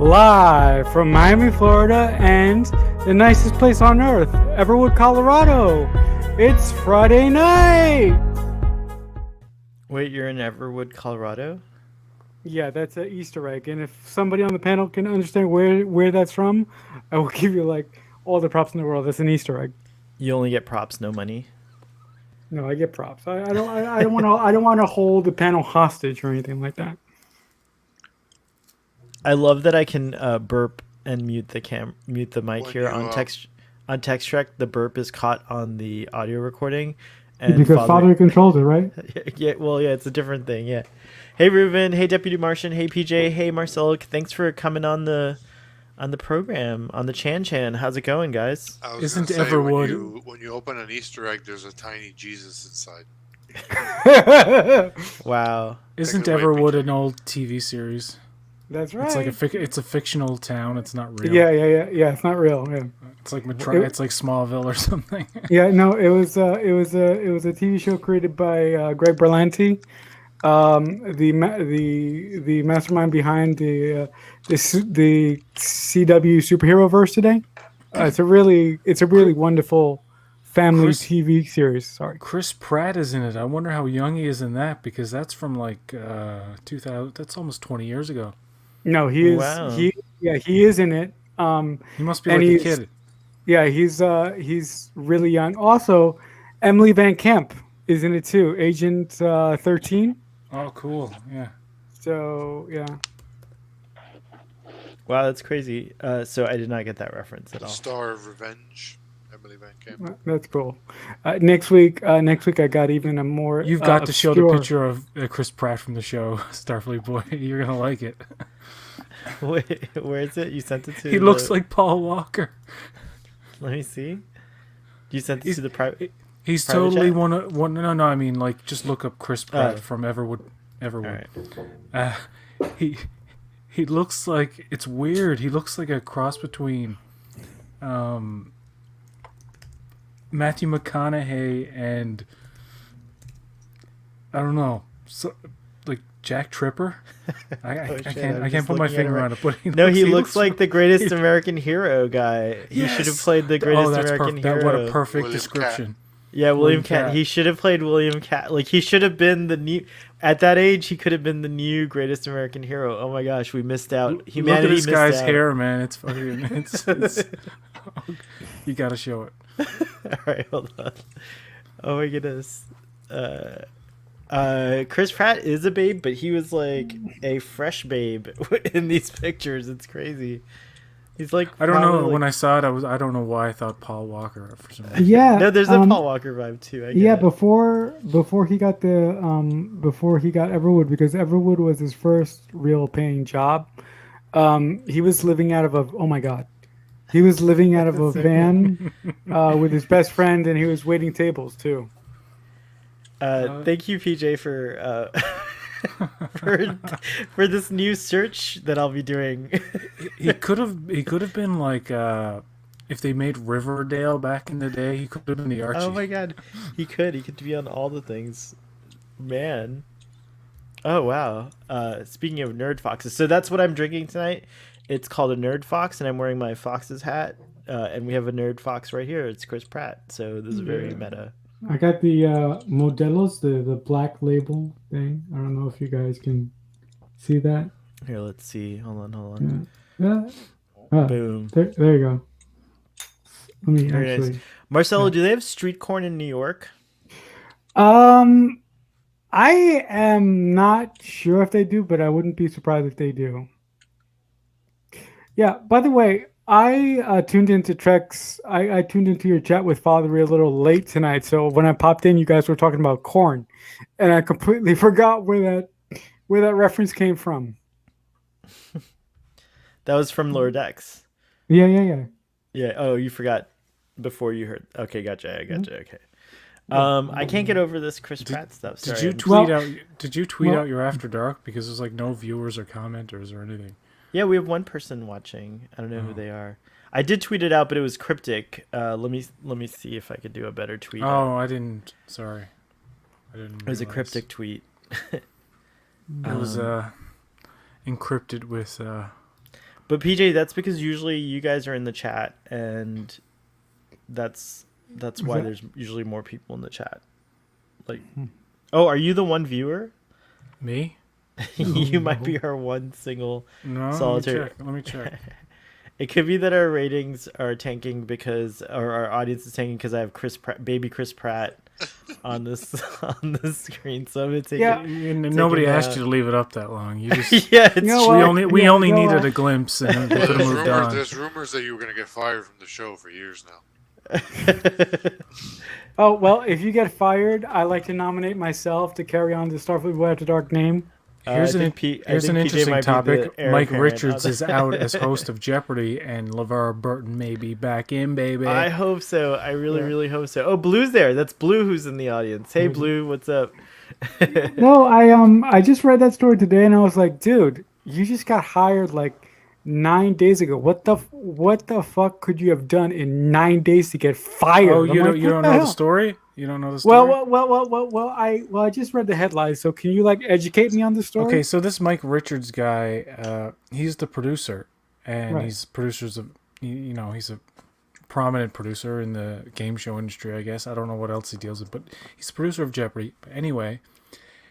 live from Miami, Florida, and the nicest place on earth, Everwood, Colorado. It's Friday night. Wait, you're in Everwood, Colorado? Yeah, that's an Easter egg, and if somebody on the panel can understand where that's from, I will give you like all the props in the world. That's an Easter egg. You only get props, no money. No, I get props. I don't want to hold the panel hostage or anything like that. I love that I can burp and mute the mic here on text track. The burp is caught on the audio recording, and because Father controls it, right? yeah, it's a different thing. Yeah. Hey Ruben. Hey Deputy Martian. Hey PJ. Hey Marcel. Thanks for coming on the program on the Chan. How's it going, guys? Isn't Everwood when you open an Easter egg, there's a tiny Jesus inside. Wow. Isn't Everwood an old TV series? That's right. It's like it's a fictional town. It's not real. Yeah. It's not real. Yeah. It's like it's like Smallville or something. Yeah. No, it was a TV show created by Greg Berlanti, the mastermind behind the CW superhero verse today. It's a really wonderful family TV series. Sorry. Chris Pratt is in it. I wonder how young he is in that, because that's from like 2000. That's almost 20 years ago. No, he is. Wow. He is in it. He must be like a kid. Yeah, he's really young. Also, Emily Van Camp is in it too. Agent 13. Oh, cool. Yeah. So yeah. Wow, that's crazy. So I did not get that reference at all. Star of Revenge, Emily Van Camp. That's cool. Next week I got even a more. You've got to show the picture of Chris Pratt from the show Starfleet Boy. You're gonna like it. Wait, where is it? You sent it to. He looks like Paul Walker. Let me see. You sent it to the private. He's private totally chat? one. No. I mean, like, just look up Chris Pratt from Everwood. All He looks like, it's weird. He looks like a cross between Matthew McConaughey and I don't know, like Jack Tripper. I can't put my finger on it, but he looks like the Greatest American Hero guy. He should have played the Greatest American Hero. What a perfect William description. Cat. Yeah, William Cat. He should have played William Cat. Like, he should have been the new. At that age, he could have been the new Greatest American Hero. Oh my gosh, we missed out. Humanity. Look at this guy's out. hair, man. It's fucking. It's you gotta show it. All right, hold on. Oh my goodness. Chris Pratt is a babe, but he was like a fresh babe in these pictures. It's crazy. He's like, I don't know. When I saw it, I don't know why I thought Paul Walker for some reason. Yeah. No, there's a Paul Walker vibe too. Before he got Everwood, because Everwood was his first real paying job. He was living out of a van with his best friend, and he was waiting tables too. Thank you, PJ, for for this new search that I'll be doing. He could have been like if they made Riverdale back in the day. He could have been the Archie. Oh my god, he could be on all the things, man. Oh wow. Speaking of nerd foxes, so that's what I'm drinking tonight. It's called a Nerd Fox, and I'm wearing my Fox's hat. And we have a Nerd Fox right here. It's Chris Pratt. So this is very meta. I got the Modelos, the black label thing. I don't know if you guys can see that. Here, let's see. Hold on. Yeah. Boom. There you go. Let me Very actually. nice. Marcelo, do they have street corn in New York? I am not sure if they do, but I wouldn't be surprised if they do. Yeah. By the way, I tuned into Trek's. I tuned into your chat with Father a little late tonight. So when I popped in, you guys were talking about corn, and I completely forgot where that reference came from. That was from Lower Decks. Yeah. Yeah. Oh, you forgot before you heard. Okay, gotcha. I gotcha. Okay. I can't get over this Chris Pratt stuff. Sorry. Did you tweet out your After Dark, because there's like no viewers or commenters or anything? Yeah, we have one person watching. I don't know who they are. I did tweet it out, but it was cryptic. Let me see if I could do a better tweet. Oh, I didn't. Sorry, I didn't. It was a cryptic tweet. It was encrypted with. But PJ, that's because usually you guys are in the chat, and that's why there's usually more people in the chat. Like, oh, are you the one viewer? Me? You might be our one single No, solitary. let me check. It could be that our ratings are tanking or our audience is tanking because I have baby Chris Pratt on this screen. So I'm gonna take Yeah. Nobody asked you to leave it up that long. You just yeah, it's You know what? we Yeah, only you know needed what? a glimpse and we could have moved on. There's rumors that you were going to get fired from the show for years now. Oh, well, if you get fired, I like to nominate myself to carry on the Starfleet Boy After Dark name. Here's I an think interesting might be topic. the heir Mike apparent Richards on is out as host of Jeopardy, and LeVar Burton may be back in, baby. I hope so. I really hope so. Oh, Blue's there. That's Blue who's in the audience. Hey, Blue, what's up? No, I just read that story today, and I was like, dude, you just got hired like 9 days ago. What the fuck could you have done in 9 days to get fired? Oh, I'm you like, don't what know hell? the story? You don't know the story? I just read the headlines. So can you like educate me on the story? Okay, so this Mike Richards guy, he's the producer, and Right. he's producers of, he's a prominent producer in the game show industry, I guess. I don't know what else he deals with, but he's the producer of Jeopardy. But anyway,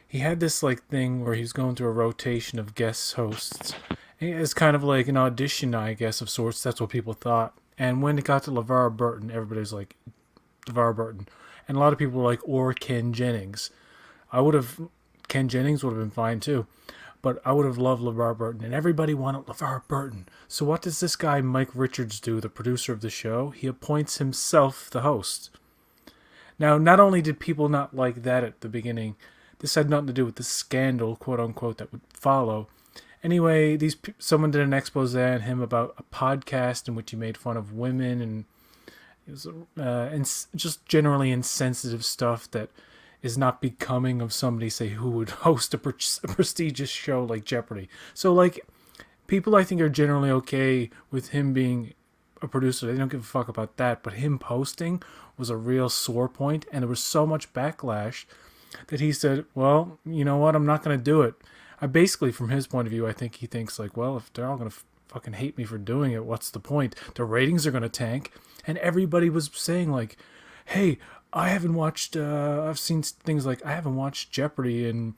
he had this like thing where he was going through a rotation of guest hosts. It's kind of like an audition, I guess, of sorts. That's what people thought. And when it got to LeVar Burton, everybody was like, LeVar Burton. And a lot of people were like, or Ken Jennings. Ken Jennings would have been fine too. But I would have loved LeVar Burton. And everybody wanted LeVar Burton. So what does this guy, Mike Richards, do, the producer of the show? He appoints himself the host. Now, not only did people not like that at the beginning, this had nothing to do with the scandal, quote unquote, that would follow. Anyway, someone did an expose on him about a podcast in which he made fun of women, and it was just generally insensitive stuff that is not becoming of somebody, say, who would host a prestigious show like Jeopardy. So, like, people I think are generally okay with him being a producer. They don't give a fuck about that. But him posting was a real sore point, and there was so much backlash that he said, well, you know what, I'm not going to do it. Basically, from his point of view, I think he thinks, like, well, if they're all going to fucking hate me for doing it, what's the point? The ratings are going to tank. And everybody was saying, like, hey, I haven't watched, I've seen things like, I haven't watched Jeopardy and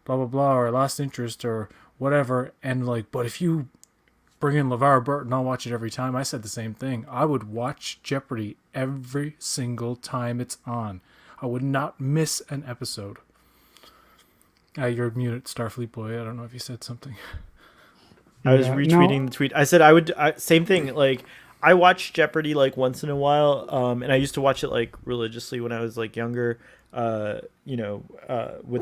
blah, blah, blah, or I lost interest or whatever. And, like, but if you bring in LeVar Burton, I'll watch it every time. I said the same thing. I would watch Jeopardy every single time it's on. I would not miss an episode. You're muted, Starfleet Boy. I don't know if you said something. I was retweeting the tweet. I said same thing. Like, I watch Jeopardy like once in a while, and I used to watch it like religiously when I was like younger. With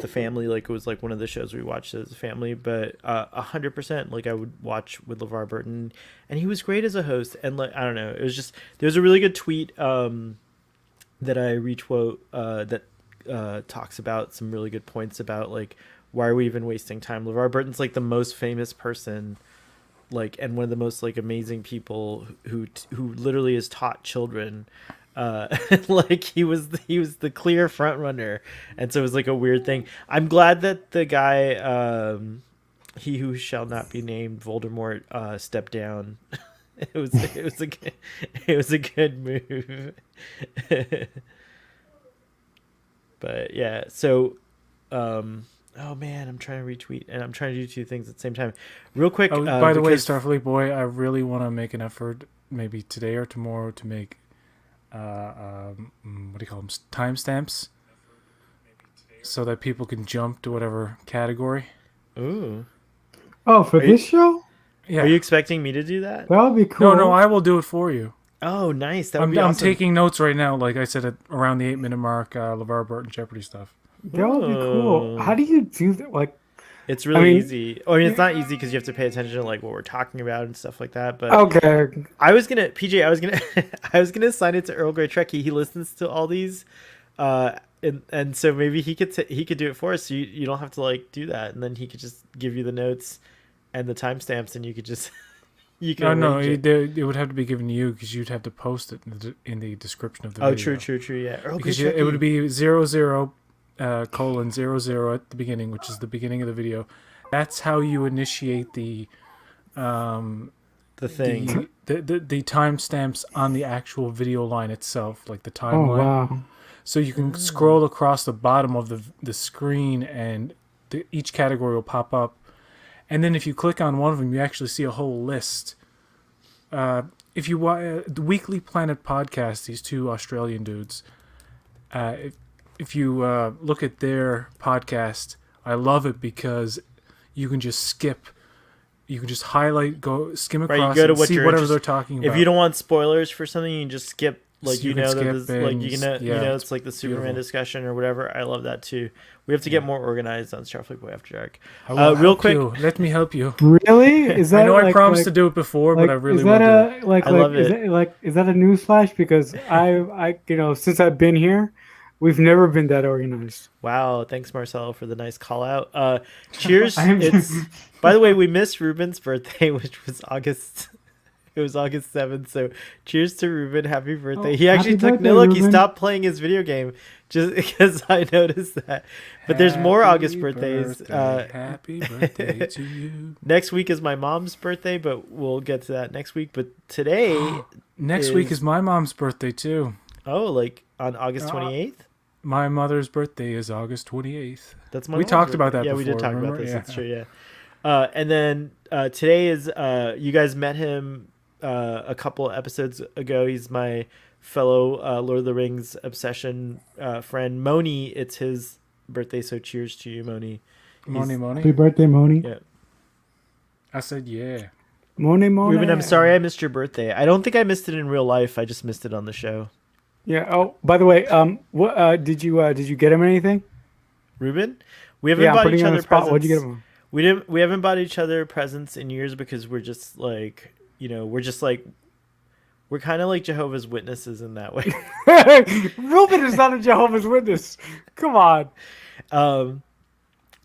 the family, like it was like one of the shows we watched as a family. But 100%, like I would watch with LeVar Burton, and he was great as a host. And like I don't know, it was just there's a really good tweet that I retweet that talks about some really good points about like why are we even wasting time. LeVar Burton's like the most famous person, like, and one of the most like amazing people who literally has taught children. Like he was the clear front runner, and so it was like a weird thing. I'm glad that the guy, he who shall not be named, Voldemort, stepped down. It was a good move. But yeah, so oh man, I'm trying to retweet and I'm trying to do two things at the same time. Real quick. By the way, Starfleet Boy, I really want to make an effort, maybe today or tomorrow, to make what do you call them? Timestamps, so that people can jump to whatever category. Ooh. Oh, for this show? Yeah. Are you expecting me to do that? That would be cool. No, I will do it for you. Oh, nice. That would I'm be awesome. taking notes right now. Like I said, at around the 8-minute mark, LeVar Burton Jeopardy stuff. That would be cool. How do you do that? Like, it's really easy. I mean, it's not easy because you have to pay attention to like what we're talking about and stuff like that. But okay, I was gonna assign it to Earl Grey Trekkie. He listens to all these, and so maybe he could do it for us. So you don't have to like do that, and then he could just give you the notes and the timestamps, and you could just No, it would have to be given to you because you'd have to post it in the description of the video. Oh, true. Yeah, Earl because Grey Trekkie. it would be 00 colon 00 at the beginning, which is the beginning of the video. That's how you initiate the the thing. the timestamps on the actual video line itself, like the Oh timeline. wow. So you can scroll across the bottom of the screen, and each category will pop up. And then if you click on one of them, you actually see a whole list. If you the Weekly Planet podcast, these two Australian dudes, if you look at their podcast, I love it because you can just skip. You can just highlight, skim across, Right, you go to and what see you're whatever interested- they're talking about. If you don't want spoilers for something, you can just skip. Like So you you can know that skip this, like you and- know yeah, you know it's like the Superman beautiful. discussion or whatever. I love that too. We have to get more organized on Starfleet Boy After Dark. I will real help quick, you. Let me help you. Really? Is that? I know I like, promised like, to do it before, like, but I really is will that do it. a like I like love is it. that like is that a newsflash? Because I since I've been here, we've never been that organized. wow, thanks Marcelo for the nice call out. Cheers! I am- It's by the way, we missed Ruben's birthday, which was August. It was August 7th, so cheers to Ruben. Happy birthday. Oh, He actually happy took birthday, no look. He Ruben. stopped playing his video game just because I noticed that. But there's more Happy August birthdays. Happy birthday to you. Next week is my mom's birthday, but we'll get to that next week. But today, Next week is my mom's birthday too. like on August 28th? My mother's birthday is August 28th. That's my We mom's talked about birthday. that Yeah, we did before, talk about remember? this. Yeah. That's true, yeah. And then today is, you guys met him a couple episodes ago. He's my fellow Lord of the Rings obsession friend. Moni, it's his birthday, so cheers to you, Moni. Moni, Happy Moni. birthday, Moni. Yeah. I said yeah. Moni, Moni. Ruben, I'm sorry I missed your birthday. I don't think I missed it in real life. I just missed it on the show. Yeah. Oh, by the way, what did you get him anything? Ruben, we haven't Yeah, I'm bought putting each you on other the spot. presents. What'd you get him? We haven't bought each other presents in years because we're just like, we're just like, we're kind of like Jehovah's Witnesses in that way. Ruben is not a Jehovah's Witness. Come on.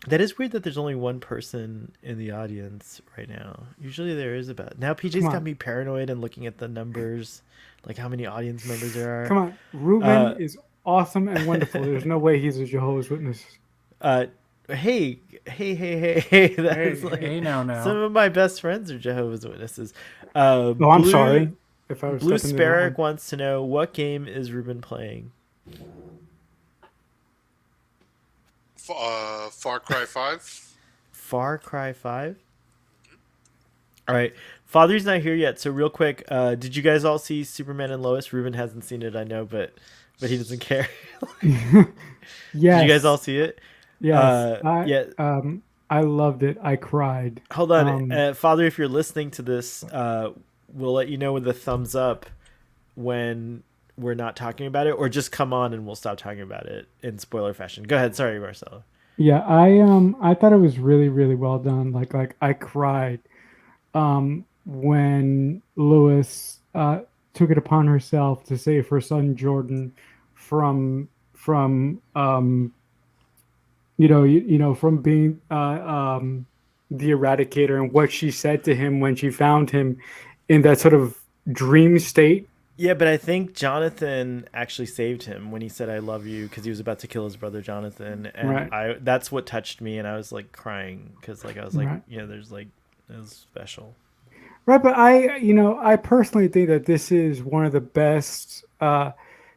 That is weird that there's only one person in the audience right now. Usually there is about. Now PJ's Come got on. me paranoid and looking at the numbers, like how many audience members there are. Come on. Ruben is awesome and wonderful. There's no way he's a Jehovah's Witness. Hey. That Hey, is like, hey now. some of my best friends are Jehovah's Witnesses. Oh, I'm sorry. If I was Blue stepping in the wrong Sparrow wants to know, what game is Ruben playing? Far Cry 5. Far Cry 5? All right. Father's not here yet, so real quick, did you guys all see Superman and Lois? Ruben hasn't seen it, I know, but he doesn't care. Yes. Did you guys all see it? Yes. Yeah. I loved it. I cried. Hold on. Father, if you're listening to this, we'll let you know with a thumbs up when we're not talking about it, or just come on and we'll stop talking about it in spoiler fashion. Go ahead. Sorry, Marcelo. Yeah, I thought it was really, really well done. Like I cried when Lois took it upon herself to save her son Jordan from from being the Eradicator, and what she said to him when she found him in that sort of dream state. Yeah, but I think Jonathan actually saved him when he said "I love you" because he was about to kill his brother Jonathan, and Right. that's what touched me, and I was like crying because I was like, Right. there's like, it was special. Right, but I personally think that this is one of the best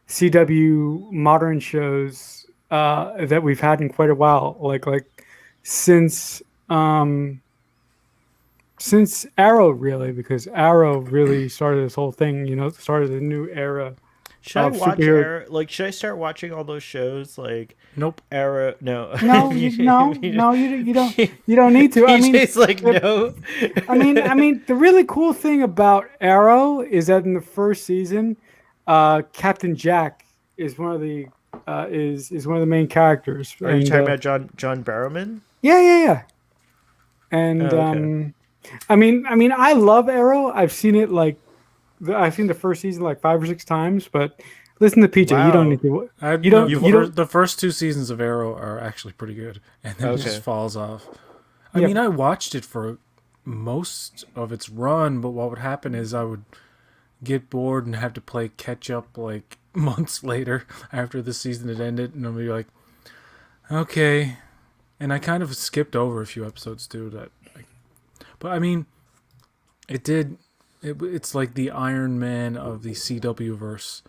CW modern shows that we've had in quite a while. Like since Arrow, really, because Arrow really started this whole thing. Started a new era. Should I of watch superhero- Arrow? Like, should I start watching all those shows? Like Nope. Arrow? No, No, you don't need to. I mean, PJ's like no. I mean, the really cool thing about Arrow is that in the first season, Captain Jack is one of the is one of the main characters. Are you And, talking about John Barrowman? Yeah. And Oh, okay. I mean, I love Arrow. I've seen it I've seen the first season like 5 or 6 times. But listen to PJ. You Wow. don't need to. You don't- don't. The first 2 seasons of Arrow are actually pretty good, and then it Okay. just falls off. I Yeah. mean, I watched it for most of its run, but what would happen is I would get bored and have to play catch up like months later after the season had ended, and I'll be like, okay. And I kind of skipped over a few episodes too. But I mean, it did it's like the Iron Man of the CW verse,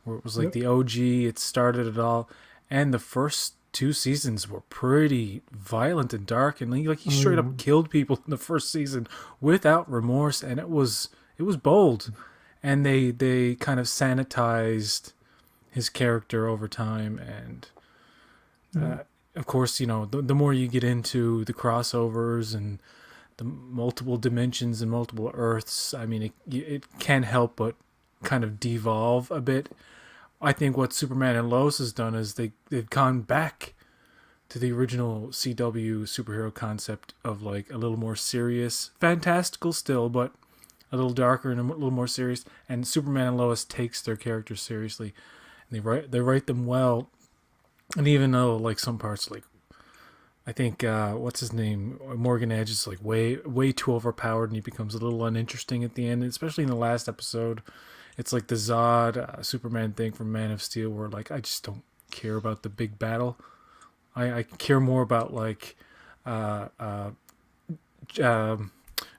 where it was like the OG. It started it all, and the first 2 seasons were pretty violent and dark, and like he straight up killed people in the first season without remorse, and it was bold, and they kind of sanitized his character over time, and of course, you know, the more you get into the crossovers and the multiple dimensions and multiple Earths, I mean, it can't help but kind of devolve a bit. I think what Superman and Lois has done is they've gone back to the original CW superhero concept of like a little more serious, fantastical still, but a little darker and a little more serious. And Superman and Lois takes their characters seriously, and they write them well. And even though like some parts, like I think what's his name, Morgan Edge is like way too overpowered, and he becomes a little uninteresting at the end, especially in the last episode. It's like the Zod Superman thing from Man of Steel, where like I just don't care about the big battle. I care more about like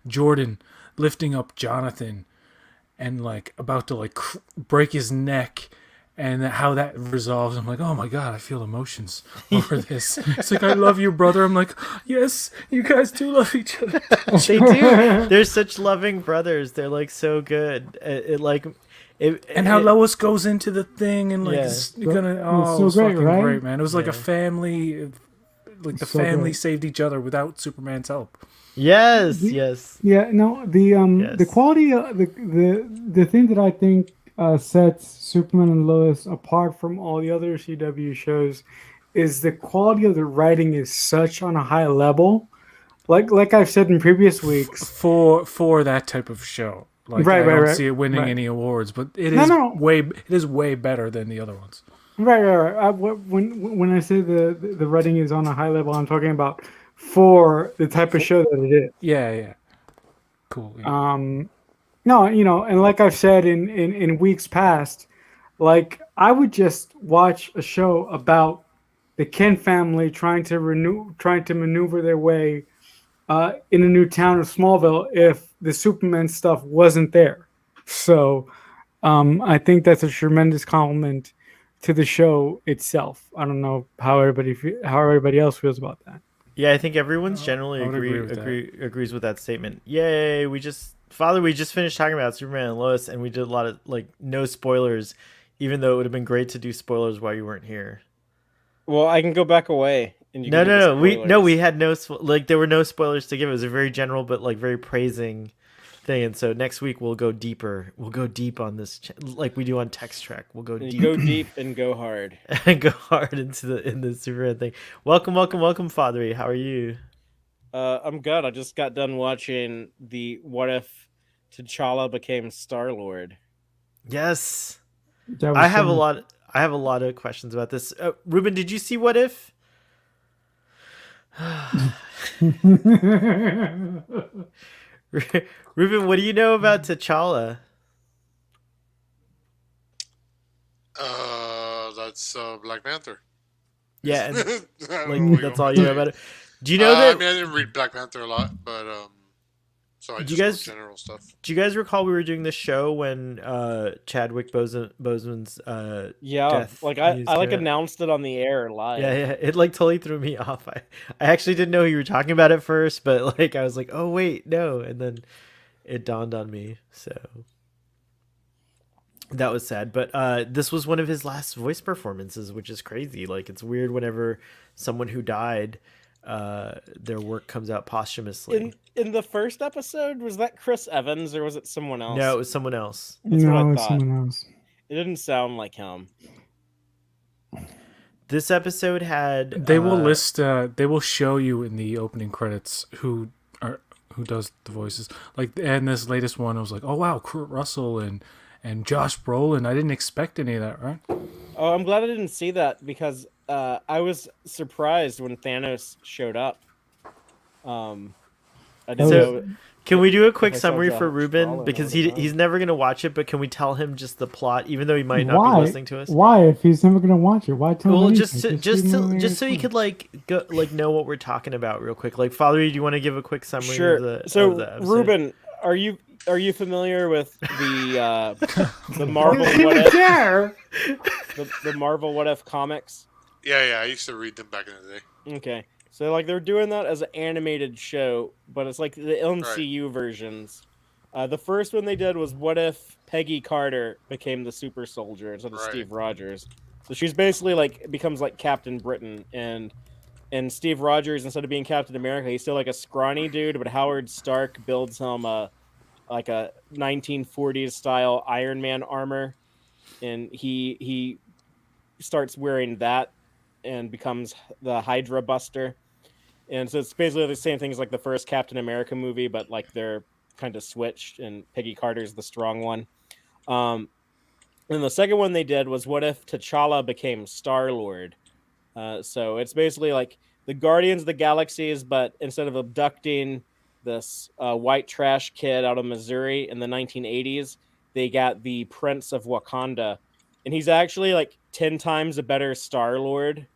Jordan lifting up Jonathan and like about to like break his neck, and how that resolves. I'm like, oh my god, I feel emotions over this. It's like, I love you, brother. I'm like, yes, you guys do love each other. They do. They're such loving brothers. They're like so good. And how Lois goes into the thing and like is gonna it was so great, fucking right? great, man. It was like a family, like the So family great. saved each other without Superman's help. Yes. Yeah, no, the quality, the thing that I think sets Superman and Lois apart from all the other CW shows is the quality of the writing is such on a high level. Like I've said in previous weeks, For that type of show. Like I don't see it winning any awards, but it is way better than the other ones. Right. When I say the writing is on a high level, I'm talking about for the type of show that it is. Yeah. Cool. Yeah. No, you know, and like I've said in weeks past, like I would just watch a show about the Kent family trying to maneuver their way in a new town of Smallville if the Superman stuff wasn't there. So I think that's a tremendous compliment to the show itself. I don't know how everybody else feels about that. Yeah, I think everyone's generally agrees with that statement. Yay! We just finished talking about Superman and Lois, and we did a lot of like no spoilers, even though it would have been great to do spoilers while you weren't here. Well, I can go back away. And you can No. We had there were no spoilers to give. It was a very general but like very praising thing. And so next week we'll go deeper. We'll go deep on this, like we do on Text Trek. We'll go deep. Go deep and go hard. And go hard into the Superman thing. Welcome, Fathery. How are you? I'm good. I just got done watching the What If T'Challa Became Star-Lord. Yes, I have a lot of questions about this. Ruben, did you see What If? Ruben, what do you know about T'Challa? That's Black Panther. Yeah, and Like that's all you know about it. Do you know that? I mean, I didn't read Black Panther a lot, but so I just know general stuff. Do you guys recall we were doing this show when Chadwick Boseman's death? Like I like announced it on the air live. Yeah, it like totally threw me off. I actually didn't know who you were talking about at first, but like I was like, oh wait, no, and then it dawned on me. So that was sad, but this was one of his last voice performances, which is crazy. Like it's weird whenever someone who died, their work comes out posthumously. In the first episode, was that Chris Evans or was it someone else? No, it was someone else. That's what I thought. Someone else. It didn't sound like him. This episode had they will list they will show you in the opening credits who does the voices. Like, and this latest one, I was like, oh wow, Kurt Russell and Josh Brolin. I didn't expect any of that, right? Oh, I'm glad I didn't see that because I was surprised when Thanos showed up. I didn't know. Can we do a quick summary for Ruben, because he's never gonna watch it, but can we tell him just the plot, even though he might not be listening to us? Why, if he's never gonna watch it? Why tell him? Well, just so you could like go like know what we're talking about real quick. Like, Father, do you want to give a quick summary? Sure. Of the so episode? Ruben, are you Are you familiar with the Marvel Didn't What even If care. the Marvel What If comics? Yeah, I used to read them back in the day. Okay, so like they're doing that as an animated show, but it's like the MCU versions. The first one they did was what if Peggy Carter became the super soldier instead of Right. Steve Rogers? So she's basically like becomes like Captain Britain, and Steve Rogers, instead of being Captain America, he's still like a scrawny dude, but Howard Stark builds him like a 1940s style Iron Man armor, and he starts wearing that and becomes the Hydra Buster. And so it's basically the same thing as like the first Captain America movie, but like they're kind of switched, and Peggy Carter's the strong one. And the second one they did was what if T'Challa became Star-Lord? So it's basically like the Guardians of the Galaxies, but instead of abducting this white trash kid out of Missouri in the 1980s, they got the Prince of Wakanda, and he's actually like 10 times a better Star-Lord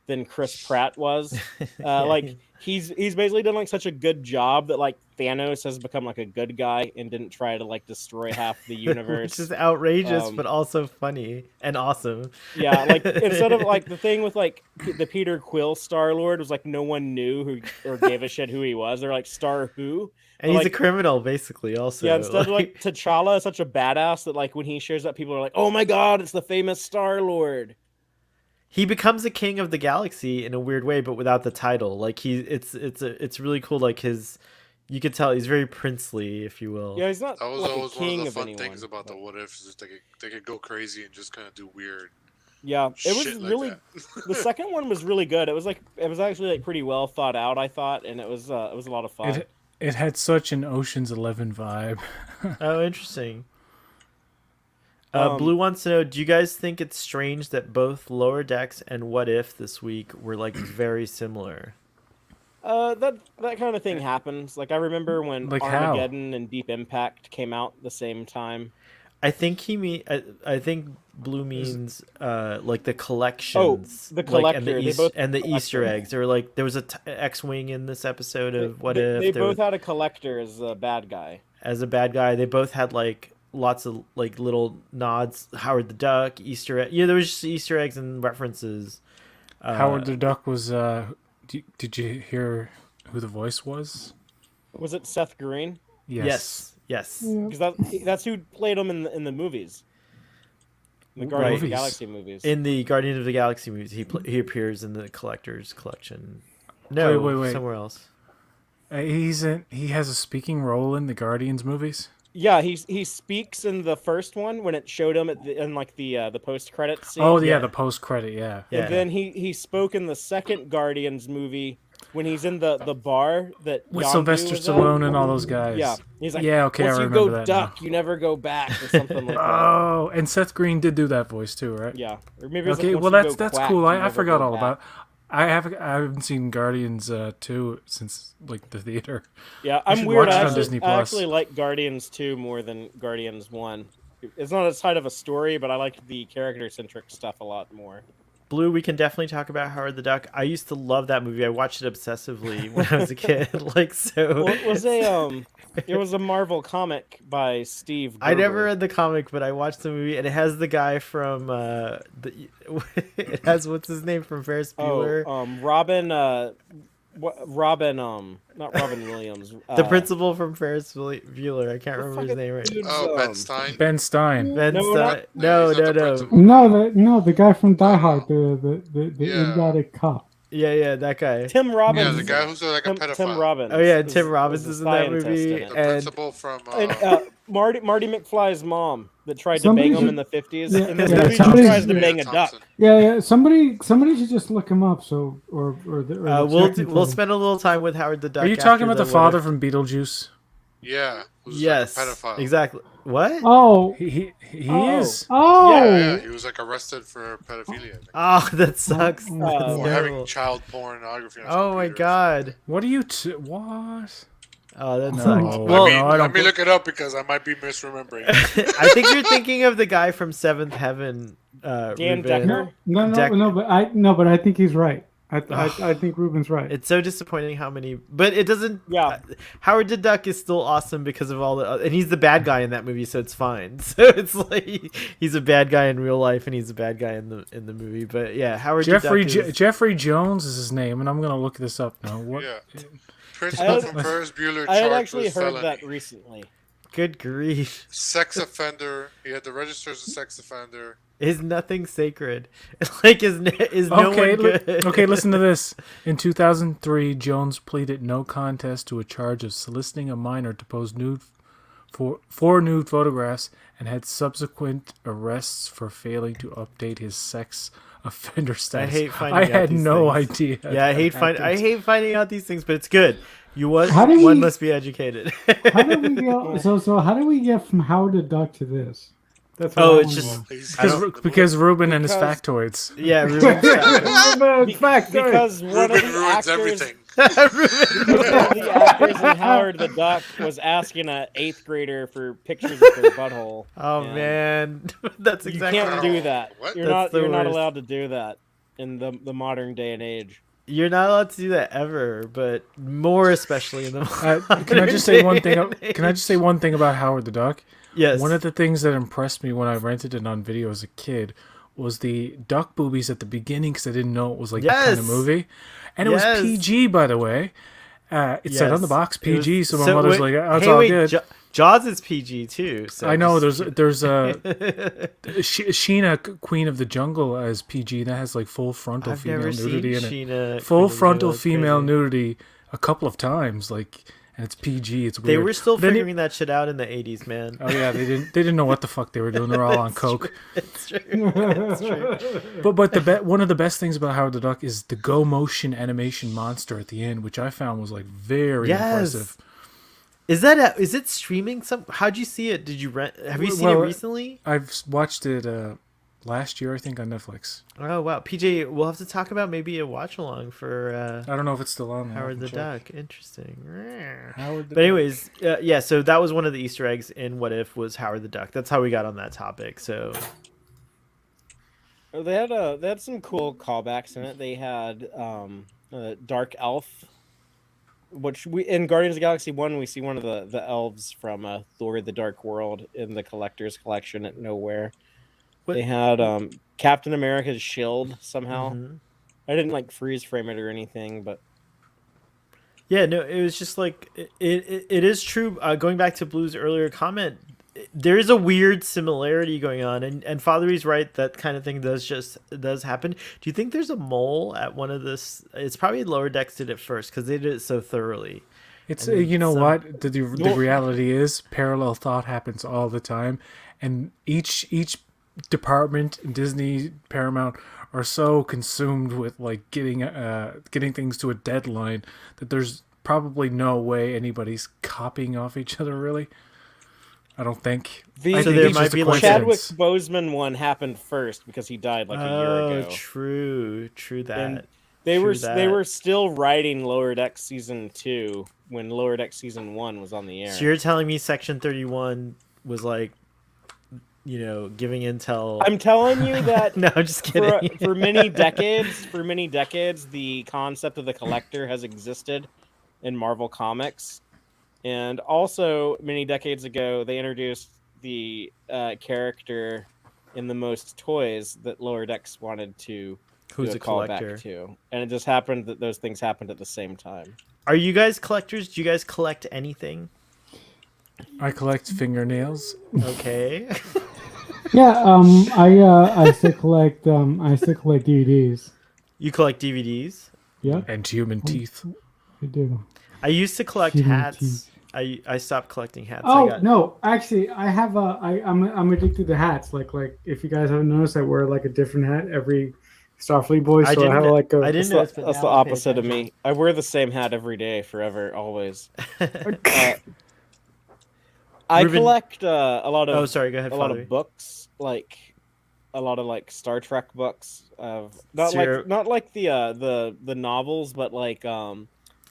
than Chris Pratt was. Like he's basically done like such a good job that like Thanos has become like a good guy and didn't try to like destroy half the universe. Which is outrageous, but also funny and awesome. Yeah, like instead of like the thing with like the Peter Quill Star Lord was like no one knew who or gave a shit who he was. They're like Star who, And he's like, a criminal, basically. Also, yeah. Instead of like T'Challa is such a badass that like when he shows up, people are like, "Oh my god, it's the famous Star Lord." he becomes a king of the galaxy in a weird way, but without the title. Like it's really cool. Like you could tell he's very princely, if you will. Yeah, he's not That was like a always one king of the of fun anyone. things about the what ifs is they could go crazy and just kind of do weird. Yeah, it was shit like really that. the second one was really good. It was actually like pretty well thought out, I thought, and it was a lot of fun. It had such an Ocean's 11 vibe. Oh, interesting. Blue wants to know, do you guys think it's strange that both Lower Decks and What If this week were like very similar? That kind of thing happens. Like I remember when Like how? Armageddon and Deep Impact came out the same time. I think I think Blue means like the collections. The like, and collector. the Easter eggs. There were like there was a X-wing in this episode of What If. They There both was- had a collector as a bad guy. as a bad guy. They both had like lots of like little nods. Howard the Duck, Easter egg. Yeah, there was just Easter eggs and references. Howard the Duck was. Did you hear who the voice was? Was it Seth Green? Yes. Because that's who played him in the movies. The Guardians of the Movies. Galaxy movies. In the Guardian of the Galaxy movies, he appears in the Collector's Collection. No, Wait. somewhere else. He has a speaking role in the Guardians movies. Yeah, he speaks in the first one when it showed him in like the post credit scene. Oh yeah, Yeah. the post credit. Yeah. Yeah. And then he spoke in the second Guardians movie when he's in the bar that With Yondu Sylvester was at. Stallone and all those guys. Yeah, he's like, yeah, okay, I once you remember go that duck, now. you never go back, or something like that. Oh, and Seth Green did do that voice too, right? Yeah, or maybe it was Okay, like, well once you that's go quack, cool. you I never forgot go all back. about. I haven't seen Guardians 2 since like the theater. Yeah, I I'm should weird. watch it I on actually, Disney I Plus. actually like Guardians 2 more than Guardians 1. It's not as tight of a story, but I like the character-centric stuff a lot more. Blue, we can definitely talk about Howard the Duck. I used to love that movie. I watched it obsessively when I was a kid. Like so. Well, it was a Marvel comic by Steve Gerber. I never read the comic, but I watched the movie, and it has the guy from it has what's his name from Ferris Bueller. Not Robin Williams. The principal from Ferris Bueller. I can't remember his fucking name right. dude's, Oh, Ben Stein. Ben Stein. Ben No, Stein. not- No, he's not the no. principal. No, the guy from Die Hard, the Yeah. idiotic cop. Yeah, that guy. Tim Robbins. Yeah, the guy who's like a pedophile. Tim Robbins. Oh yeah, Tim Robbins is is the in that scientist movie, in it. The and principal from. And, Marty McFly's mom that tried to Somebody bang him should- in the 50s. Yeah, In this yeah, movie, she somebody tries should- to bang a duck. Thompson. Yeah. Somebody should just look him up. So we'll spend a little time with Howard the Duck. Are you talking after about the What father If. from Beetlejuice? Yeah. Who's Yes, like a pedophile. exactly. What? Oh, He Oh. is. oh. Yeah, he was like arrested for pedophilia. I think. Oh, that sucks. Oh. That's Or having terrible. child pornography. On his Oh my computer. god. What are you? What? Oh, that No. sucks. Well, Well, no, I don't let me put- look it up because I might be misremembering. I think you're thinking of the guy from Seventh Heaven. Dan Ruben. Decker? No, Deck- but I think he's right. I think Ruben's right. It's so disappointing how many, but it doesn't. Yeah. Howard the Duck is still awesome because of all the, and he's the bad guy in that movie, so it's fine. So it's like he's a bad guy in real life, and he's a bad guy in the movie. But yeah, Howard Jeffrey the Duck is, Jeffrey Jones is his name, and I'm gonna look this up now. What? Yeah. Principal from Ferris Bueller. I had charged actually with heard felony. that recently. good grief, Sex offender. He had to register as a sex offender. is nothing sacred. Like is no Okay, one good? okay. Listen to this. In 2003, Jones pleaded no contest to a charge of soliciting a minor to pose four nude photographs, and had subsequent arrests for failing to update his sex offender status. I hate finding I out had these no things. idea. Yeah, I hate finding out these things, but it's good. How do One we- must be educated. How did we get? So how do we get from Howard the Duck to this? That's what Oh, I it's wanna just- know. Well, he's I don't- Because Ruben and his Because- factoids. Yeah, Ruben's Ruben, fact, Because one of Ruben the ruins actors, everything. one of the actors in Howard the Duck was asking an 8th grader for pictures of their butthole. Oh And man, that's You exactly. can't do that. What? You're That's not. the You're not worst. allowed to do that in the modern day and age. You're not allowed to do that ever, but more especially in the. Can I just say one thing? modern day and Can I just say one thing about Howard the Duck? Yes. One of the things that impressed me when I rented it on video as a kid was the duck boobies at the beginning, because I didn't know it was like that kind of Yes. movie, and it Yes. was PG, by the way. It said on the Yes. box It was- PG, so my mother's wait, like, "Oh, it's hey, all wait, good." Jaws is PG too. So I know just- there's Sheena, Queen of the Jungle, as PG. That has like full frontal I've female never seen nudity in it. Sheena. Full Queen of the frontal Jungle, that's female crazy. nudity a couple of times, like, and it's PG. It's weird. They were still Then it- figuring that shit out in the 80s, man. Oh yeah, they didn't know what the fuck they were doing. They're all on coke. It's true. It's true. But one of the best things about Howard the Duck is the go motion animation monster at the end, which I found was like very Yes. impressive. Is it streaming? How'd you see it? Did you rent? Have you seen it Well, recently? I've watched it last year, I think, on Netflix. Oh wow, PJ, we'll have to talk about maybe a watch along for I don't know if it's still on. I'll Howard the check. Duck. Interesting. Howard the But anyways, yeah. So that was one of the Easter eggs in What If was Howard the Duck. That's how we got on that topic. So They had some cool callbacks in it. They had Dark Elf, which we in Guardians of the Galaxy 1 we see one of the elves from Thor: The Dark World in the Collector's Collection at Nowhere. What- They had Captain America's shield somehow. Mhm. I didn't like freeze frame it or anything, but Yeah, no, it was just like it is true. Going back to Blue's earlier comment, there is a weird similarity going on, and Father's right. That kind of thing does happen. Do you think there's a mole at one of this? It's probably Lower Decks did it first because they did it so thoroughly. It's And you know some- what the reality is, parallel thought happens all the time, and each department, Disney, Paramount, are so consumed with like getting things to a deadline that there's probably no way anybody's copying off each other, really. I don't think. The- I So think there it's might just a be, like, Chadwick coincidence. Boseman one happened first because he died like a year ago. True that. And They True were that. they were still writing Lower Decks season 2 when Lower Decks season 1 was on the air. So you're telling me Section 31 was like, giving intel? I'm telling you that No, I'm just kidding. for many decades, the concept of the Collector has existed in Marvel Comics, and also many decades ago they introduced the character in the most toys that Lower Decks wanted to Who's do a callback collector? to, and it just happened that those things happened at the same time. Are you guys collectors? Do you guys collect anything? I collect fingernails. Okay. Yeah, I still collect DVDs. You collect DVDs? Yeah, And human teeth. I do. I used to collect Human hats. teeth. I stopped collecting hats. Oh I got... no, actually, I have I'm addicted to hats. Like if you guys haven't noticed, I wear like a different hat every Starfleet Boy. I So I have didn't- like a. I didn't know. That's the opposite of me. I wear the same hat every day, forever, always. I Ruben- collect a lot of Oh, sorry. Go ahead. a lot Father. of books, like a lot of like Star Trek books of not So you're- like the novels, but like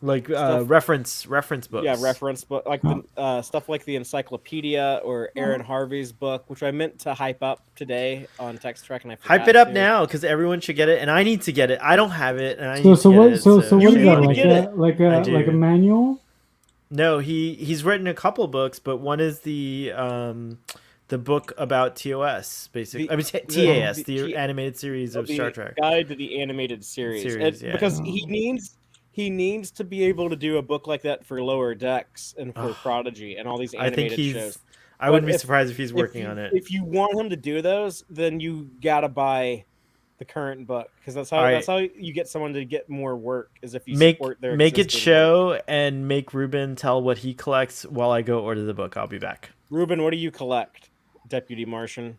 Like Stuff- reference books. Yeah, reference book like the stuff like the encyclopedia or Aaron Harvey's book, which I meant to hype up today on Text Trek, and I forgot Hype it up to. now because everyone should get it, and I need to get it. I don't have it, and I So need so to what get it. so so You what is need that to like get it. like a do. manual? No, he's written a couple books, but one is the book about TOS, basically. I mean TAS, the animated series of the Star Trek. Guide to the Animated Series. Yeah. Because he needs to be able to do a book like that for Lower Decks and for Prodigy and all these I think animated shows. I wouldn't be if- surprised if he's working on it. If you want him to do those, then you gotta buy the current book because that's how you get someone to get more work is if you support their make it existing show work. and make Ruben tell what he collects while I go order the book. I'll be back. Ruben, what do you collect, Deputy Martian?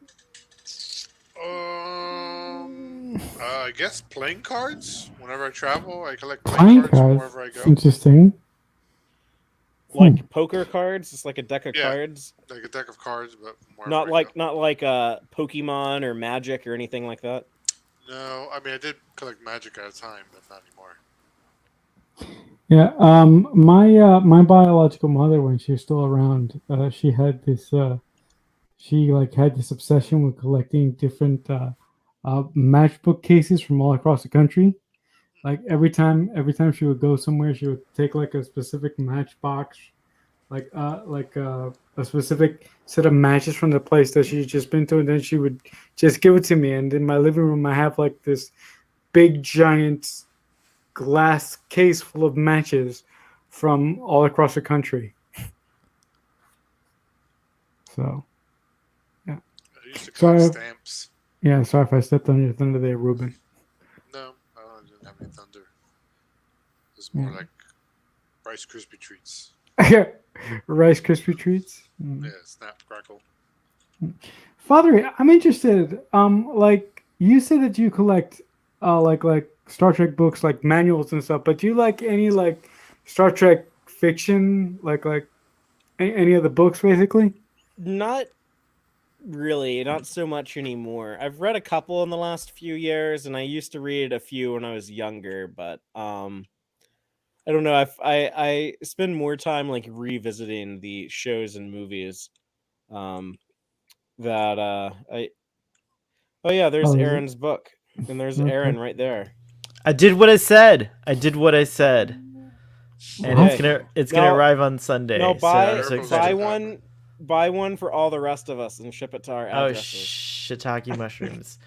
I guess playing cards. Whenever I travel, I collect Playing playing cards cards. wherever I go. Interesting. Like poker cards? It's like a deck of Yeah. cards. Like a deck of cards, but wherever Not I like go. Pokemon or Magic or anything like that. No, I mean I did collect Magic at a time, but not anymore. Yeah. My biological mother, when she was still around, she had this. She like had this obsession with collecting different matchbook cases from all across the country. Like every time she would go somewhere, she would take like a specific matchbox, like a specific set of matches from the place that she'd just been to, and then she would just give it to me. And in my living room, I have like this big giant glass case full of matches from all across the country. So, I used to Sorry. collect stamps. yeah, sorry if I stepped on your thunder there, Ruben. No, I didn't have any thunder. It was more Yeah. like Rice Krispie treats. Rice Krispie treats. Mm. Yeah, snap, crackle. Father, I'm interested. Like you said that you collect, like Star Trek books, like manuals and stuff. But do you like any like Star Trek fiction, like any of the books, basically? Not really, not so much anymore. I've read a couple in the last few years, and I used to read a few when I was younger. But I don't know. I spend more time like revisiting the shows and movies. That I oh yeah, there's Oh, is it? Aaron's book, and there's Okay. Aaron right there. I did what I said. And Okay. it's gonna No, arrive on Sunday. No, so I'm so Buy excited. buy one for all the rest of us and ship it to our Oh, addresses. shiitake mushrooms.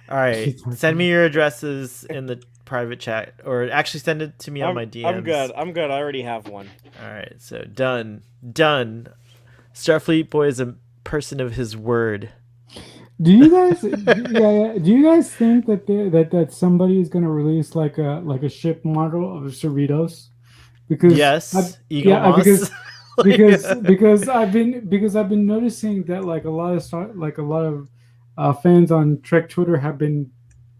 All right, Shiitake. send me your addresses in the private chat, or actually send it to me on my DMs. I'm good. I already have one. All right, so done. Starfleet Boy is a person of his word. Do you guys, yeah, do you guys think that that somebody is going to release like a ship model of Cerritos? Because Yes, Eagle Moss. because I've been noticing that like a lot of fans on Trek Twitter have been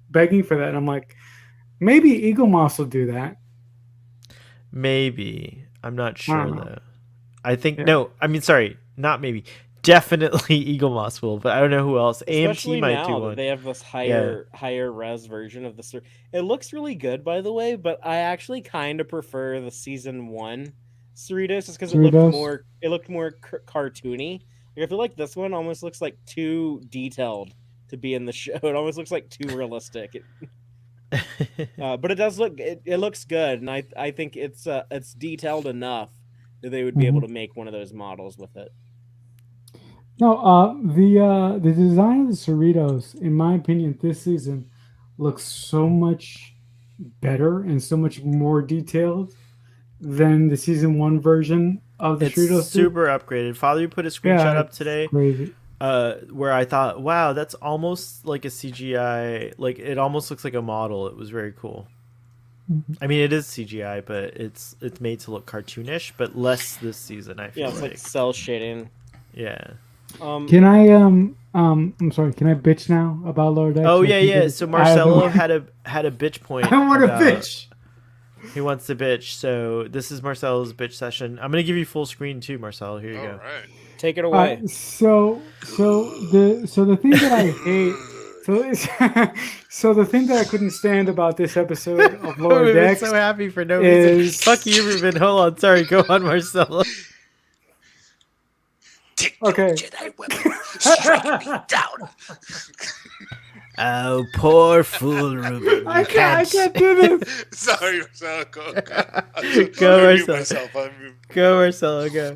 begging for that, and I'm like, maybe Eagle Moss will do that. Maybe. I'm not sure don't know. though. I think Yeah. no. I mean, sorry, not maybe. Definitely Eagle Moss will, but I don't know who else. Especially AMT might now do that one. they have this higher res version of the. It looks really good, by the way, but I actually kind of prefer the season 1 Cerritos just because Cerritos? it looked more cartoony. Like, I feel like this one almost looks like too detailed to be in the show. It almost looks like too realistic. But it does look it looks good, and I think it's detailed enough that they would be able to make one of those models with it. No, the design of the Cerritos, in my opinion, this season looks so much better and so much more detailed than the season 1 version of the It's Cerritos. did. super upgraded. Father, you put a screenshot up it's today. Crazy. Where I thought, wow, that's almost like a CGI. Like it almost looks like a model. It was very cool. I mean, it is CGI, but it's made to look cartoonish, but less this season. I feel Yeah, it's like cell shading. yeah. Can I I'm sorry, can I bitch now about Lower Decks? Oh Like, yeah, you yeah. guys- So I Marcelo haven't- had a bitch point. I want to about- bitch. He wants to bitch. So this is Marcelo's bitch session. I'm gonna give you full screen too, Marcelo. Here you All go. right. Take it away. So the thing that I hate So, so the thing that I couldn't stand about this episode of Lower We've been Decks so happy for no is reason. Fuck you, Ruben. Hold on. Sorry. Go on, Marcelo. Take Okay. your Jedi weapon. Strike me down. Oh, poor fool, Ruben. I can't do this. Sorry, Marcelo. Go. Go, I mute Marcelo. myself. Go, Marcelo. Go.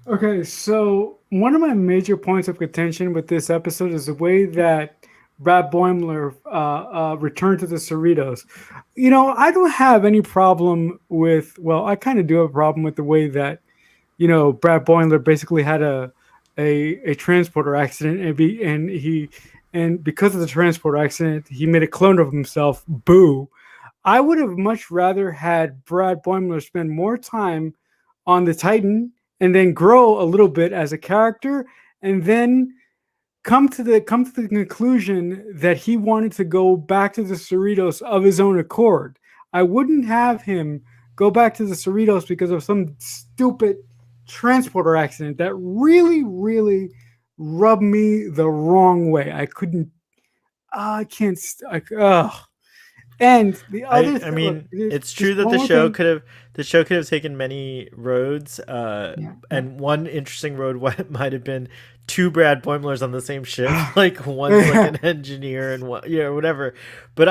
Okay, so one of my major points of contention with this episode is the way that Brad Boimler returned to the Cerritos. You know, I don't have any problem with. Well, I kind of do have a problem with the way that, you know, Brad Boimler basically had a transporter accident and because of the transporter accident, he made a clone of himself. Boo! I would have much rather had Brad Boimler spend more time on the Titan and then grow a little bit as a character, and then come to the conclusion that he wanted to go back to the Cerritos of his own accord. I wouldn't have him go back to the Cerritos because of some stupid transporter accident that really, really rubbed me the wrong way. I couldn't. I can't. And the other. I mean, look, it's true that one the more show thing. could have taken many roads, and one interesting road might have been two Brad Boimlers on the same ship, like one's like an engineer and one, whatever. But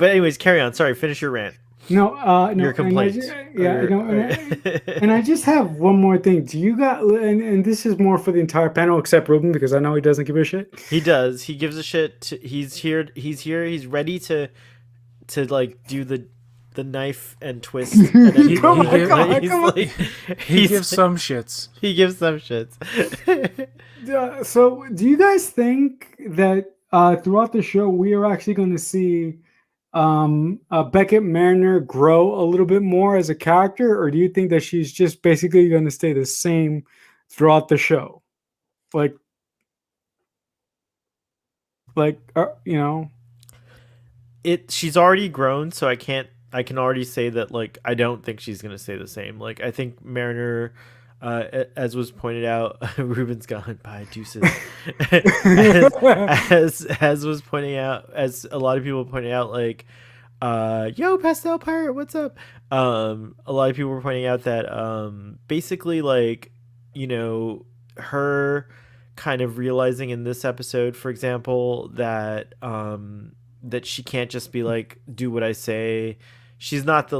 anyways, carry on. Sorry, finish your rant. No, no. Your complaints. And I just have one more thing. Do you got? And this is more for the entire panel except Ruben because I know he doesn't give a shit. He does. He gives a shit. He's here. He's ready to like do the knife and twist. And then He gives some shits. He gives some shits. So, do you guys think that throughout the show we are actually going to see Beckett Mariner grow a little bit more as a character, or do you think that she's just basically going to stay the same throughout the show? Like, you know. She's already grown, so I can already say that, like, I don't think she's gonna stay the same. Like, I think Mariner, as was pointed out, Ruben's gone. Bye, deuces. as was pointing out, as a lot of people pointing out, like, yo, Pastel Pirate, what's up? A lot of people were pointing out that basically, like, you know, her kind of realizing in this episode, for example, that that she can't just be like, do what I say. She's not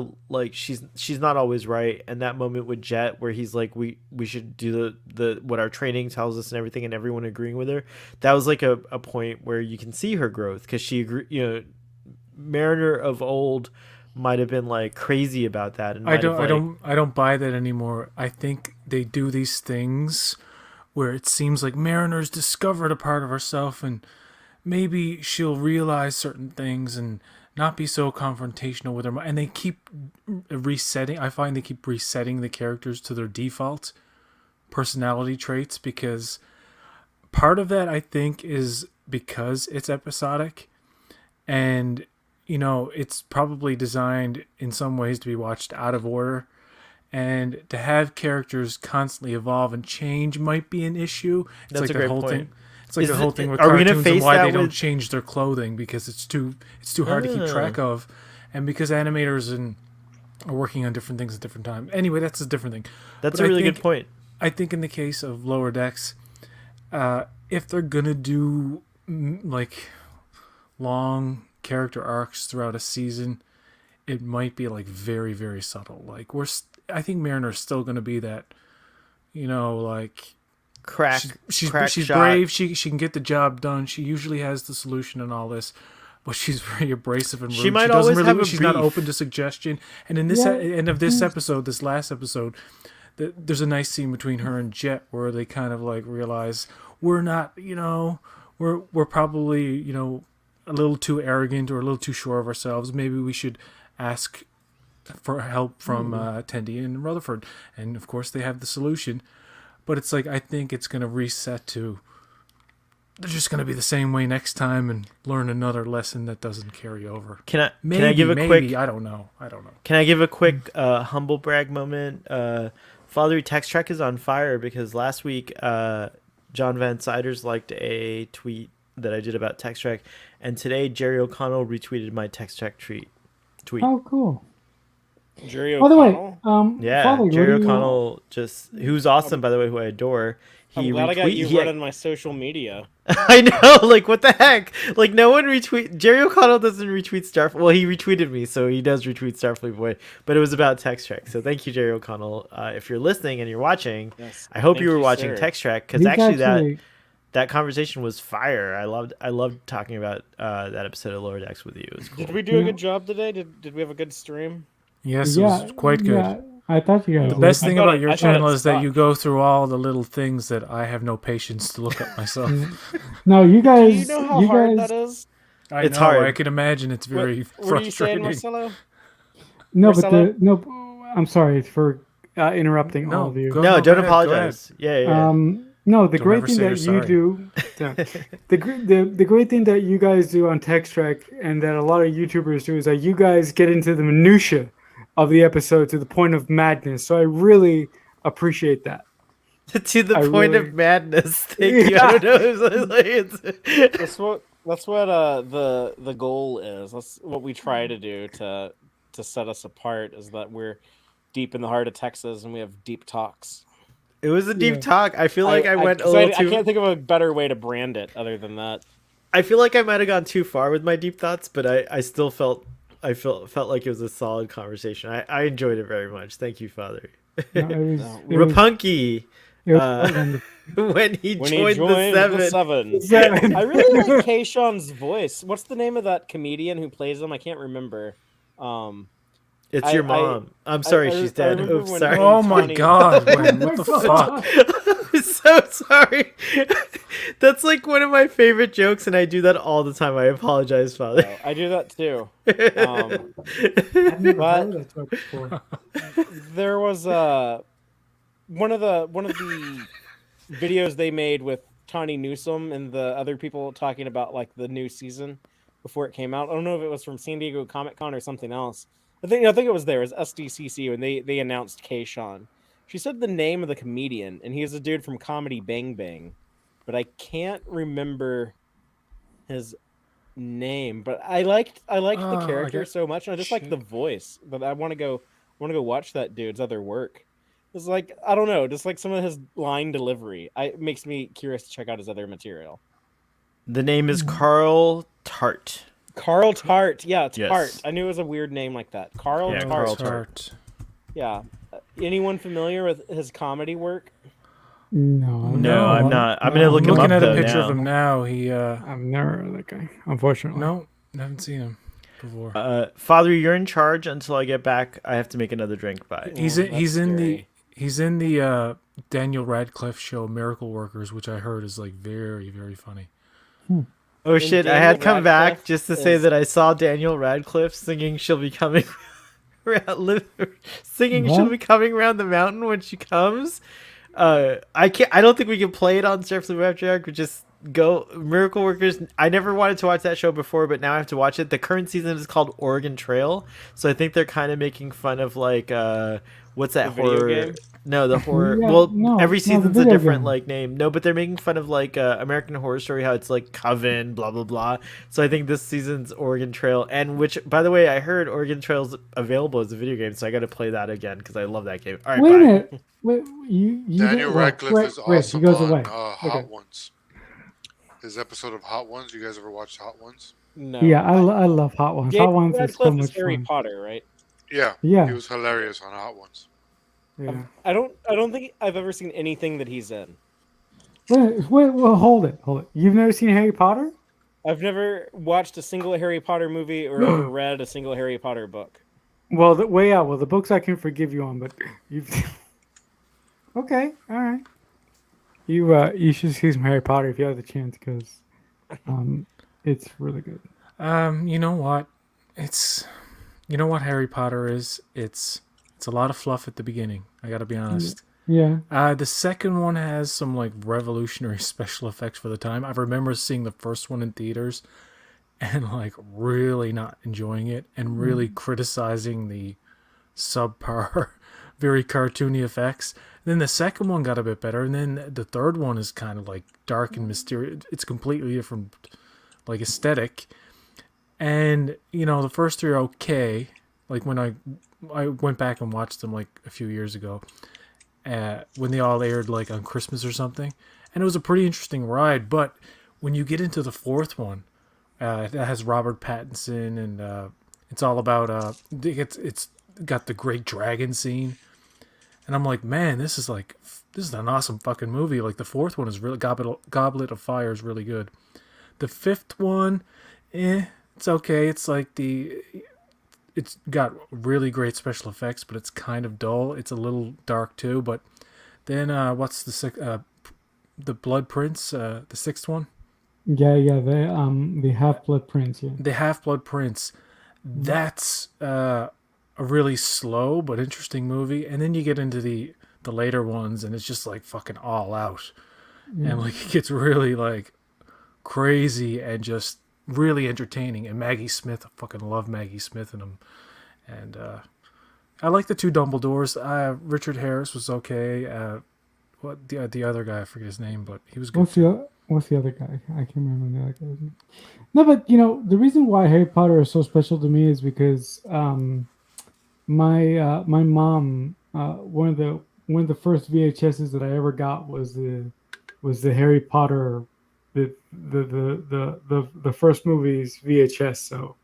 she's not always right. And that moment with Jet where he's like, we should do the what our training tells us and everything, and everyone agreeing with her, that was like a point where you can see her growth, because she agree, you know, Mariner of old might have been like crazy about that, and I don't buy that anymore. I think they do these things where it seems like Mariner's discovered a part of herself, and maybe she'll realize certain things and not be so confrontational with her. And they keep resetting. I find they keep resetting the characters to their default personality traits, because part of that, I think, is because it's episodic, and, you know, it's probably designed in some ways to be watched out of order. And to have characters constantly evolve and change might be an issue. It's That's like a the great whole point. thing. It's like the whole thing with Are we gonna cartoons face and why that they don't with- change their clothing, because it's too hard to keep track of, and because animators are working on different things at different times. Anyway, that's a different thing. That's But a really good point. I think in the case of Lower Decks, if they're gonna do like long character arcs throughout a season, it might be like very, very subtle. Like I think Mariner's still gonna be that, you know, like she's shot. brave. She can get the job done. She usually has the solution and all this, but she's very abrasive and rude. She might doesn't always really, have a she's not beef. open to suggestion. And in this end of this episode, this last episode, there's a nice scene between her and Jet where they kind of like realize we're not, you know, we're probably, you know, a little too arrogant or a little too sure of ourselves. Maybe we should ask for help from Tendi and Rutherford. And of course they have the solution. But it's like, I think it's going to reset to, they're just going to be the same way next time and learn another lesson that doesn't carry over. Can I give a quick? I don't know. Can I give a quick humble brag moment? Father Text Track is on fire because last week John Van Siders liked a tweet that I did about Text Track, and today Jerry O'Connell retweeted my Text Track tweet. Oh, cool. Jerry By the way, O'Connell. Yeah, Father, what Jerry do you- O'Connell who's awesome, by the way, who I adore. I'm He glad I got you he- running my social media. I know, like, what the heck? Like, no one Jerry O'Connell doesn't retweet Starfleet. Well, he retweeted me, so he does retweet Starfleet Boy, but it was about Text Track. So thank you, Jerry O'Connell. If you're listening and you're watching, Yes. I hope Thank you were you, watching sir. Text Track, because He's actually that conversation was fire. I loved talking about that episode of Lower Decks with you. It was cool. Did we do a good job today? Did we have a good stream? Yes, it was quite good. Yeah, I thought you guys The did. best thing I thought about it- your I thought channel it is that you sucked. go through all the little things that I have no patience to look up myself. No, you Do guys. you know how you hard guys, that is? I It's know, hard. I can imagine it's very What are you saying, frustrating. Marcelo? No, but Marcelo? I'm sorry for interrupting all No, of you. go No, ahead, don't go ahead. apologize. Yeah. No, the Don't great ever thing say that you you're do, the great thing that you guys do on Text Track and that a lot of YouTubers do is that you guys get into the minutia of the episode to the point of madness. So I really appreciate that. To the I point really- of madness. Thank you. I don't know. That's what the goal is. That's what we try to do to set us apart. Is that we're deep in the heart of Texas and we have deep talks. It was a deep Yeah. talk. I feel like I went a 'cause little I too. can't think of a better way to brand it other than that. I feel like I might have gone too far with my deep thoughts, but I still felt like it was a solid conversation. I enjoyed it very much. Thank you, Father. No, it was, No. it was, Rapunky, it was wonderful. when he When joined, he joined the seven. Seven. I really like Kayshawn's voice. What's the name of that comedian who plays him? I can't remember. It's your mom. I'm sorry, she's dead. remember Oops, when- sorry. Oh my Tony- god, Wayne, what the fuck? I'm so sorry. That's like one of my favorite jokes, and I do that all the time. I apologize, Father. I do that too. I've never But- heard that joke before. There was one of the videos they made with Tawny Newsome and the other people talking about like the new season before it came out. I don't know if it was from San Diego Comic Con or something else. I think it was there. It was SDCC when they announced Kayshawn. She said the name of the comedian, and he's a dude from Comedy Bang Bang, but I can't remember his name. But I liked the character so much, and I just like the voice. But I want to go watch that dude's other work. It's like, I don't know, just like some of his line delivery. It makes me curious to check out his other material. The name is Carl Tart. Carl Tart, yeah, Tart. Yes. I knew it was a weird name like that. Carl Yeah, Tart. Carl Tart. Yeah. Anyone familiar with his comedy work? No, No, I'm not. I'm gonna look him Looking up at a though picture now. of him now, he I've never heard of that guy, unfortunately. no, haven't seen him before. Father, you're in charge until I get back. I have to make another drink. Bye. he's Oh, in, that's he's in the Daniel Radcliffe show Miracle Workers, which I heard is like very, very funny. Oh shit! I Daniel had come back Radcliffe just to say is- that I saw Daniel Radcliffe singing "She'll Be Coming," singing "She'll What? Be Coming Round the Mountain" when she comes. I can't. I don't think we can play it on Starfleet Boy After Dark. We just go Miracle Workers. I never wanted to watch that show before, but now I have to watch it. The current season is called Oregon Trail, so I think they're kind of making fun of like what's that The video horror? game? No, the horror. Yeah, well, no, every no, the season's a video different game. like name. No, but they're making fun of like American Horror Story, how it's like Coven, blah blah blah. So I think this season's Oregon Trail, and which, by the way, I heard Oregon Trail's available as a video game, so I got to play that again because I love that game. All right, Wait a bye. minute. Wait, you Daniel well, Radcliffe wait, is wait, awesome he goes on away. Hot Okay. Ones. His episode of Hot Ones. You guys ever watched Hot Ones? No. Yeah, I love Hot Ones. Hot Daniel Ones is so Radcliffe is much Harry fun. Potter, right? Yeah. Yeah. He was hilarious on Hot Ones. Yeah. I don't think I've ever seen anything that he's in. Wait, well, hold it. You've never seen Harry Potter? I've never watched a single Harry Potter movie or ever read a single Harry Potter book. Well, the books I can forgive you on, but you've. Okay, all right. You should see some Harry Potter if you have the chance, because it's really good. You know what? You know what Harry Potter is? It's a lot of fluff at the beginning. I gotta be honest. Yeah. The second one has some like revolutionary special effects for the time. I remember seeing the first one in theaters and like really not enjoying it and really criticizing the subpar, very cartoony effects. Then the second one got a bit better, and then the third one is kind of like dark and mysterious. It's completely different, like aesthetic. And the first three are okay. Like when I went back and watched them like a few years ago, when they all aired like on Christmas or something, and it was a pretty interesting ride. But when you get into the fourth one, it has Robert Pattinson, and it's all about it's got the great dragon scene, and I'm like, man, this is an awesome fucking movie. Like the fourth one is really Goblet of Fire is really good. The fifth one, it's okay. It's got really great special effects, but it's kind of dull. It's a little dark too. But then what's the Blood Prince, the sixth one? Yeah, the Half Blood Prince. Yeah. The Half Blood Prince. That's a really slow but interesting movie. And then you get into the later ones, and it's just like fucking all out, and like it gets really like crazy and just really entertaining. And Maggie Smith, I fucking love Maggie Smith in them. And I like the two Dumbledores. Richard Harris was okay. What the other guy? I forget his name, but he was good. What's the other guy? I can't remember the other guy's name. No, but the reason why Harry Potter is so special to me is because my mom, one of the first VHSs that I ever got was the Harry Potter, the first movies VHS. So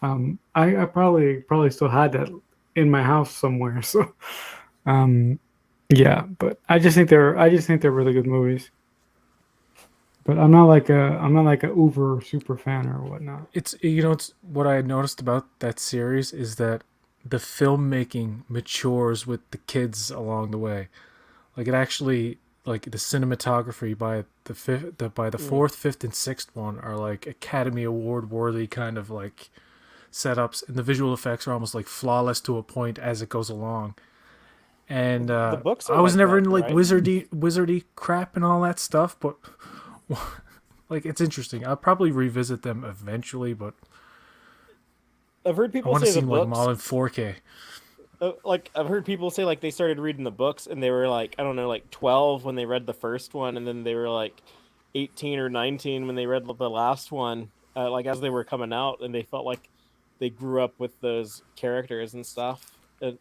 I probably still had that in my house somewhere. So yeah, but I just think they're really good movies. But I'm not like a uber super fan or whatnot. It's what I noticed about that series is that the filmmaking matures with the kids along the way. Like it actually, like the cinematography by the fourth, fifth, and sixth one are like Academy Award worthy kind of like setups, and the visual effects are almost like flawless to a point as it goes along. And The books are I was like never that, into like right? wizardy crap and all that stuff, but like it's interesting. I'll probably revisit them eventually, but I've heard I people want to say see the them like them all books. in 4K. Like I've heard people say like they started reading the books and they were like, I don't know, like 12 when they read the first one, and then they were like 18 or 19 when they read the last one. Like as they were coming out, and they felt like they grew up with those characters and stuff. And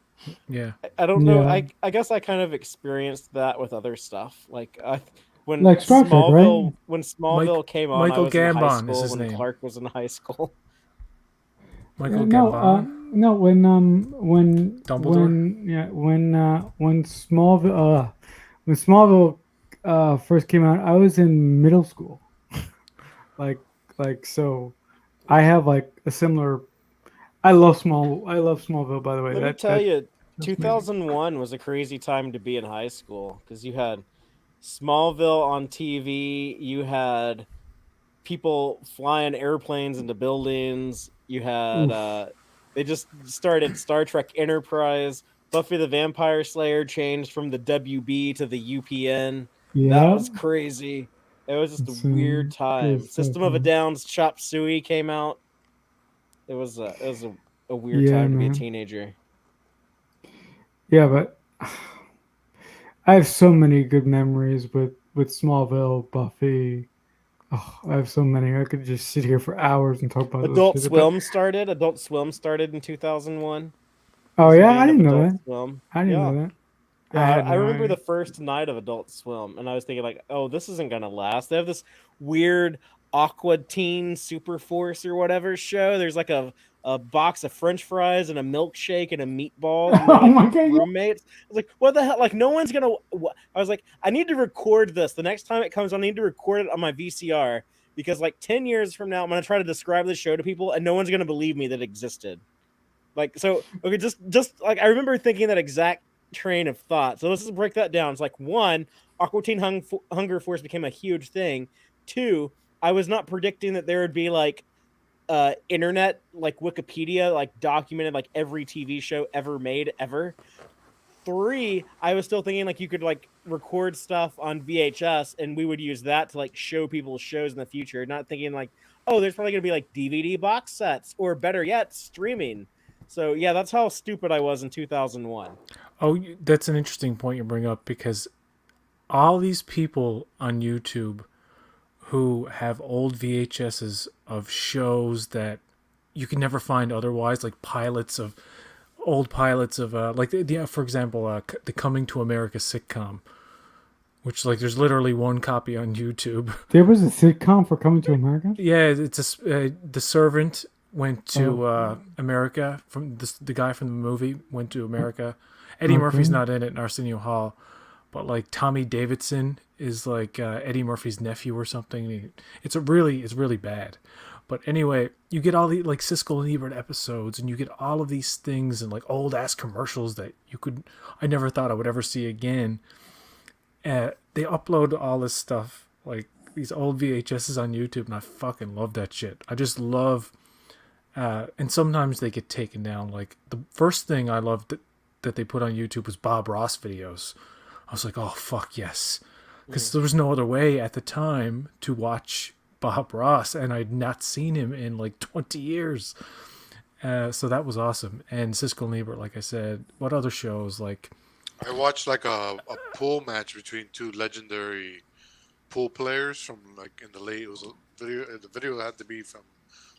Yeah, I don't know. Yeah, I guess I kind of experienced that with other stuff. Like when like Star Trek, right? Mike Smallville came on, I Michael was in high Gambon is school his when name. Clark was in high school. Michael No, Gambon, no. Dumbledore. When Smallville first came out, I was in middle school. like so, I have like a similar. I love Smallville. By the way, Let me that tell you, that's amazing. 2001 was a crazy time to be in high school because you had Smallville on TV, you had people flying airplanes into buildings, you had Oof. they just started Star Trek Enterprise, Buffy the Vampire Slayer changed from the WB to the UPN. That Yeah, was crazy. It was just a weird some good time. stuff, System of a man. Down's Chop Suey came out. It was a weird Yeah, time to be a man. teenager. Yeah, but I have so many good memories with Smallville, Buffy. Oh, I have so many. I could just sit here for hours and talk about those Adult shit. But Swim started. Adult Swim started in 2001. oh Was the yeah, I beginning of didn't know Adult that. Swim. I didn't Yeah. know that. I Yeah, had I no remember the idea. first night of Adult Swim, and I was thinking like, "Oh, this isn't gonna last." They have this weird Aqua Teen Super Force or whatever show. There's like a box of French fries and a milkshake and a meatballs, and they're Oh like my god! roommates. I was like, "What the hell?" Like, no one's gonna. I was like, "I need to record this. The next time it comes on, I need to record it on my VCR because like 10 years from now, I'm gonna try to describe this show to people, and no one's gonna believe me that it existed." Like so, okay, just like I remember thinking that exact train of thought. So let's just break that down. It's like one, Aqua Teen Hunger Force became a huge thing. Two, I was not predicting that there would be like internet like Wikipedia like documented like every TV show ever made ever. Three, I was still thinking like you could like record stuff on VHS and we would use that to like show people shows in the future. Not thinking like, oh, there's probably gonna be like DVD box sets or better yet, streaming. So yeah, that's how stupid I was in 2001. Oh, that's an interesting point you bring up because all these people on YouTube who have old VHSs of shows that you can never find otherwise, like old pilots of for example, the Coming to America sitcom, which like there's literally one copy on YouTube. There was a sitcom for Coming to America. Yeah, the servant went to America from the guy from the movie went to America. Eddie Murphy's not in it, and Arsenio Hall, but like Tommy Davidson is like Eddie Murphy's nephew or something. It's really bad. But anyway, you get all the like Siskel and Ebert episodes, and you get all of these things and like old ass commercials that I never thought I would ever see again. They upload all this stuff, like these old VHSs on YouTube, and I fucking love that shit. I just love, and sometimes they get taken down. Like the first thing I loved that they put on YouTube was Bob Ross videos. I was like, oh fuck yes, because there was no other way at the time to watch Bob Ross, and I'd not seen him in like 20 years. So that was awesome. And Siskel and Ebert, like I said, what other shows like? I watched like a pool match between two legendary pool players from like in the late. It was a video. The video had to be from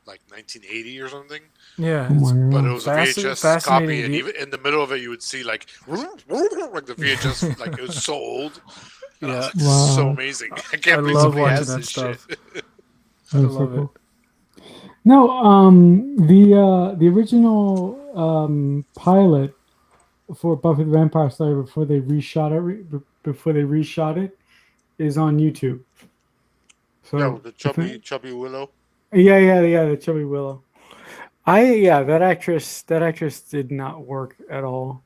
like 1980 or something. Yeah, But it was a VHS copy, and even in the middle of it, you would see like the VHS, like it was so old. Yeah, This is so amazing. I can't believe somebody has that this stuff. shit. I love it. No, the original pilot for Buffy the Vampire Slayer before they reshot it is on YouTube. So Yeah, the chubby willow. yeah, the Chubby Willow. That actress did not work at all.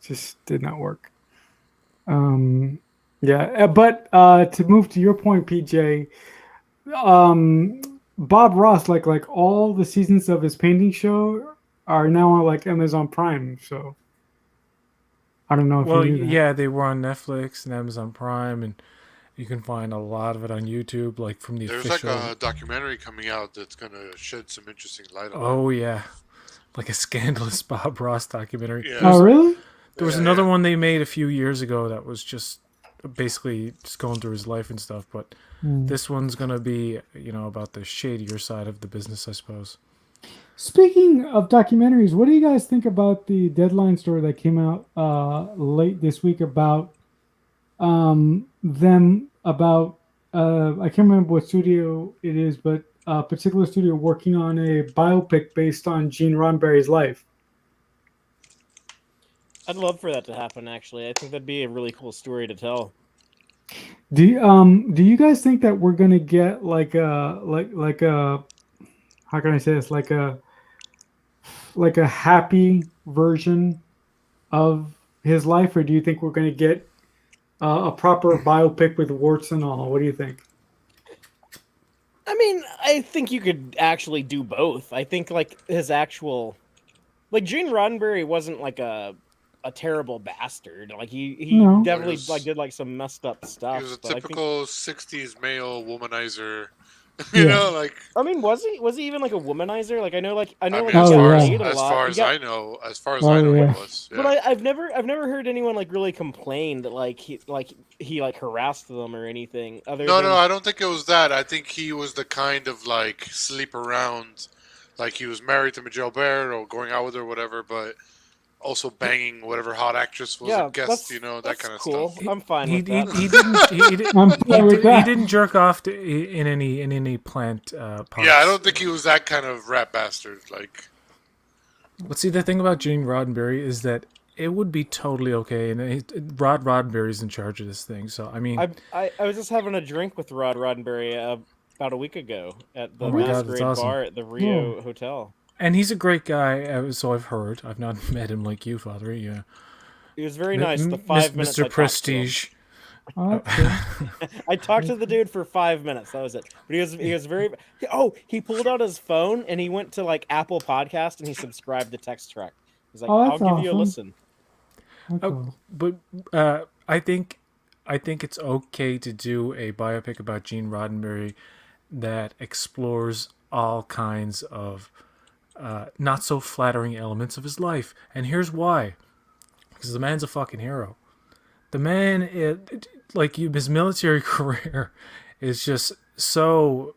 Just did not work. But to move to your point, PJ, Bob Ross, like all the seasons of his painting show are now on like Amazon Prime. So I don't know if you knew that. Yeah, they were on Netflix and Amazon Prime, and you can find a lot of it on YouTube, like from the There's official. like a documentary coming out that's gonna shed some interesting light on. Oh yeah, like a scandalous Bob Ross documentary. Yeah. Oh really? There was another one they made a few years ago that was just basically just going through his life and stuff, but this one's gonna be about the shadier side of the business, I suppose. Speaking of documentaries, what do you guys think about the Deadline story that came out late this week about them about I can't remember what studio it is, but a particular studio working on a biopic based on Gene Roddenberry's life? I'd love for that to happen. Actually, I think that'd be a really cool story to tell. Do you guys think that we're gonna get like a how can I say this, like a happy version of his life, or do you think we're gonna get a proper biopic with warts and all? What do you think? I mean, I think you could actually do both. I think like his actual, like Gene Roddenberry wasn't like a terrible bastard. Like he No. definitely like did like some messed up stuff. He was a but typical 60s male womanizer. Yeah. You know, like I think, was he even like a womanizer? Like I know like I mean, like as he got far laid a as lot. far He as got- I know, yeah. he was. Yeah. But I've never heard anyone like really complain that like he harassed them or anything. Other No, than, I don't think it was that. I think he was the kind of like sleep around, like he was married to Michelle Baird or going out with her or whatever, but also banging whatever hot actress was a guest, that that's kind of cool. stuff. I'm fine He with that. I'm fine with he that. didn't jerk off in any plant parts. Yeah, I don't think he was that kind of rat bastard. Like, But see, the thing about Gene Roddenberry is that it would be totally okay, and Rod Roddenberry's in charge of this thing. So I mean, I was just having a drink with Rod Roddenberry about a week ago at the Oh my God, Masquerade that's awesome. Bar at the Rio Hotel. and he's a great guy. So I've heard. I've not met him like you, Father. Yeah, He was very nice. The 5 minutes I Mr. talked to him. Prestige. Oh, that's cool. I talked to the dude for 5 minutes. That was it. But he was very. Oh, he pulled out his phone and he went to like Apple Podcast and he subscribed to Text Track. He's like, Oh, I'll that's give you a awesome. listen. That's cool. But I think it's okay to do a biopic about Gene Roddenberry that explores all kinds of not so flattering elements of his life. And here's why. Because the man's a fucking hero. The man, his military career is just so.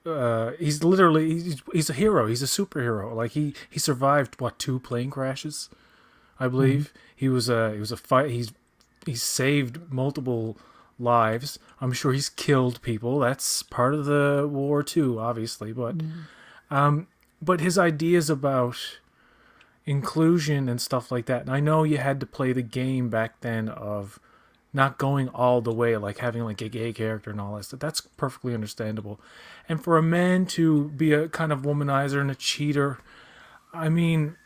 He's literally he's a hero. He's a superhero. Like he survived 2 plane crashes, I believe. He was a fight. He's saved multiple lives. I'm sure he's killed people. That's part of the war too, obviously. But his ideas about inclusion and stuff like that. And I know you had to play the game back then of not going all the way, like having like a gay character and all that stuff. That's perfectly understandable. And for a man to be a kind of womanizer and a cheater, I mean,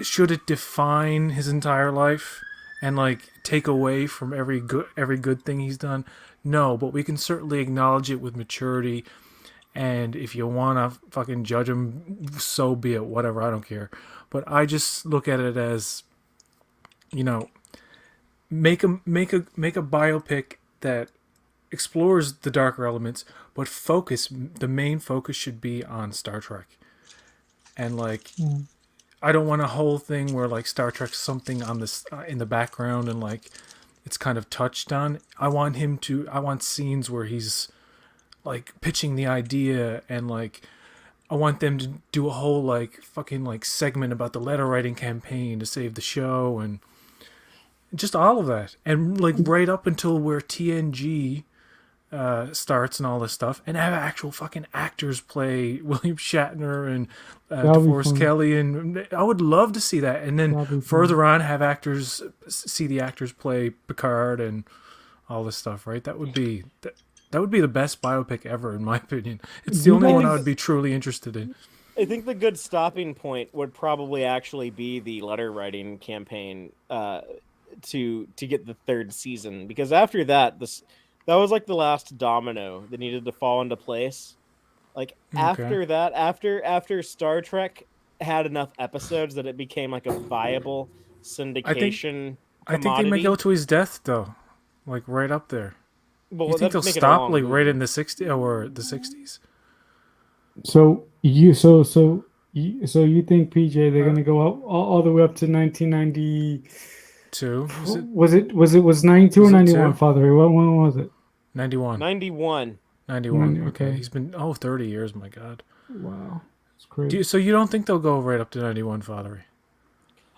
should it define his entire life and like take away from every good thing he's done? No, but we can certainly acknowledge it with maturity. And if you want to fucking judge him, so be it. Whatever, I don't care. But I just look at it as, make a biopic that explores the darker elements, but the main focus should be on Star Trek. And like, I don't want a whole thing where like Star Trek's something on this in the background and like it's kind of touched on. I want scenes where he's like pitching the idea, and like I want them to do a whole like fucking like segment about the letter writing campaign to save the show and just all of that, and like right up until where TNG starts and all this stuff, and have actual fucking actors play William Shatner and DeForest Kelly, and I would love to see that. And then further on, have actors see the actors play Picard and all this stuff. Right? That would be the best biopic ever, in my opinion. It's the only one I would be truly interested in. I think the good stopping point would probably actually be the letter writing campaign to get the 3rd season, because after that, that was like the last domino that needed to fall into place. Like after that, after Star Trek had enough episodes that it became like a viable syndication. I think they might go to his death though, like right up there. Well, you think they'll stop like right in the 60s or the 60s? So you think, PJ, they're gonna go all the way up to 1992? Was it 92 or 91, Father? When was it? 91. 91. Okay, he's been 30 years. My God. Wow, that's crazy. So you don't think they'll go right up to 91, Father?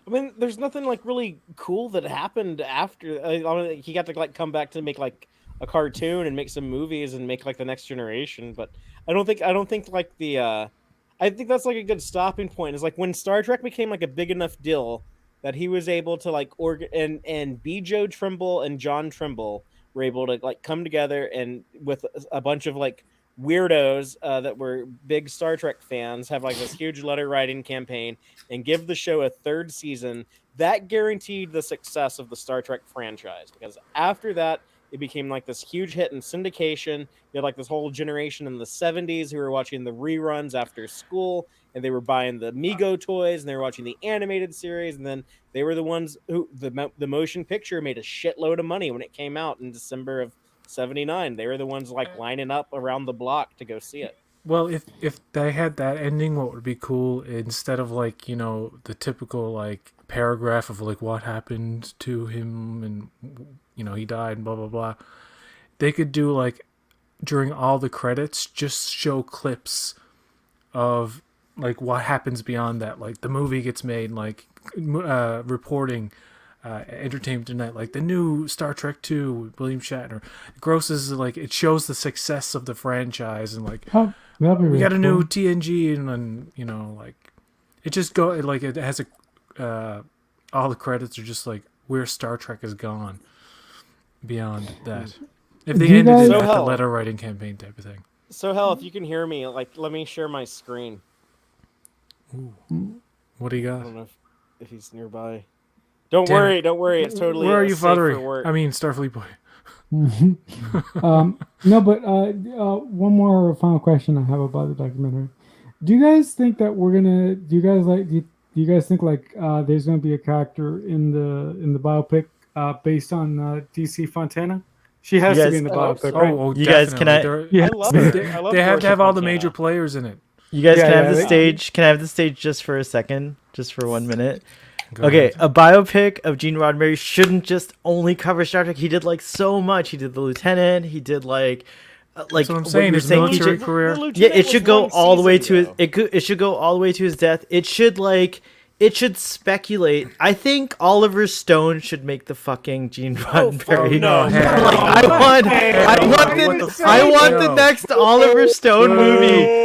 I mean, there's nothing like really cool that happened after. He got to like come back to make like a cartoon and make some movies and make like the Next Generation, but I don't think like I think that's like a good stopping point. Is like when Star Trek became like a big enough deal that he was able to like and B. Joe Trimble and John Trimble were able to like come together and with a bunch of like weirdos that were big Star Trek fans have like this huge letter writing campaign and give the show a 3rd season. That guaranteed the success of the Star Trek franchise, because after that it became like this huge hit in syndication. You had like this whole generation in the 70s who were watching the reruns after school, and they were buying the Mego toys, and they were watching the animated series, and then they were the ones who the motion picture made a shitload of money when it came out in December of 79. They were the ones like lining up around the block to go see it. Well, if they had that ending, what would be cool, instead of like, the typical like paragraph of like what happened to him and he died and blah blah blah, they could do like during all the credits just show clips of like what happens beyond that. Like the movie gets made, like reporting Entertainment Tonight, like the new Star Trek II with William Shatner grosses, like it shows the success of the franchise, and like we got a new TNG, and then like it just like it has all the credits are just like where Star Trek has gone beyond that. If they ended it at the letter writing campaign type of thing. So hell, if you can hear me, like let me share my screen. Ooh. What do you got? I don't know if he's nearby. Don't worry. It's totally. Where are you, Father? I mean, Starfleet Boy. No, but one more final question I have about the documentary. Do you guys think that do you guys think like there's gonna be a character in the biopic based on DC Fontana? She has to be in the biopic, right? You guys, can I? I love it. They have to have all the major players in it. You guys Yeah, can have yeah, the they- stage. Can I have the stage just for a second? Just for 1 minute? Go Okay, ahead. a biopic of Gene Roddenberry shouldn't just only cover Star Trek. He did like so much. He did the Lieutenant. He did like That's what I'm you saying. were His saying, military PJ. career. Yeah, it should go all the way to his. It should go all the way to his death. It should speculate. I think Oliver Stone should make the fucking Gene Roddenberry. no. Like I want the No. next Oliver Stone movie.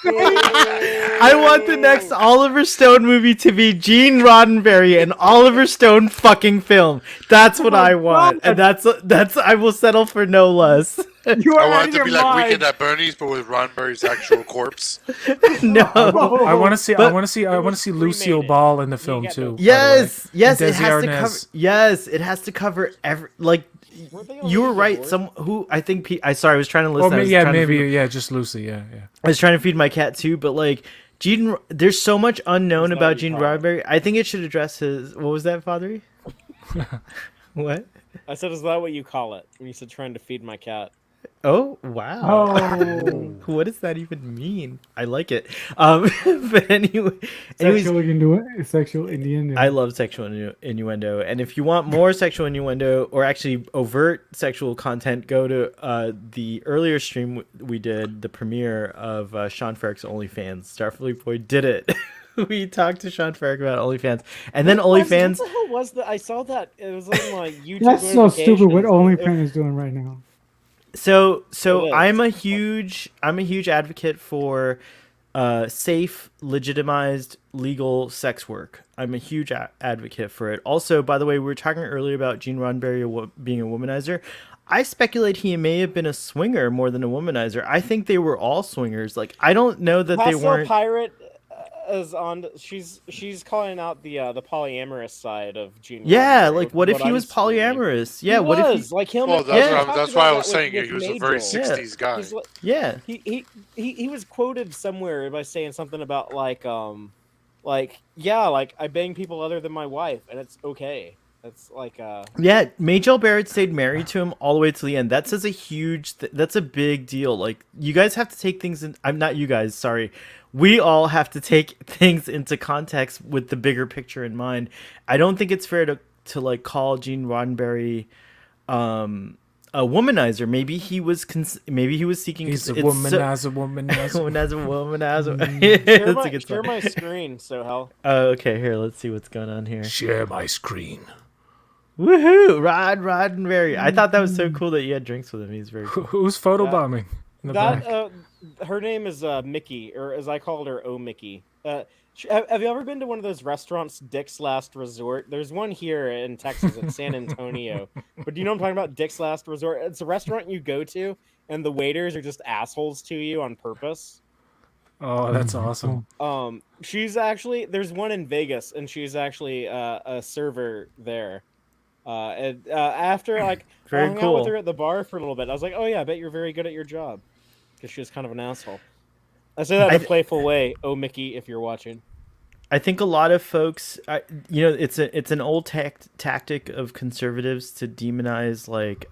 I want the next Oliver Stone movie to be Gene Roddenberry and Oliver Stone fucking film. That's what I want, and that's I will settle for no less. You are I out want of it to your be like mind. Weekend at Bernie's, but with Roddenberry's actual corpse. No. I want to see. But- I want to see Lucille Cremated. Ball in the You film get too. the- by the Yes, way. yes, And it Desi has to cover. Arnaz. Yes, it has to cover every like. Weren't they You were already right. divorced? Some who I think. I sorry, I was trying to listen. Or I was yeah, trying to maybe feed- yeah, just Lucy. Yeah. I was trying to feed my cat too, but like Gene, there's so much unknown It's not about your Gene problem. Roddenberry. I think it should address his. What was that, Fathery? What? I said, is that what you call it? When you said trying to feed my cat. Oh wow! Oh, What does that even mean? I like it. But anyways, sexual Indian. I love sexual innuendo, and if you want more sexual innuendo or actually overt sexual content, go to the earlier stream we did, the premiere of Sean Ferrick's OnlyFans. Starfleet Boy did it. We talked to Sean Ferrick about OnlyFans, and then OnlyFans. What the hell was that? I saw that. It was on like YouTube. That's so stupid. What notifications. OnlyFans is doing right now. So It is. I'm a huge advocate for safe, legitimized, legal sex work. I'm a huge advocate for it. Also, by the way, we were talking earlier about Gene Roddenberry being a womanizer. I speculate he may have been a swinger more than a womanizer. I think they were all swingers. Like I don't know that they Paso weren't. Pirate is on. She's calling out the polyamorous side of Gene. Yeah, Roddenberry, like what if he I'm was screaming. polyamorous? Yeah, He what if was, he? like him? Well, and- that's, Yeah. what talked that's why I about was that saying with it. He was a Majel. very 60s guy. He's like- Yeah. He was quoted somewhere by saying something about like I bang people other than my wife and it's okay. That's like Yeah, Majel Barrett stayed married to him all the way to the end. That says a huge. That's a big deal. Like you guys have to take things in. I'm not you guys. Sorry, we all have to take things into context with the bigger picture in mind. I don't think it's fair to like call Gene Roddenberry a womanizer. Maybe he was seeking. He's a it's womanizer. womanizer. share, That's a good share song. my screen, so hell. Oh, okay. Here, let's see what's going on here. Share my screen. Woohoo! Roddenberry. I thought that was so cool that you had drinks with him. He's very cool. Who's photobombing in the back? Her name is Mickey, or as I called her, Oh Mickey. Have you ever been to one of those restaurants, Dick's Last Resort? There's one here in Texas at San Antonio. But do you know what I'm talking about? Dick's Last Resort. It's a restaurant you go to, and the waiters are just assholes to you on purpose. Oh, that's awesome. She's actually there's one in Vegas, and she's actually a server there. After like Very I hung out cool. with her at the bar for a little bit, I was like, "Oh yeah, I bet you're very good at your job," because she was kind of an asshole. I say that in a playful way. Oh, Mickey, if you're watching. I think a lot of folks, it's an old tactic of conservatives to demonize like.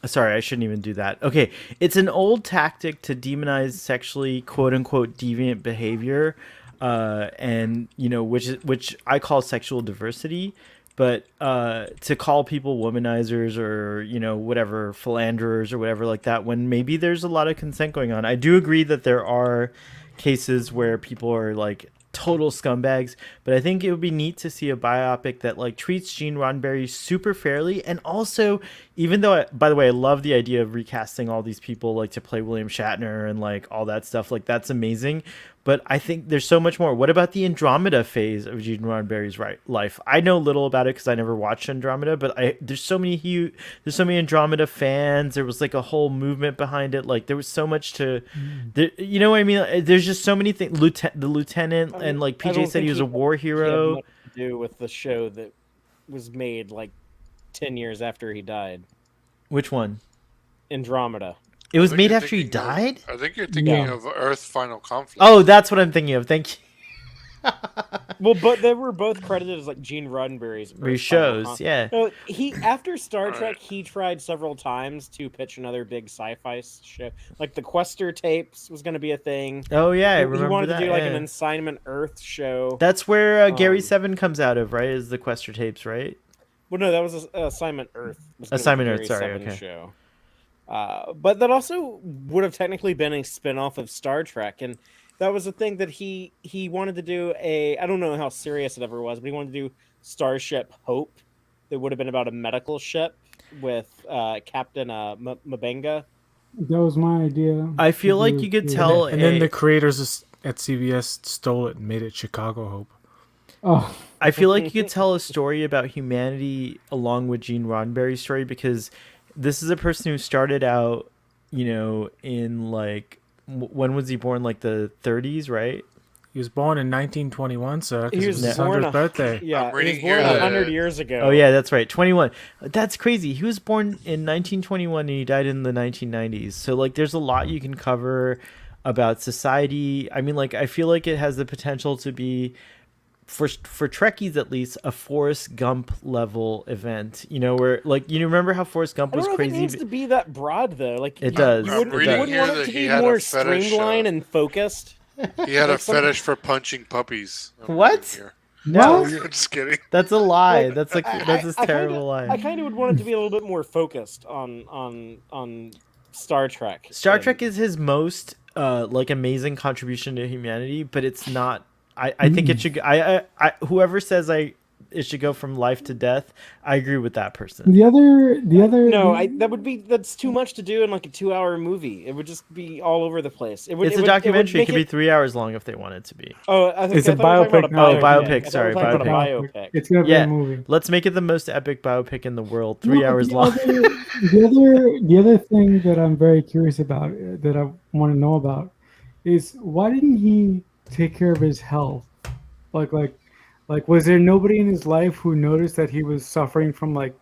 Sorry, I shouldn't even do that. Okay, it's an old tactic to demonize sexually quote unquote deviant behavior, and which I call sexual diversity. But to call people womanizers or whatever philanderers or whatever like that, when maybe there's a lot of consent going on. I do agree that there are cases where people are like total scumbags, but I think it would be neat to see a biopic that like treats Gene Roddenberry super fairly. And also, even though by the way, I love the idea of recasting all these people like to play William Shatner and like all that stuff, like that's amazing. But I think there's so much more. What about the Andromeda phase of Gene Roddenberry's life? I know little about it because I never watched Andromeda, but there's so many Andromeda fans. There was like a whole movement behind it. Like there was so much to, you know what I mean? There's just so many things. The lieutenant and like PJ said he was a war He had hero. much to do with the show that was made like 10 years after he died. Which one? Andromeda. It was I think made you're after he thinking of- died? I think you're thinking Yeah. of Earth Final Conflict. Oh, that's what I'm thinking of. Thank you. Well, but they were both credited as like Gene Roddenberry's shows, yeah. No, he after Star All Trek, right. he tried several times to pitch another big sci-fi show. Like the Quester tapes was going to be a thing. Oh yeah, I He remember wanted that. to do like yeah. an Assignment Earth show. That's where Gary Um, 7 comes out of, right? Is the Quester tapes, right? Well, no, that was Assignment Earth. Was gonna be Assignment the Earth, Gary sorry, 7 okay. show. But that also would have technically been a spin-off of Star Trek, and that was the thing that he wanted to do I don't know how serious it ever was, but he wanted to do Starship Hope. That would have been about a medical ship with Captain Mabenga. That was my idea. I feel like you could tell And then the creators at CBS stole it and made it Chicago Hope. Oh, I feel like you could tell a story about humanity along with Gene Roddenberry's story, because this is a person who started out, in like, when was he born? Like the 30s, right? He was born in 1921, sir, because He it was was his born 100th birthday. Yeah, I'm he was reading born here 100 that- years ago. Oh yeah, that's right. 21. That's crazy. He was born in 1921 and he died in the 1990s. So like there's a lot you can cover about society. I mean, like, I feel like it has the potential to be, for Trekkies at least, a Forrest Gump level event. Where, like, remember how Forrest Gump I don't was know if it crazy? needs to be that broad though. Like It does. You I'm wouldn't, reading you wouldn't here want it that to he be had a more fetish, streamlined and focused. He had a Like some- fetish for punching puppies. I'm What? reading here. No, I'm just kidding. that's a lie. Like, That's a I terrible I lie. kind of would want it to be a little bit more focused on Star Trek. Star And- Trek is his most like amazing contribution to humanity, but it's not. I think it should. Whoever says it should go from life to death, I agree with that person. the other. No, that's too much to do in like a 2-hour movie. It would just be all over the place. It's It's a documentary. It could be 3 hours long if they want it to be. Oh, I think It's a I thought we were talking biopic, about no. a Oh, biopic. biopic, I thought sorry, we were talking about a biopic. biopic. It's gonna be Yeah. a movie. Let's make it the most epic biopic in the world. 3 No, hours the long. the other thing that I'm very curious about, that I want to know about, is why didn't he take care of his health? Like, was there nobody in his life who noticed that he was suffering from like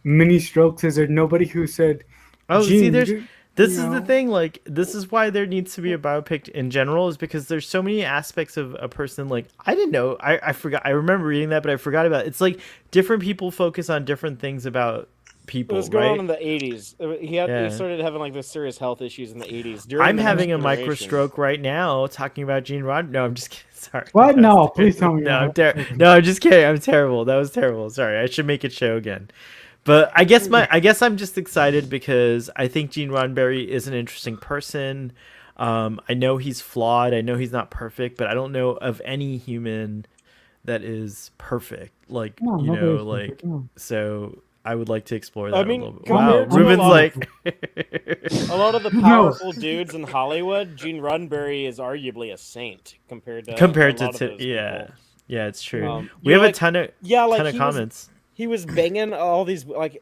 mini strokes? Is there nobody who said, Oh, see, "Gene, there's you- this you is the know?" thing. Like, this is why there needs to be a biopic in general, is because there's so many aspects of a person. Like, I didn't know. I forgot. I remember reading that, but I forgot about it. It's like different people focus on different things about It people, was going right? on in the 80s. Yeah. He started having like this serious health issues in the 80s. I'm the having a Next micro Generation. stroke right now talking about Gene Rod. No, I'm just kidding. Sorry. What? That was No, please tell terrible. me No, you're I'm not. no, I'm just kidding. I'm terrible. That was terrible. Sorry. I should make it show again. But I guess I'm just excited because I think Gene Roddenberry is an interesting person. I know he's flawed. I know he's not perfect, but I don't know of any human that is perfect. Like, No, you know, nobody's like, perfect, no. so I would like to explore that I mean, a little bit. compared Wow, to a Ruben's lot like, A lot of the No. powerful dudes in Hollywood, Gene Roddenberry is arguably a saint compared to compared a lot to of those yeah, people. yeah, it's true. You We have know, a ton of Yeah, like ton of comments. he was banging all these like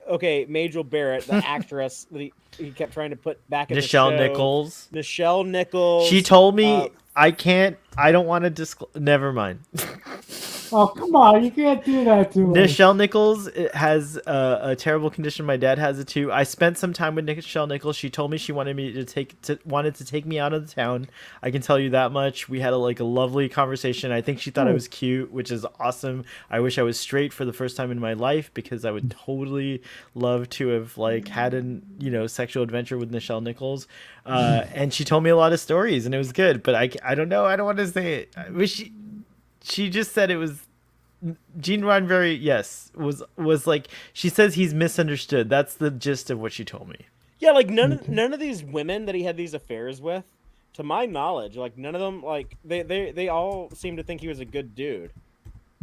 Majel Barrett, the actress that he kept trying to put back in Nichelle the show. Nichols. Nichelle Nichols. She told me uh, I don't want to disclose. Never mind. Oh, come on, you can't do that to us. Nichelle Nichols has a terrible condition. My dad has it too. I spent some time with Nichelle Nichols. She told me she wanted me wanted to take me out of the town. I can tell you that much. We had a lovely conversation. I think she thought I was cute, which is awesome. I wish I was straight for the first time in my life, because I would totally love to have had an sexual adventure with Nichelle Nichols. And she told me a lot of stories, and it was good. But I don't know. I don't want to say it. I wish she just said it was Gene Roddenberry. Yes, was like, she says he's misunderstood. That's the gist of what she told me. Yeah, like none of these women that he had these affairs with, to my knowledge, like none of them, like they all seem to think he was a good dude.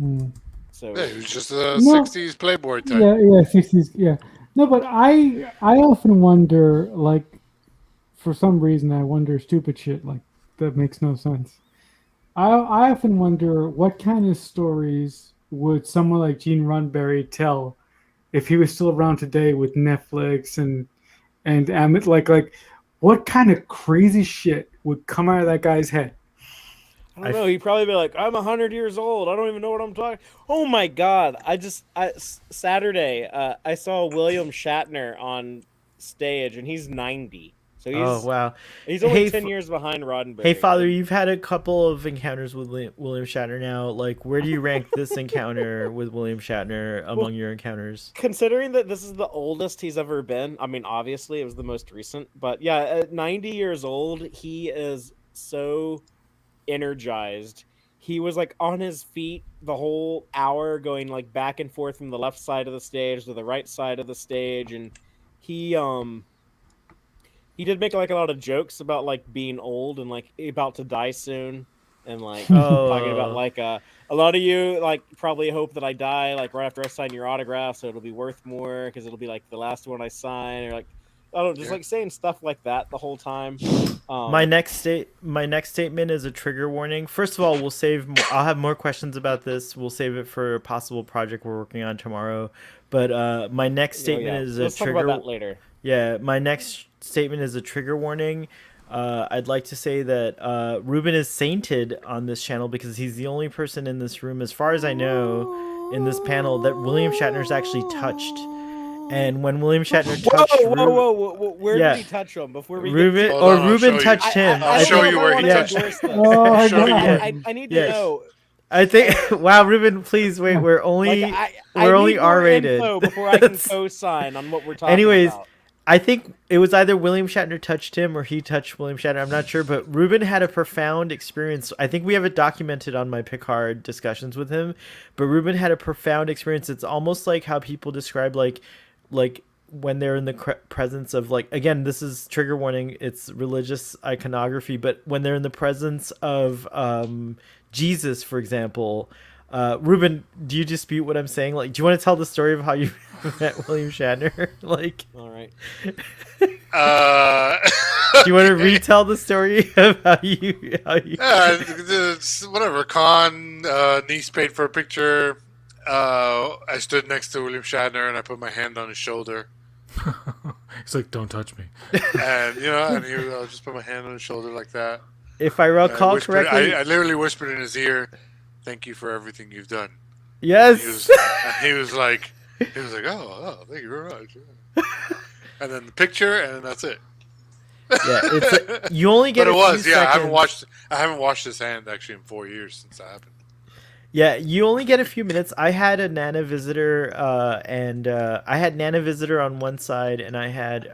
Mm. So Yeah, he was just a No. 60s Playboy type. Yeah, 60s, yeah. No, but I often wonder, like, for some reason, I wonder stupid shit like that makes no sense. I often wonder what kind of stories would someone like Gene Roddenberry tell if he was still around today with Netflix and like what kind of crazy shit would come out of that guy's head? I don't know. He'd probably be like, "I'm 100 years old. I don't even know what I'm talking." Oh my god! Saturday, I saw William Shatner on stage, and he's 90. So Oh wow! he's only Hey, 10 years behind Roddenberry. Hey, Father, you've had a couple of encounters with William Shatner now. Like, where do you rank this encounter with William Shatner among your encounters? Considering that this is the oldest he's ever been, I mean, obviously it was the most recent, but yeah, at 90 years old, he is so energized. He was like on his feet the whole hour, going like back and forth from the left side of the stage to the right side of the stage, and he did make like a lot of jokes about like being old and like about to die soon, and like talking about like a lot of you like probably hope that I die like right after I sign your autograph, so it'll be worth more because it'll be like the last one I sign, or like I don't know, just like saying stuff like that the whole time. My next statement is a trigger warning. First of all, I'll have more questions about this. We'll save it for a possible project we're working on tomorrow. But my next statement is Let's a trigger. talk about that later. Yeah, my next statement is a trigger warning. I'd like to say that Ruben is sainted on this channel because he's the only person in this room, as far as I know, in this panel that William Shatner's actually touched. And when William Shatner touched whoa, where did he touch him before we Ruben, get or Ruben touched him? I'll show you where he touched him. Oh, I'll show you God. where. I need to know. I think. Wow, Ruben, please wait. We're only I only need more R-rated info before I can co-sign on what we're talking Anyways, about. I think it was either William Shatner touched him or he touched William Shatner. I'm not sure, but Ruben had a profound experience. I think we have it documented on my Picard discussions with him, but Ruben had a profound experience. It's almost like how people describe like when they're in the presence of, like, again, this is trigger warning, it's religious iconography, but when they're in the presence of Jesus, for example. Ruben, do you dispute what I'm saying? Like, do you want to tell the story of how you met William Shatner? Like, All right. do you want to retell the story of how you? Whatever. Con niece paid for a picture. I stood next to William Shatner and I put my hand on his shoulder. He's like, "Don't touch me." And I just put my hand on his shoulder like that. If I recall correctly, I literally whispered in his ear, "Thank you for everything you've done." Yes. And he was like, "Oh, thank you very much." And then the picture, and that's it. Yeah, you only get. But it was, seconds. I haven't washed his hand actually in 4 years since that happened. Yeah, you only get a few minutes. I had a Nana visitor, and I had Nana visitor on one side, and I had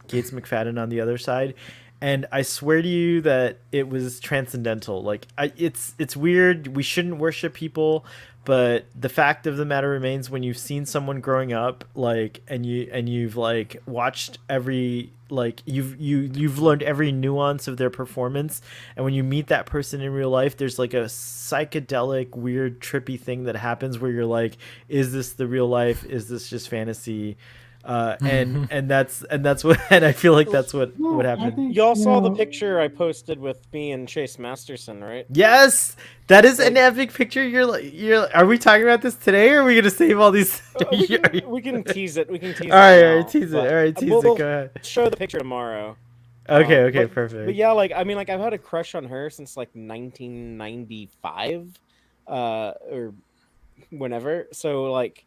Gates McFadden on the other side. And I swear to you that it was transcendental. Like, it's weird. We shouldn't worship people, but the fact of the matter remains, when you've seen someone growing up, like, and you've like watched every, like, you've learned every nuance of their performance, and when you meet that person in real life, there's like a psychedelic, weird, trippy thing that happens where you're like, is this the real life? Is this just fantasy? And that's what, and I feel like that's what happened. Y'all saw the picture I posted with me and Chase Masterson, right? Yes, that is an epic picture. You're like, are we talking about this today, or are we gonna save all these? We can tease it. We can tease it. All right, tease it. All right, tease it. Go ahead. Show the picture tomorrow. Okay, perfect. But yeah, like, I mean, like, I've had a crush on her since like 1995, or whenever. So like,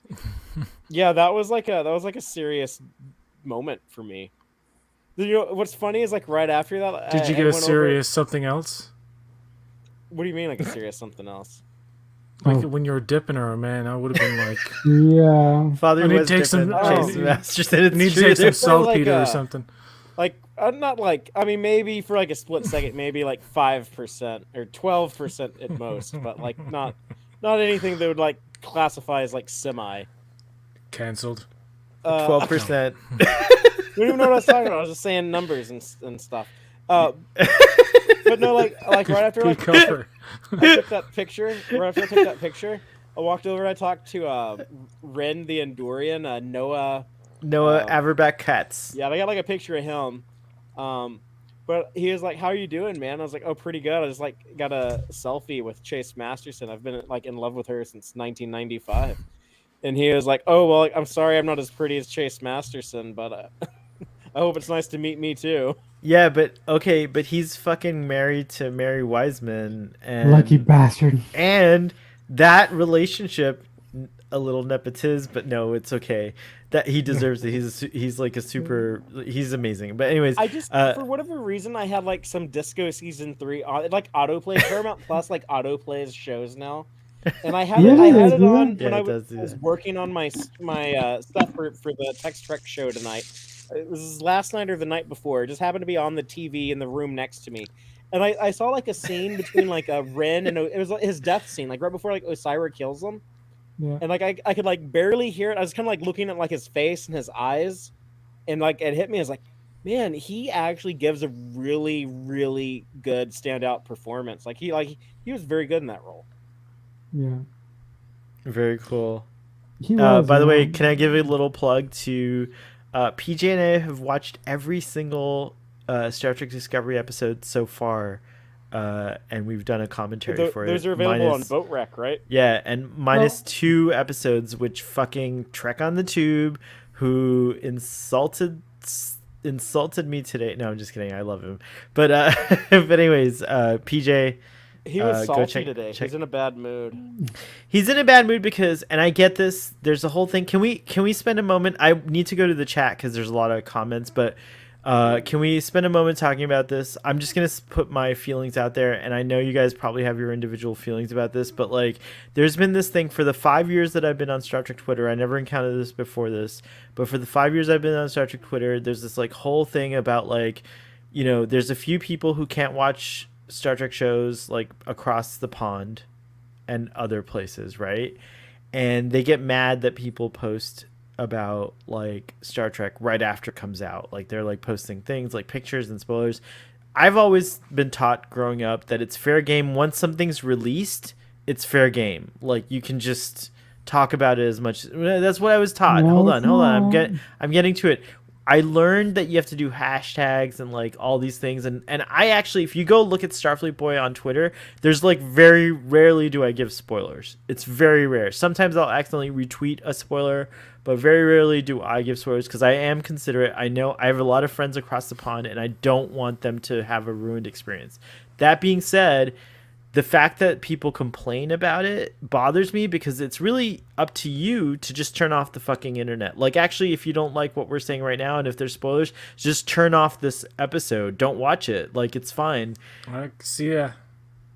yeah, that was like a serious moment for me. You know what's funny is, like, right after that, Did you get a serious something else? What do you mean, like a serious something else? Like when you were dipping her, man, I would have been like, yeah. Father I need was to take some. Masterson. Need to take some saltpeter like or something. Like, not like, I mean, maybe for like a split second, maybe like 5% or 12% at most, but like not anything that would like classify as like semi. Cancelled. 12%. You don't even know what I was talking about. I was just saying numbers and stuff. But no, like right after I took that picture, I walked over. I talked to Ren the Andorian, Noah Averback Katz. Yeah, I got like a picture of him. But he was like, "How are you doing, man?" I was like, "Oh, pretty good. I just like got a selfie with Chase Masterson. I've been like in love with her since 1995." And he was like, "Oh, well, I'm sorry I'm not as pretty as Chase Masterson, but I hope it's nice to meet me too." Yeah, but he's fucking married to Mary Wiseman, and Lucky bastard. And that relationship, a little nepotism, but no, it's okay. That he deserves it. He's like a super. He's amazing. But anyways, I just for whatever reason I had like some Disco season 3 on, like autoplay. Paramount Plus like autoplays shows now, and I had it on when I was working on my stuff for the Text Trek show tonight. It was last night or the night before. It just happened to be on the TV in the room next to me, and I saw like a scene between like a Ren and it was like his death scene, like right before like Osira kills him. Yeah. And like I could like barely hear it. I was kind of like looking at like his face and his eyes, and like it hit me. I was like, man, he actually gives a really, really good standout performance. Like he was very good in that role. Yeah. Very cool. Was, by the way, can I give a little plug to PJ and I have watched every single Star Trek Discovery episode so far. And we've done a commentary for it. Those are available on Boat Wreck, right? Yeah, and minus 2 episodes, which fucking Trek on the Tube, who insulted me today. No, I'm just kidding. I love him. But but anyways, PJ, he was salty today. He's in a bad mood. He's in a bad mood because, and I get this. There's a whole thing. Can we spend a moment? I need to go to the chat because there's a lot of comments, but. Can we spend a moment talking about this? I'm just gonna put my feelings out there, and I know you guys probably have your individual feelings about this, but like, there's been this thing for the 5 years that I've been on Star Trek Twitter. I never encountered this before this, but for the 5 years I've been on Star Trek Twitter, there's this like whole thing about like, you know, there's a few people who can't watch Star Trek shows like across the pond and other places, right? And they get mad that people post about like Star Trek right after it comes out. Like they're like posting things like pictures and spoilers. I've always been taught growing up that it's fair game. Once something's released, it's fair game. Like you can just talk about it as much. That's what I was taught. No, hold on. I'm getting to it. I learned that you have to do hashtags and like all these things. And I actually, if you go look at Starfleet Boy on Twitter, there's like very rarely do I give spoilers. It's very rare. Sometimes I'll accidentally retweet a spoiler, but very rarely do I give spoilers because I am considerate. I know I have a lot of friends across the pond and I don't want them to have a ruined experience. That being said, the fact that people complain about it bothers me because it's really up to you to just turn off the fucking internet. Like, actually, if you don't like what we're saying right now and if there's spoilers, just turn off this episode. Don't watch it. Like, it's fine. See ya.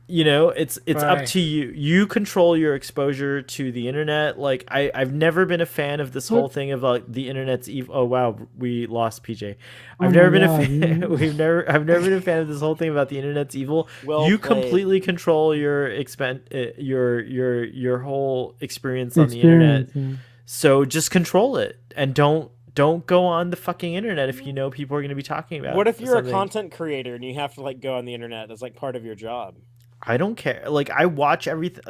You know, it's Bye. up to you. You control your exposure to the internet. Like, I've never been a fan of this whole thing of like the internet's evil. Oh wow, we lost PJ. I've never been a fan. I've never been a fan of this whole thing about the internet's evil. Well you played. completely control your your whole experience on the internet. Yeah. So just control it and don't go on the fucking internet if you know people are going to be talking about. What if you're something. a content creator and you have to like go on the internet as like part of your job? I don't care. Like, I watch everything.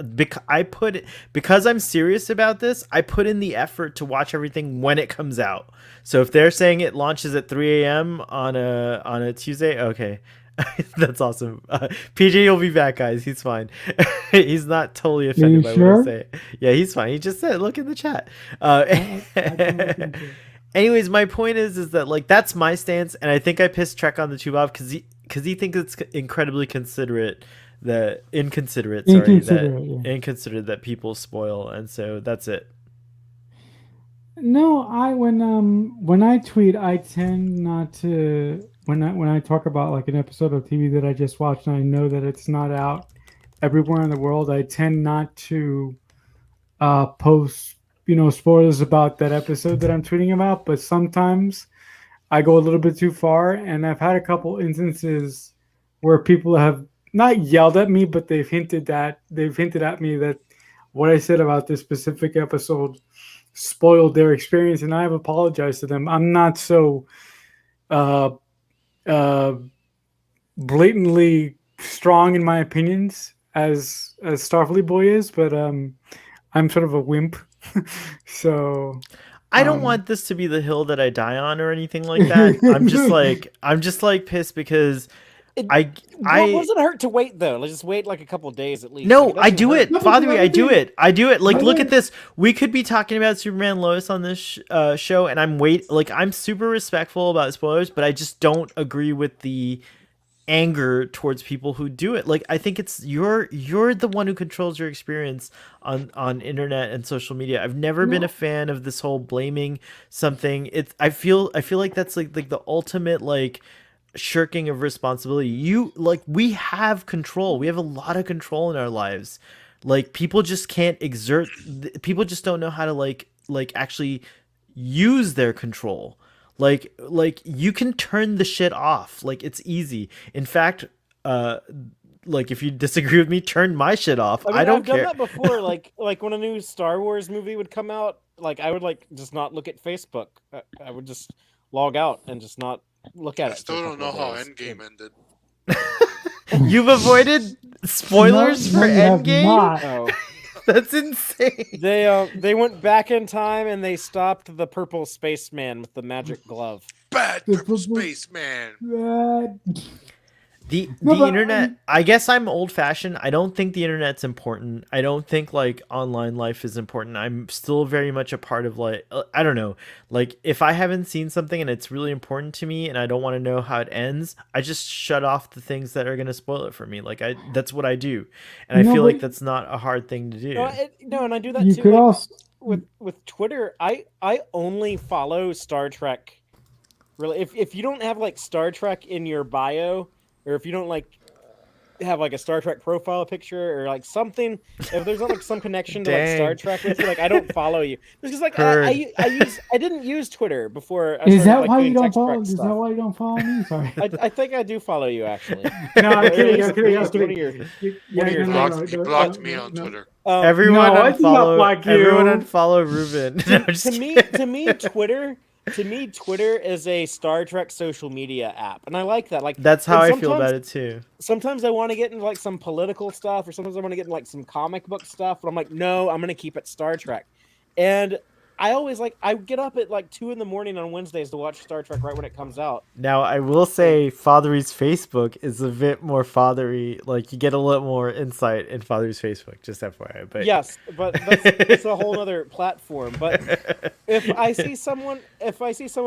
Because I'm serious about this, I put in the effort to watch everything when it comes out. So if they're saying it launches at 3 a.m. on a Tuesday, okay. That's awesome. PJ will be back, guys. He's fine. He's not totally offended by what I say. Yeah, he's fine. He just said, look in the chat. Anyways, my point is that like that's my stance, and I think I pissed Trek on the Tube off because he thinks it's incredibly inconsiderate that people spoil, and so that's it. No, when I tweet, I tend not to when I talk about like an episode of TV that I just watched and I know that it's not out everywhere in the world, I tend not to post spoilers about that episode that I'm tweeting about. But sometimes I go a little bit too far, and I've had a couple instances where people have not yelled at me, but they've hinted at me that what I said about this specific episode spoiled their experience, and I've apologized to them. I'm not so blatantly strong in my opinions as Starfleet Boy is, but I'm sort of a wimp. So I don't want this to be the hill that I die on or anything like that. I'm just like pissed because What does it hurt to wait though? Let's just wait like a couple of days at least. No, like, I do it. Father, I do it. Like, look at it. this. We could be talking about Superman Lois on this show, and I'm super respectful about spoilers, but I just don't agree with the anger towards people who do it. Like I think it's you're the one who controls your experience on internet and social media. I've never been a fan of this whole blaming something. It's I feel like that's like the ultimate like shirking of responsibility. We have control. We have a lot of control in our lives. Like people just can't exert. People just don't know how to like actually use their control. Like you can turn the shit off. Like it's easy. In fact, like if you disagree with me, turn my shit off. I don't care. I've done that before. like when a new Star Wars movie would come out, like I would like just not look at Facebook. I would just log out and just not look at it. I still don't know how Endgame ended. You've avoided spoilers for Endgame? No. That's insane. They went back in time and they stopped the purple spaceman with the magic glove. Bad purple spaceman. The internet, I guess I'm old fashioned. I don't think the internet's important. I don't think like online life is important. I'm still very much a part of like, I don't know, like if I haven't seen something and it's really important to me and I don't want to know how it ends, I just shut off the things that are going to spoil it for me. Like that's what I do. And I feel like that's not a hard thing to do. No, and I do that too. Could also... with Twitter, I only follow Star Trek. Really, if you don't have like Star Trek in your bio, or if you don't like have like a Star Trek profile picture or like something, if there's not like some connection to like Star Trek with you, like I don't follow you. Because like I didn't use Twitter before. Is that why you don't follow? Is that why you don't follow me? Sorry. I think I do follow you actually. No, I'm kidding. He blocked me on Twitter. Everyone unfollow Ruben. To me, Twitter is a Star Trek social media app, and I like that. Like that's how I feel about it too. Sometimes I want to get into like some political stuff, or sometimes I want to get into like some comic book stuff, but I'm like, no, I'm gonna keep it Star Trek. And I always I get up at like 2 a.m. on Wednesdays to watch Star Trek right when it comes out. Now I will say Fathery's Facebook is a bit more fathery. Like you get a little more insight in Fathery's Facebook, just FYI. But yes, but that's a whole other platform. But if I see someone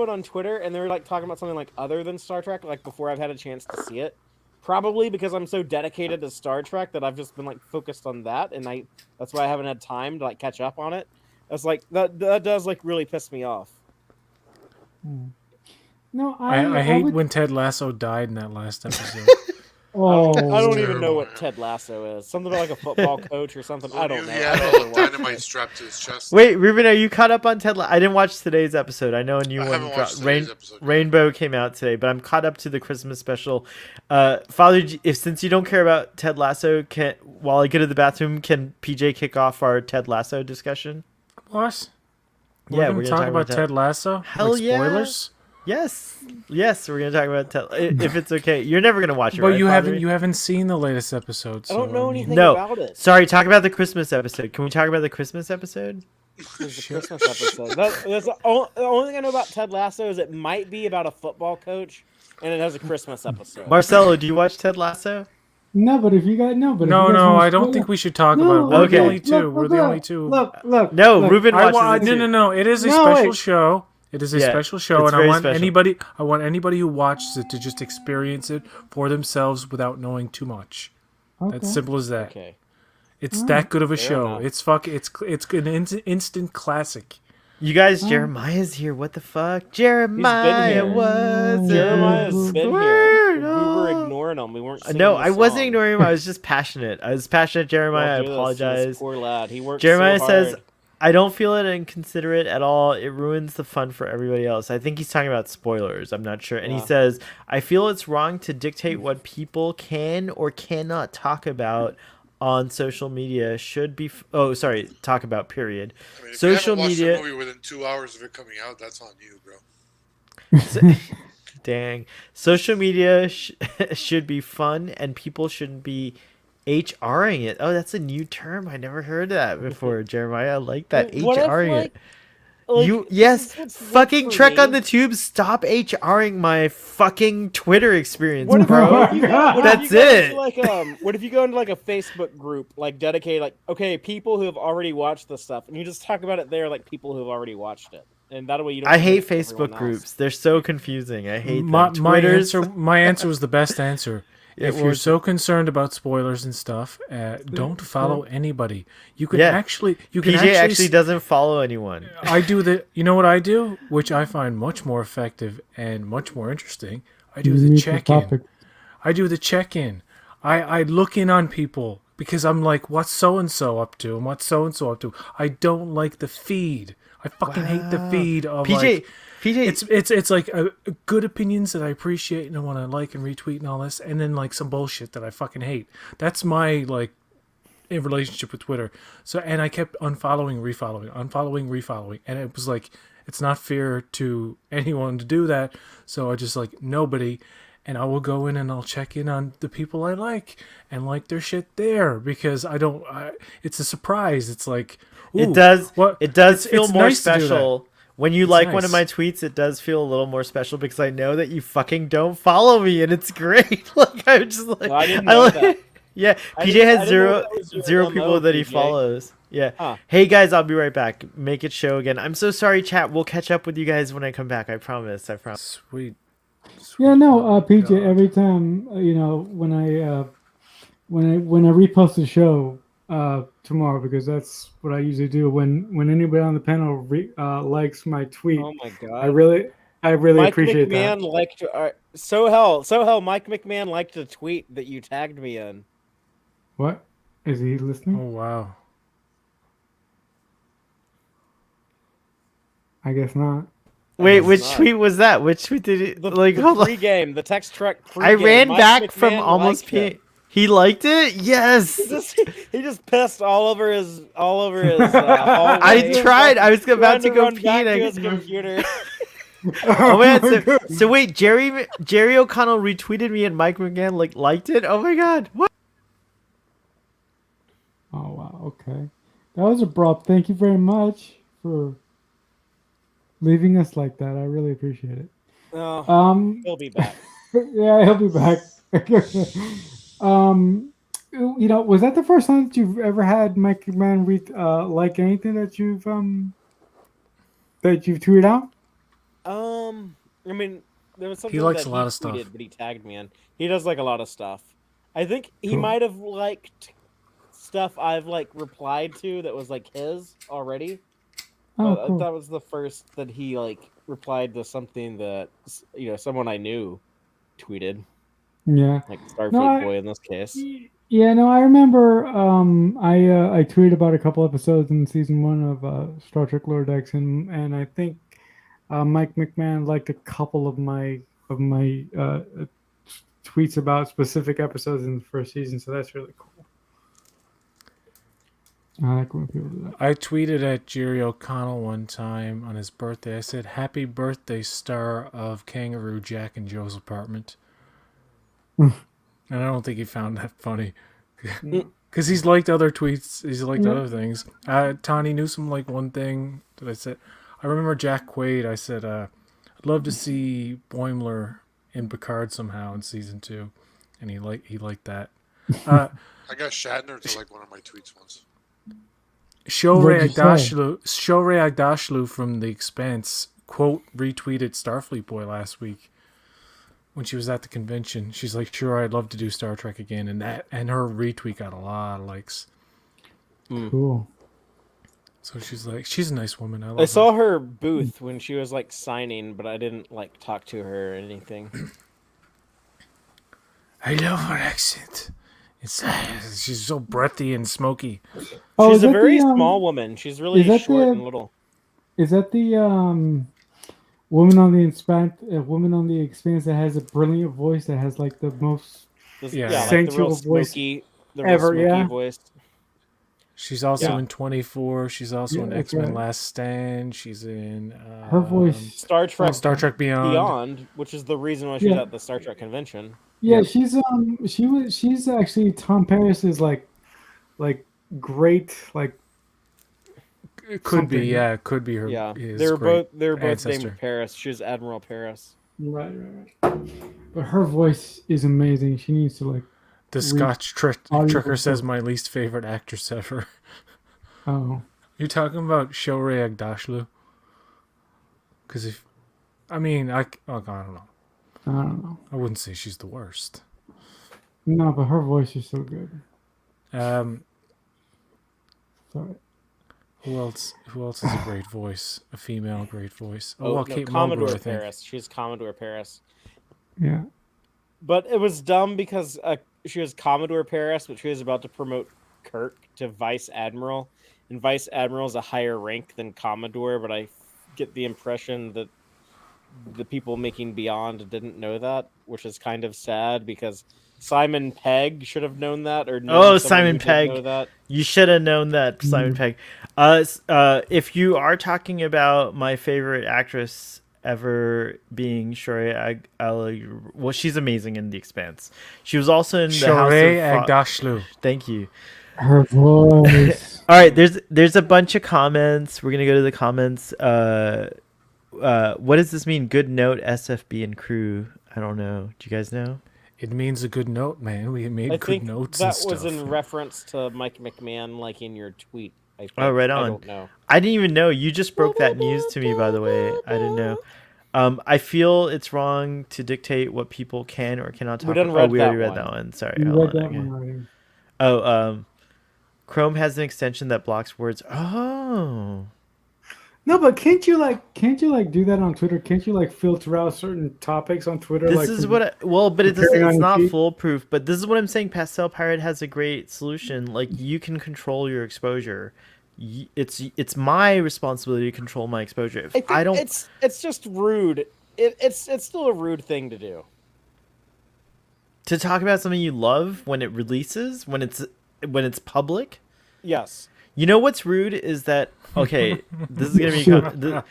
on Twitter and they're like talking about something like other than Star Trek, like before I've had a chance to see it, probably because I'm so dedicated to Star Trek that I've just been like focused on that, and that's why I haven't had time to like catch up on it. That's like that does like really piss me off. No, I hate when Ted Lasso died in that last episode. I don't even know what Ted Lasso is. Something about like a football coach or something. I don't know. He had all the dynamite strapped to his chest. Wait, Ruben, are you caught up on Ted Lasso? I didn't watch today's episode. I know a new one dropped. Rainbow came out today, but I'm caught up to the Christmas special. Father, since you don't care about Ted Lasso, while I go to the bathroom, can PJ kick off our Ted Lasso discussion? What? We're gonna talk about Ted Lasso? Hell like spoilers? Yes, we're gonna talk about Ted. If it's okay, you're never gonna watch it. But right, you haven't seen the latest episode. So I don't know anything about it. Sorry, talk about the Christmas episode. Can we talk about the Christmas episode? There's the Christmas episode. That's the only thing I know about Ted Lasso is it might be about a football coach, and it has a Christmas episode. Marcelo, do you watch Ted Lasso? No, but if you got no, I don't think we should talk about it. We're the only two. We're the only two. Look. No, Ruben watches it too. No. It is a special show. It is a special show, and I want anybody who watches it to just experience it for themselves without knowing too much. Okay. That's simple as that. Okay. It's that good of a show. Enough. It's an instant classic. You guys, Jeremiah's here. What the fuck? Jeremiah's been here. We were ignoring him. We weren't. No, I wasn't ignoring him. I was just passionate. Jeremiah. I apologize. This poor lad. He worked. Jeremiah so hard. says, "I don't feel it inconsiderate at all. It ruins the fun for everybody else." I think he's talking about spoilers. I'm not sure. And he says, "I feel it's wrong to dictate what people can or cannot talk about." On social media should be talk about period. I mean, if social you haven't media watched the movie within 2 hours of it coming out, that's on you, bro. Dang. Social media should be fun and people shouldn't be HRing it. Oh, that's a new term. I never heard that before, Jeremiah. I like that. HRing it. Fucking Trek on the Tube, stop HRing my fucking Twitter experience, bro. That's it. What if you go into like a Facebook group, like dedicated, like, okay, people who have already watched this stuff, and you just talk about it there, like people who have already watched it. and that way you don't. I hate mix with everyone Facebook else. groups. They're so confusing. I hate My, them. my Twitter's. answer was the best answer. It If you're was- so concerned about spoilers and stuff, don't follow anybody. You can Yeah. actually PJ actually doesn't follow anyone. I do you know what I do, which I find much more effective and much more interesting. I do the check-in. I do the check-in. I look in on people because I'm like, what's so and so up to, and what's so and so up to. I don't like the feed. I fucking hate the feed of PJ, It's like good opinions that I appreciate and I want to like and retweet and all this, and then like some bullshit that I fucking hate. That's my like in relationship with Twitter. So, and I kept unfollowing, refollowing, and it was like it's not fair to anyone to do that. So I just like nobody, and I will go in and I'll check in on the people I like and like their shit there because it's a surprise. It's like ooh, it does feel it's more nice to do that. special. When you It's like one of my nice. tweets, it does feel a little more special because I know that you fucking don't follow me, and it's great. Like I'm just like, Well, I didn't know that. Yeah, I PJ didn't- I has didn't know that was your zero MO, people that he PJ. follows. Yeah. Huh. Hey guys, I'll be right back. Make it show again. I'm so sorry, chat. We'll catch up with you guys when I come back. I promise. I promise. Sweet. Yeah, no, PJ. God. Every time when I repost the show tomorrow, because that's what I usually do. When anybody on the panel likes my tweet, Oh my god! I really Mike appreciate McMahon that. liked so hell. Mike McMahon liked a tweet that you tagged me in. What is he Oh listening? wow. I guess not. Wait, guess which not. tweet was that? Which tweet did he The hold on. pregame, the text truck pregame. I ran Mike back from McMahon almost liked it. He liked it? Yes. He just pissed all over his hallway. I tried. I was about Trying to go run pee. back And to I... his computer. Oh man! my God. So wait, Jerry O'Connell retweeted me and Mike McGann liked it. Oh my god! What? Oh wow, okay. That was abrupt. Thank you very much for leaving us like that. I really appreciate it. Oh, he'll be back. Yeah, he'll be back. Was that the first time that you've ever had Mike McMahon like anything that you've tweeted out? I mean, there was something likes that a lot he of stuff. tweeted, but he tagged me in. He does like a lot of stuff. I think he Cool. might have liked stuff I've like replied to that was like his already. Oh, But cool. that was the first that he like replied to something that someone I knew tweeted, Yeah. like Starfleet No, Boy in this case. Yeah, no, I remember. I tweeted about a couple episodes in season 1 of Star Trek Lower Decks, and I think Mike McMahon liked a couple of my tweets about specific episodes in the first season. So that's really cool. I like when people do that. I tweeted at Jerry O'Connell one time on his birthday. I said, "Happy birthday, star of Kangaroo Jack and Joe's apartment." And I don't think he found that funny. Because he's liked other tweets. He's liked other things. Tawny Newsom liked one thing that I said. I remember Jack Quaid. I said, I'd love to see Boimler in Picard somehow in season 2. And he liked that. I got Shatner to like one of my tweets once. What'd you say? Shohreh Aghdashloo from The Expanse quote retweeted Starfleet Boy last week when she was at the convention. She's like, "Sure, I'd love to do Star Trek again," and her retweet got a lot of likes. Cool. So she's like, she's a nice woman. I love I her. saw her booth when she was like signing, but I didn't like talk to her or anything. I love her accent. It's she's so breathy and smoky. Oh, She's is a that very the, small woman. She's really is that short the- and little. Is that the woman on the Expanse that has a brilliant voice that has like the most Yeah. Like the sensual real voice smoky, ever, yeah. voice. She's also Yeah. in 24. She's also Yeah, in that's X-Men right. Last Stand. She's in her voice? Star Trek Star Trek Beyond. Beyond, which is the reason why she's Yeah. at the Star Trek convention. Yeah, she's actually Tom Paris's like great like It could be, something. yeah, it could be her. Yeah, his they were great both ancestor. named Paris. She was Admiral Paris. right. But her voice is amazing. She needs to like The Scotch audio Trucker says book. my least favorite actress ever. oh You talking about Shohreh Aghdashloo? Because I don't know. I don't know. I wouldn't say she's the worst. No, but her voice is so good. Um, Sorry. who else? Who else has a great voice? A female great voice. Kate Commodore Mulgrew, I think. Paris. She's Commodore Paris. Yeah. But it was dumb because she was Commodore Paris, but she was about to promote Kirk to Vice Admiral. And Vice Admiral is a higher rank than Commodore, but I get the impression that the people making Beyond didn't know that, which is kind of sad because Simon Pegg should have known that. Or Simon Pegg. Know that. You should have known that, Simon Pegg. If you are talking about my favorite actress ever being Shohreh Aghdashloo, well, she's amazing in The Expanse. She was also in the House of Aghdashloo. Thank you. Her voice. All right, there's a bunch of comments. We're gonna go to the comments. What does this mean? Good note, SFB and crew. I don't know. Do you guys know? It means a good note, man. We made good notes and that stuff. was in reference to Mike McMahon liking your tweet. I think. Oh, right on. I don't know. I didn't even know. You just broke that news to me, by the way. I didn't know. I feel it's wrong to dictate what people can or cannot talk about. We already read that one. Sorry. You read that one already. Oh, Chrome has an extension that blocks words. Oh. No, but can't you do that on Twitter? Can't you filter out certain topics on Twitter? This is what but it's not foolproof. But this is what I'm saying. Pastel Pirate has a great solution. Like, you can control your exposure. It's my responsibility to control my exposure. I don't. It's just rude. It's still a rude thing to do. To talk about something you love when it releases, when it's public. Yes. You know what's rude is that, okay, this is gonna be controversial.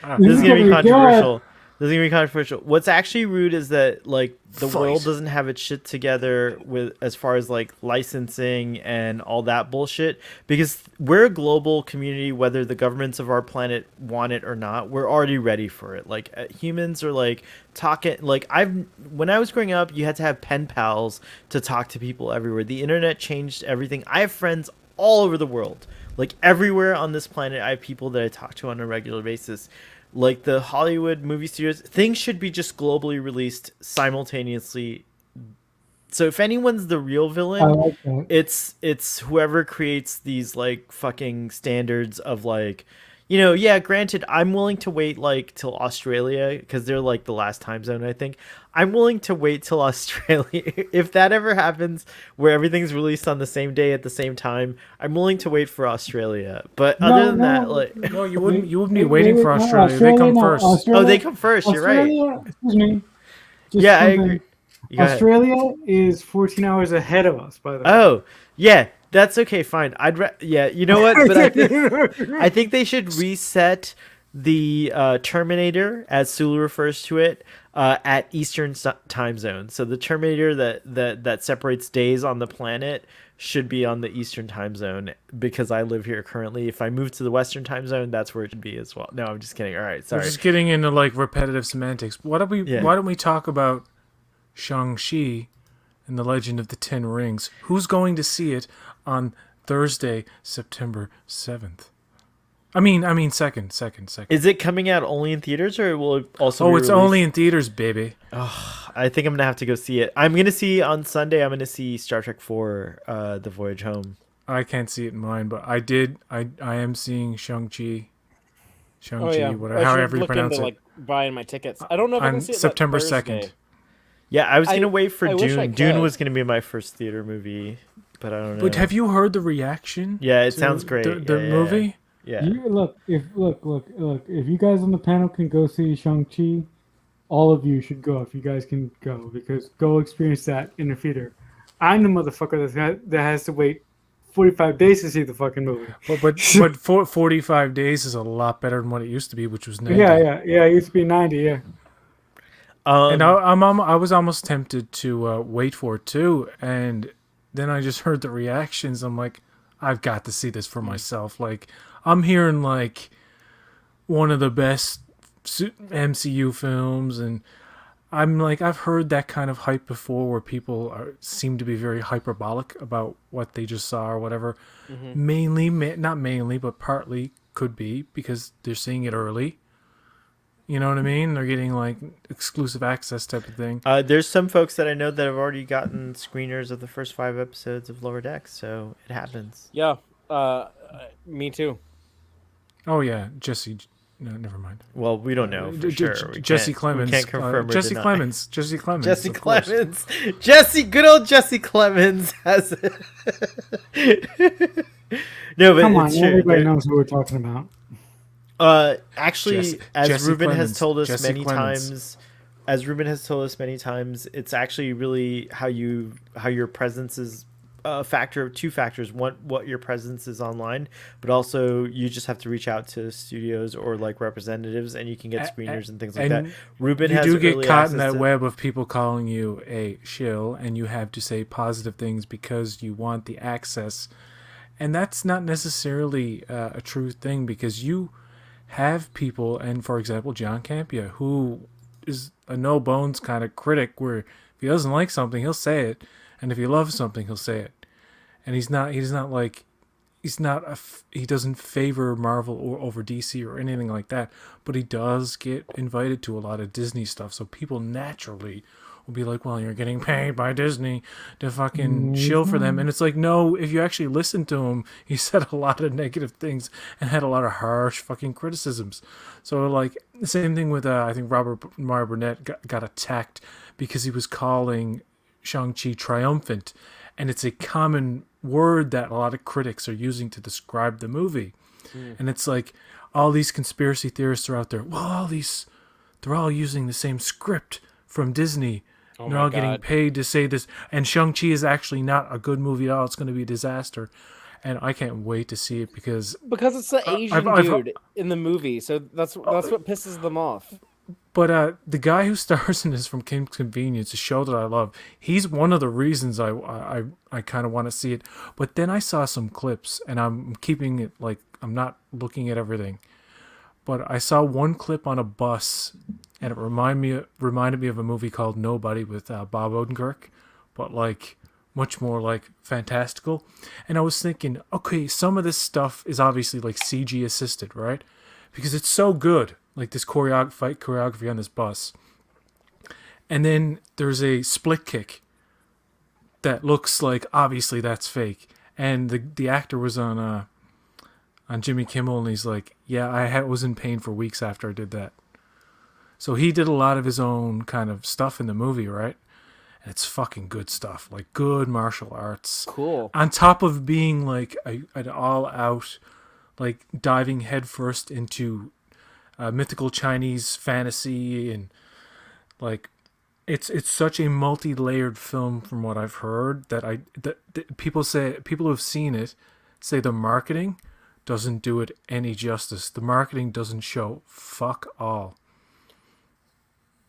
This is gonna be controversial. What's actually rude is that the world doesn't have its shit together with as far as licensing and all that bullshit, because we're a global community. Whether the governments of our planet want it or not, we're already ready for it. Humans are talking. When I was growing up, you had to have pen pals to talk to people everywhere. The internet changed everything. I have friends all over the world. Everywhere on this planet, I have people that I talk to on a regular basis. The Hollywood movie studios, things should be just globally released simultaneously. So if anyone's the real villain, it's whoever creates these fucking standards of granted, I'm willing to wait till Australia, because they're the last time zone, I think. I'm willing to wait till Australia. If that ever happens where everything's released on the same day at the same time, I'm willing to wait for Australia. But other than that, no, you wouldn't be waiting for Australia. They come first. Australia, they come first. You're right. Excuse me. Yeah, I agree. Australia is 14 hours ahead of us, by the way. Oh, yeah. That's okay, fine. You know what? But I think they should reset the Terminator, as Sulu refers to it, at Eastern time zone. So the Terminator that separates days on the planet should be on the Eastern time zone, because I live here currently. If I move to the Western time zone, that's where it should be as well. No, I'm just kidding. All right, sorry. We're just getting into repetitive semantics. Why don't we talk about Shang-Chi and the Legend of the Ten Rings? Who's going to see it on Thursday, September 7th? I mean, 2nd. Is it coming out only in theaters, or will it also be it's only in theaters, baby. Oh, I think I'm going to have to go see it. I'm going to see on Sunday, I'm going to see Star Trek 4, The Voyage Home. I can't see it in mine, but I am seeing Shang-Chi. However you pronounce it. Buying my tickets. I don't know if I can see it September Thursday. 2nd. Yeah, I was going to wait for Dune. Dune could. was going to be my first theater movie, but I don't know. But have you heard the reaction? Yeah, it sounds great. The movie? Yeah. Look, if you guys on the panel can go see Shang-Chi, all of you should go if you guys can go, because go experience that in the theater. I'm the motherfucker that has to wait 45 days to see the fucking movie. But 45 days is a lot better than what it used to be, which was 90. Yeah. It used to be 90, yeah. And I was almost tempted to wait for it too, and then I just heard the reactions. I'm like, I've got to see this for myself. I'm hearing one of the best MCU films, and I'm I've heard that kind of hype before, where people seem to be very hyperbolic about what they just saw or whatever. Mm-hmm. Not mainly, but partly could be because they're seeing it early. You know what I mean? They're getting like exclusive access type of thing. There's some folks that I know that have already gotten screeners of the first 5 episodes of Lower Decks, so it happens. Yeah, me too. Oh yeah, Jesse. No, never mind. Well, we don't know for sure. Jesse Clemens. We can't confirm or Jesse deny. Clemens. Jesse Clemens. Jesse of course. Clemens. Good old Jesse Clemens has it. No, but Come on, it's true. everybody knows who we're talking about. Actually, Jesse Ruben Clemens. has told us Jesse many Clemens. times, it's actually really how your presence is a factor of two factors. One, what your presence is online, but also you just have to reach out to studios or like representatives, and you can get screeners and things like that. Ruben you has do get early caught in access that to- web of people calling you a shill, and you have to say positive things because you want the access, and that's not necessarily a true thing, because you have people, and for example John Campea, who is a no bones kind of critic, where if he doesn't like something he'll say it, and if he loves something he'll say it. And he doesn't favor Marvel or over DC or anything like that, but he does get invited to a lot of Disney stuff, so people naturally will be like, well, you're getting paid by Disney to fucking shill for them. And it's like, no, if you actually listen to him, he said a lot of negative things and had a lot of harsh fucking criticisms. So like the same thing with I think Robert Meyer Burnett got attacked because he was calling Shang-Chi triumphant, and it's a common word that a lot of critics are using to describe the movie. And it's like all these conspiracy theorists are out there, well, they're all using the same script from Disney. They're all getting paid to say this, and Shang-Chi is actually not a good movie at all. It's going to be a disaster, and I can't wait to see it because it's the Asian dude in the movie, so that's what pisses them off. But the guy who stars in this from Kim's Convenience, a show that I love, he's one of the reasons I kind of want to see it. But then I saw some clips, and I'm keeping it like I'm not looking at everything. But I saw one clip on a bus, and it reminded me of a movie called Nobody with Bob Odenkirk, but like much more like fantastical. And I was thinking, okay, some of this stuff is obviously like CG assisted, right? Because it's so good, like this fight choreography on this bus. And then there's a split kick that looks like obviously that's fake. And the actor was on Jimmy Kimmel, and he's like, yeah, I was in pain for weeks after I did that. So he did a lot of his own kind of stuff in the movie, right? And it's fucking good stuff, like good martial arts. Cool. On top of being like an all-out, like diving headfirst into mythical Chinese fantasy, and like it's such a multi-layered film from what I've heard that people who have seen it say the marketing doesn't do it any justice. The marketing doesn't show fuck all.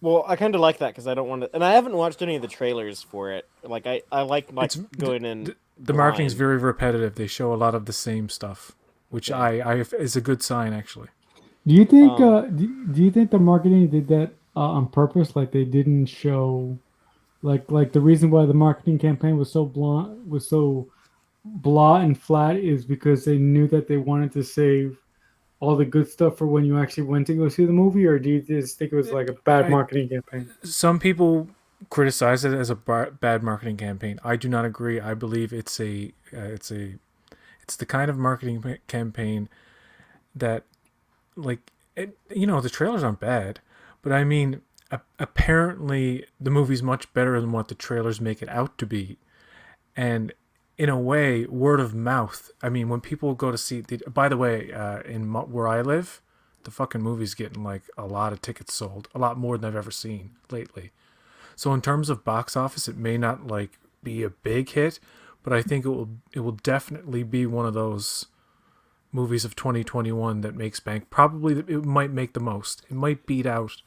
Well, I kind of like that because I don't want to, and I haven't watched any of the trailers for it. Like I like going in. The marketing is very repetitive. They show a lot of the same stuff, which I is a good sign actually. Do you think do you think the marketing did that on purpose? Like they didn't show, like the reason why the marketing campaign was so blah and flat is because they knew that they wanted to save all the good stuff for when you actually went to go see the movie, or do you just think it was like a bad marketing campaign? Some people criticize it as a bad marketing campaign. I do not agree. I believe it's the kind of marketing campaign that, like, the trailers aren't bad, but I mean, apparently the movie's much better than what the trailers make it out to be, and in a way, word of mouth. I mean, when people go to see, by the way, where I live, the fucking movie's getting like a lot of tickets sold, a lot more than I've ever seen lately. So in terms of box office, it may not like be a big hit, but I think it will definitely be one of those movies of 2021 that makes bank. Probably it might make the most. It might beat out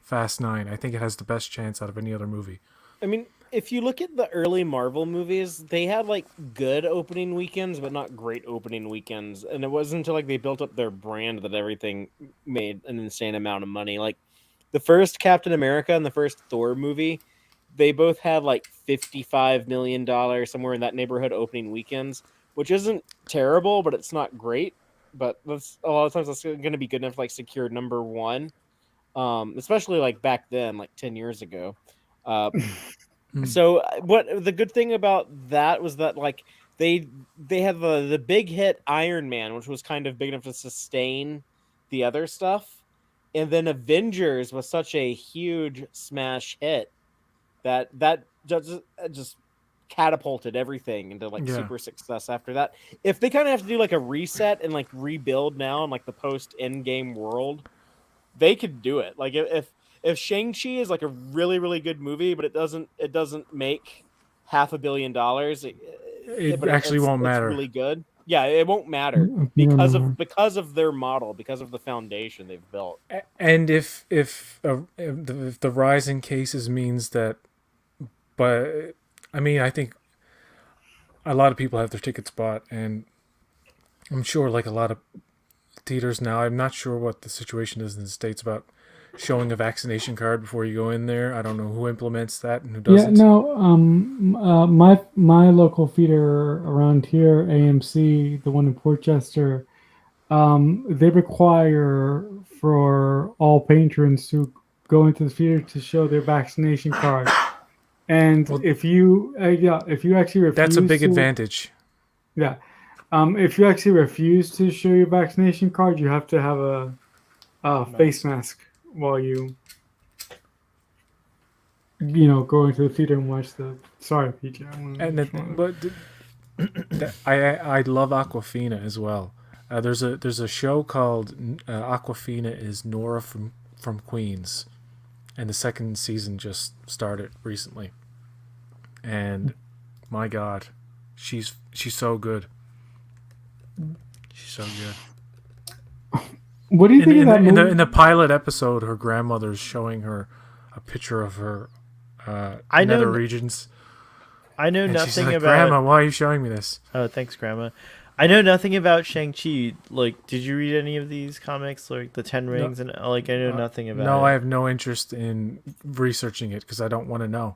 Fast 9. I think it has the best chance out of any other movie. I mean, if you look at the early Marvel movies, they had like good opening weekends, but not great opening weekends. And it wasn't until like they built up their brand that everything made an insane amount of money. Like the first Captain America and the first Thor movie, they both had like $55 million, somewhere in that neighborhood, opening weekends, which isn't terrible, but it's not great. But that's a lot of times that's going to be good enough to like secure number one. especially like back then, like 10 years ago. So what the good thing about that was that like they had the big hit Iron Man, which was kind of big enough to sustain the other stuff, and then Avengers was such a huge smash hit that just catapulted everything into like super success after that. If they kind of have to do like a reset and like rebuild now in like the post Endgame world, they could do it. Like if Shang-Chi is like a really really good movie, but it doesn't make $500 million, It actually won't matter. It's really good. Yeah, it won't matter because of their model, because of the foundation they've built. And if the rise in cases means that, but I mean, I think a lot of people have their tickets bought, and I'm sure like a lot of theaters now, I'm not sure what the situation is in the States about showing a vaccination card before you go in there. I don't know who implements that and who doesn't. Yeah, no. My local theater around here, AMC, the one in Portchester, they require for all patrons to go into the theater to show their vaccination card. And if you actually refuse, that's a big advantage. Yeah, if you actually refuse to show your vaccination card, you have to have a face mask while you go into the theater and watch the. Sorry, PJ. I love Aquafina as well. There's a show called Aquafina is Nora from Queens, and the second season just started recently. And my God, she's so good. She's so good. What do you think of that movie? In the pilot episode, her grandmother's showing her a picture of her nether regions. I know nothing she's like, about. Grandma, why are you showing me this? Oh, thanks, Grandma. I know nothing about Shang-Chi. Like, did you read any of these comics, like the Ten Rings, and like I know nothing about. No, it. I have no interest in researching it because I don't want to know.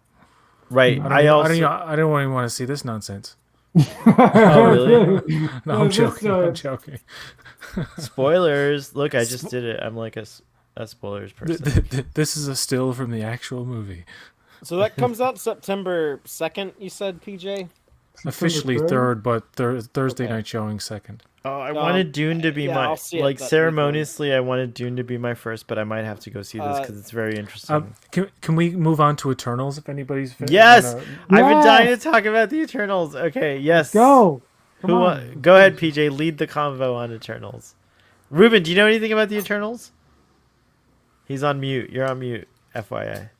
Right. I don't even want to see this nonsense. Oh, really? No, I'm joking. Spoilers. Look, I just did it. I'm like a spoilers person. This is a still from the actual movie. So that comes out September 2nd, you said, PJ? Officially 3rd, but Thursday night showing 2nd. Oh, I wanted Dune to be my like ceremoniously. I wanted Dune to be my first, but I might have to go see this because it's very interesting. Can we move on to Eternals if anybody's? Yes, I've been dying to talk about the Eternals. Okay, yes, go. Go ahead, PJ. Lead the convo on Eternals. Ruben, do you know anything about the Eternals? He's on mute. You're on mute. FYI.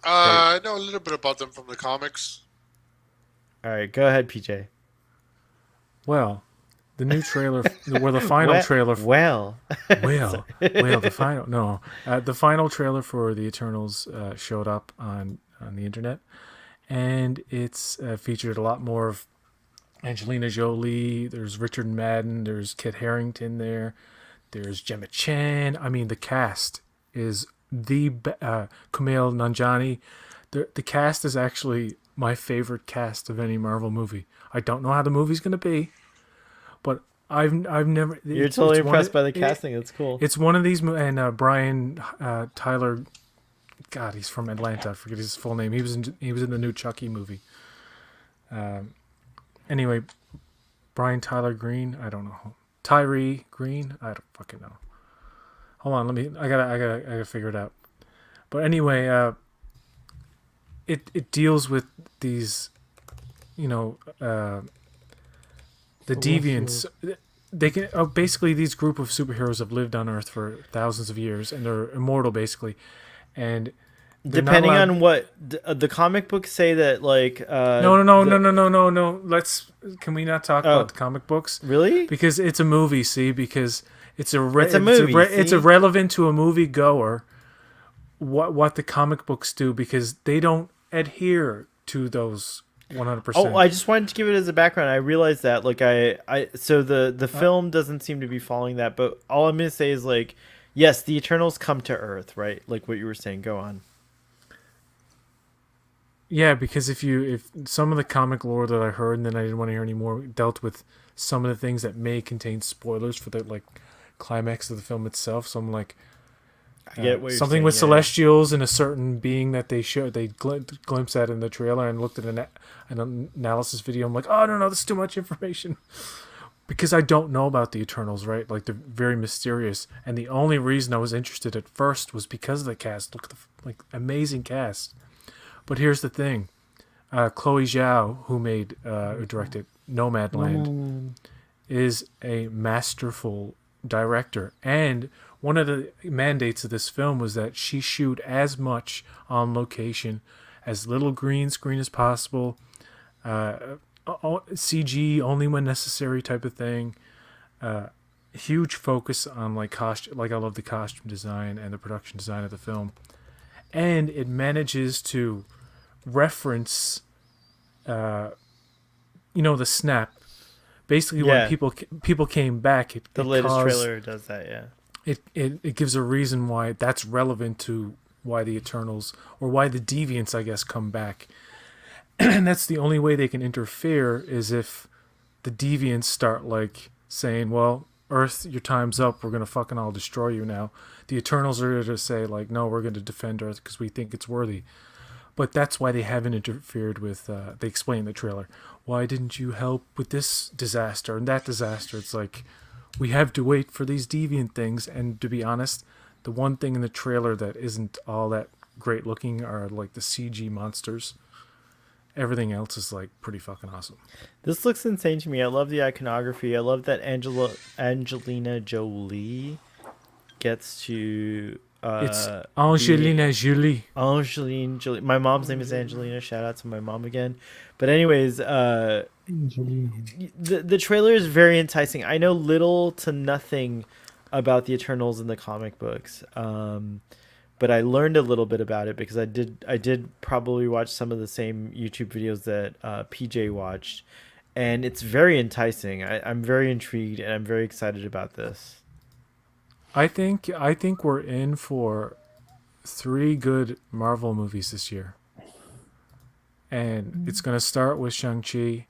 I know a little bit about them from the comics. All right, go ahead, PJ. Well, the new trailer, the final trailer. The final trailer for the Eternals showed up on the internet, and it's featured a lot more of Angelina Jolie. There's Richard Madden. There's Kit Harington there. There's Gemma Chan. I mean, the cast is Kumail Nanjiani. The cast is actually my favorite cast of any Marvel movie. I don't know how the movie's going to be, but I've never. You're totally impressed by the casting. It's cool. It's one of these, and Brian Tyler. God, he's from Atlanta. I forget his full name. He was in the new Chucky movie. Anyway, Brian Tyler Green. I don't know. Tyree Green. I don't fucking know. Hold on. I gotta figure it out. But anyway, it deals with these, the deviants. They can basically, these group of superheroes have lived on Earth for thousands of years, and they're immortal basically. And depending on what the comic books say, that like no. Can we not talk about the comic books? Really? Because it's a movie. See, because it's irrelevant to a movie goer what the comic books do, because they don't adhere to those 100%. Oh, I just wanted to give it as a background. I realized that, like, so the film doesn't seem to be following that, but all I'm gonna say is, like, yes, the Eternals come to Earth, right? Like what you were saying. Go on. Yeah, because if some of the comic lore that I heard, and then I didn't want to hear any more, dealt with some of the things that may contain spoilers for the, like, climax of the film itself. So I'm like, I get what you're something saying, with yeah. celestials and a certain being that they glimpse at in the trailer, and looked at an analysis video. I'm like, oh no, this is too much information. Because I don't know about the Eternals, right? Like, they're very mysterious, and the only reason I was interested at first was because of the cast. Look at the amazing cast. But here's the thing: Chloe Zhao, who directed Nomadland, is a masterful director, and one of the mandates of this film was that she shoot as much on location, as little green screen as possible. CG only when necessary type of thing. Huge focus on costume. I love the costume design and the production design of the film, and it manages to reference, the snap. Basically, when people came back, The latest trailer does that. Yeah. It gives a reason why that's relevant to why the Eternals, or why the Deviants, I guess, come back. And that's the only way they can interfere, is if the Deviants start saying, well, Earth, your time's up, we're going to fucking all destroy you now. The Eternals are there to say no, we're going to defend Earth because we think it's worthy. But that's why they haven't interfered with, they explain in the trailer, why didn't you help with this disaster and that disaster? It's we have to wait for these deviant things. And to be honest, the one thing in the trailer that isn't all that great looking are the CG monsters. Everything else is pretty fucking awesome. This looks insane to me. I love the iconography. I love that Angelina Jolie gets to. It's Angelina Jolie. Angelina Jolie. My mom's name is Angelina. Shout out to my mom again. But anyways, the trailer is very enticing. I know little to nothing about the Eternals in the comic books. But I learned a little bit about it because I did probably watch some of the same YouTube videos that PJ watched, and it's very enticing. I'm very intrigued, and I'm very excited about this. I think we're in for 3 good Marvel movies this year, and it's gonna start with Shang-Chi,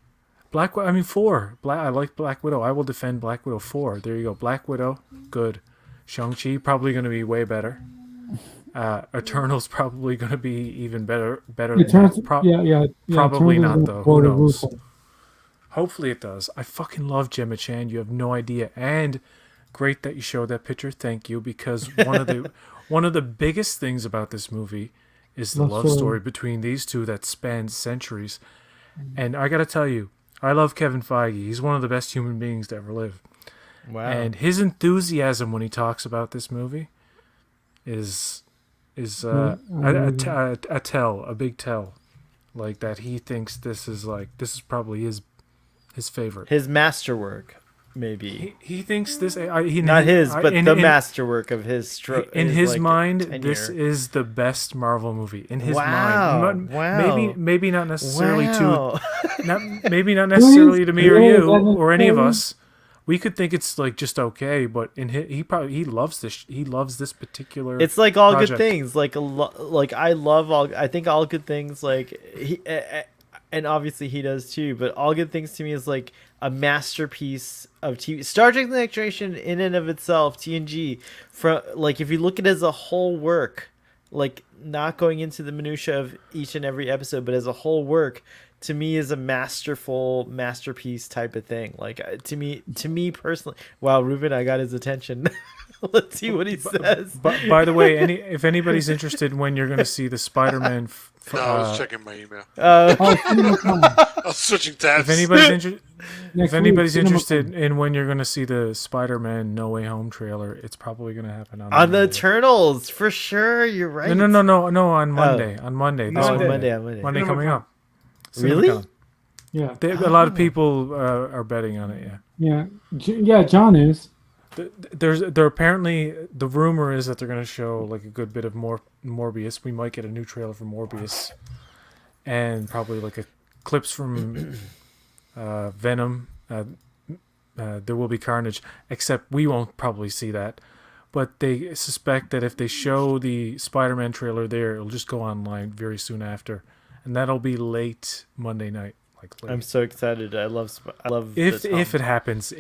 4. I like Black Widow. I will defend Black Widow 4. There you go. Black Widow, good. Shang-Chi probably gonna be way better. Eternals probably going to be even better. Eternals, probably Eternals not though. Who knows? Hopefully it does. I fucking love Gemma Chan. You have no idea. And great that you showed that picture. Thank you, because one of the biggest things about this movie is the love story between these two that spans centuries. And I got to tell you, I love Kevin Feige. He's one of the best human beings to ever live. Wow. And his enthusiasm when he talks about this movie is a big tell, that he thinks this is probably his favorite, his masterwork, maybe. He thinks this the masterwork of his in his mind. This is the best Marvel movie in his mind. Maybe not necessarily maybe not necessarily to me or you or any of us. We could think it's just okay, but he loves this. He loves this particular. It's like all project. good things. I think all good things. And obviously he does too. But all good things to me is a masterpiece of TV. Star Trek: The Next Generation, in and of itself, TNG. If you look at it as a whole work, not going into the minutia of each and every episode, but as a whole work. To me, is a masterpiece type of thing. To me personally. Wow, Ruben, I got his attention. Let's see what he says. But by the way, if anybody's interested when you're going to see the Spider-Man, I was checking my email. Oh, I was switching tabs. If anybody's interested in when you're going to see the Spider-Man No Way Home trailer, it's probably going to happen on the Eternals for sure. You're right. No. On Monday. On Monday. Monday coming up. Really? Yeah. A lot of people are betting on it. Yeah, John is. There apparently, the rumor is that they're going to show a good bit of Morbius. We might get a new trailer for Morbius, and probably a clips from Venom. There will be Carnage, except we won't probably see that. But they suspect that if they show the Spider-Man trailer there, it'll just go online very soon after. And that'll be late Monday night. I'm so excited. I love. If it happens.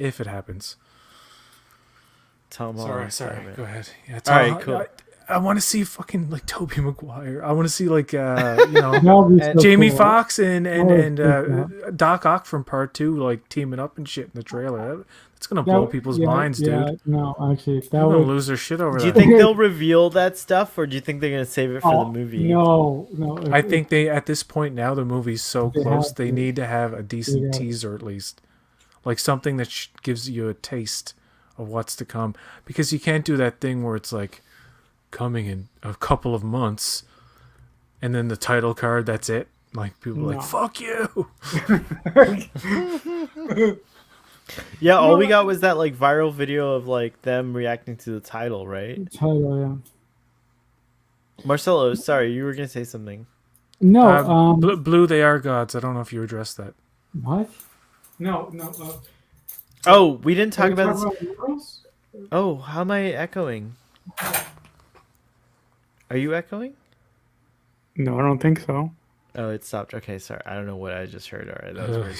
Tom Sorry, Holland. sorry. Spider-Man. Go ahead. Yeah, All right, cool. I want to see fucking like Tobey Maguire. I want to see like That'll be so Jamie cool. Foxx and Oh, Doc Ock from Part 2 like teaming up and shit in the trailer. That's gonna blow people's minds, dude. No, actually, that They're gonna would. lose their shit over Do you that. think they'll reveal that stuff, or do you think they're gonna save it for the movie? No. I think they at this point now the movie's so They close have they to. need to have a decent Yeah. teaser at least, like something that gives you a taste of what's to come, because you can't do that thing where it's like coming in a couple of months and then the title card, that's it. Like people are like, fuck you. Yeah, all we got was that like viral video of like them reacting to the title, right? Title, yeah. Marcelo, sorry, you were gonna say something. No, Blue, they are gods. I don't know if you addressed that. what? No. Oh, we didn't talk Are you about this. talking Murals? Oh, how am I echoing? Are you echoing? No, I don't think so. Oh, it stopped. Okay, sorry. I don't know what I just heard. All right, that was weird.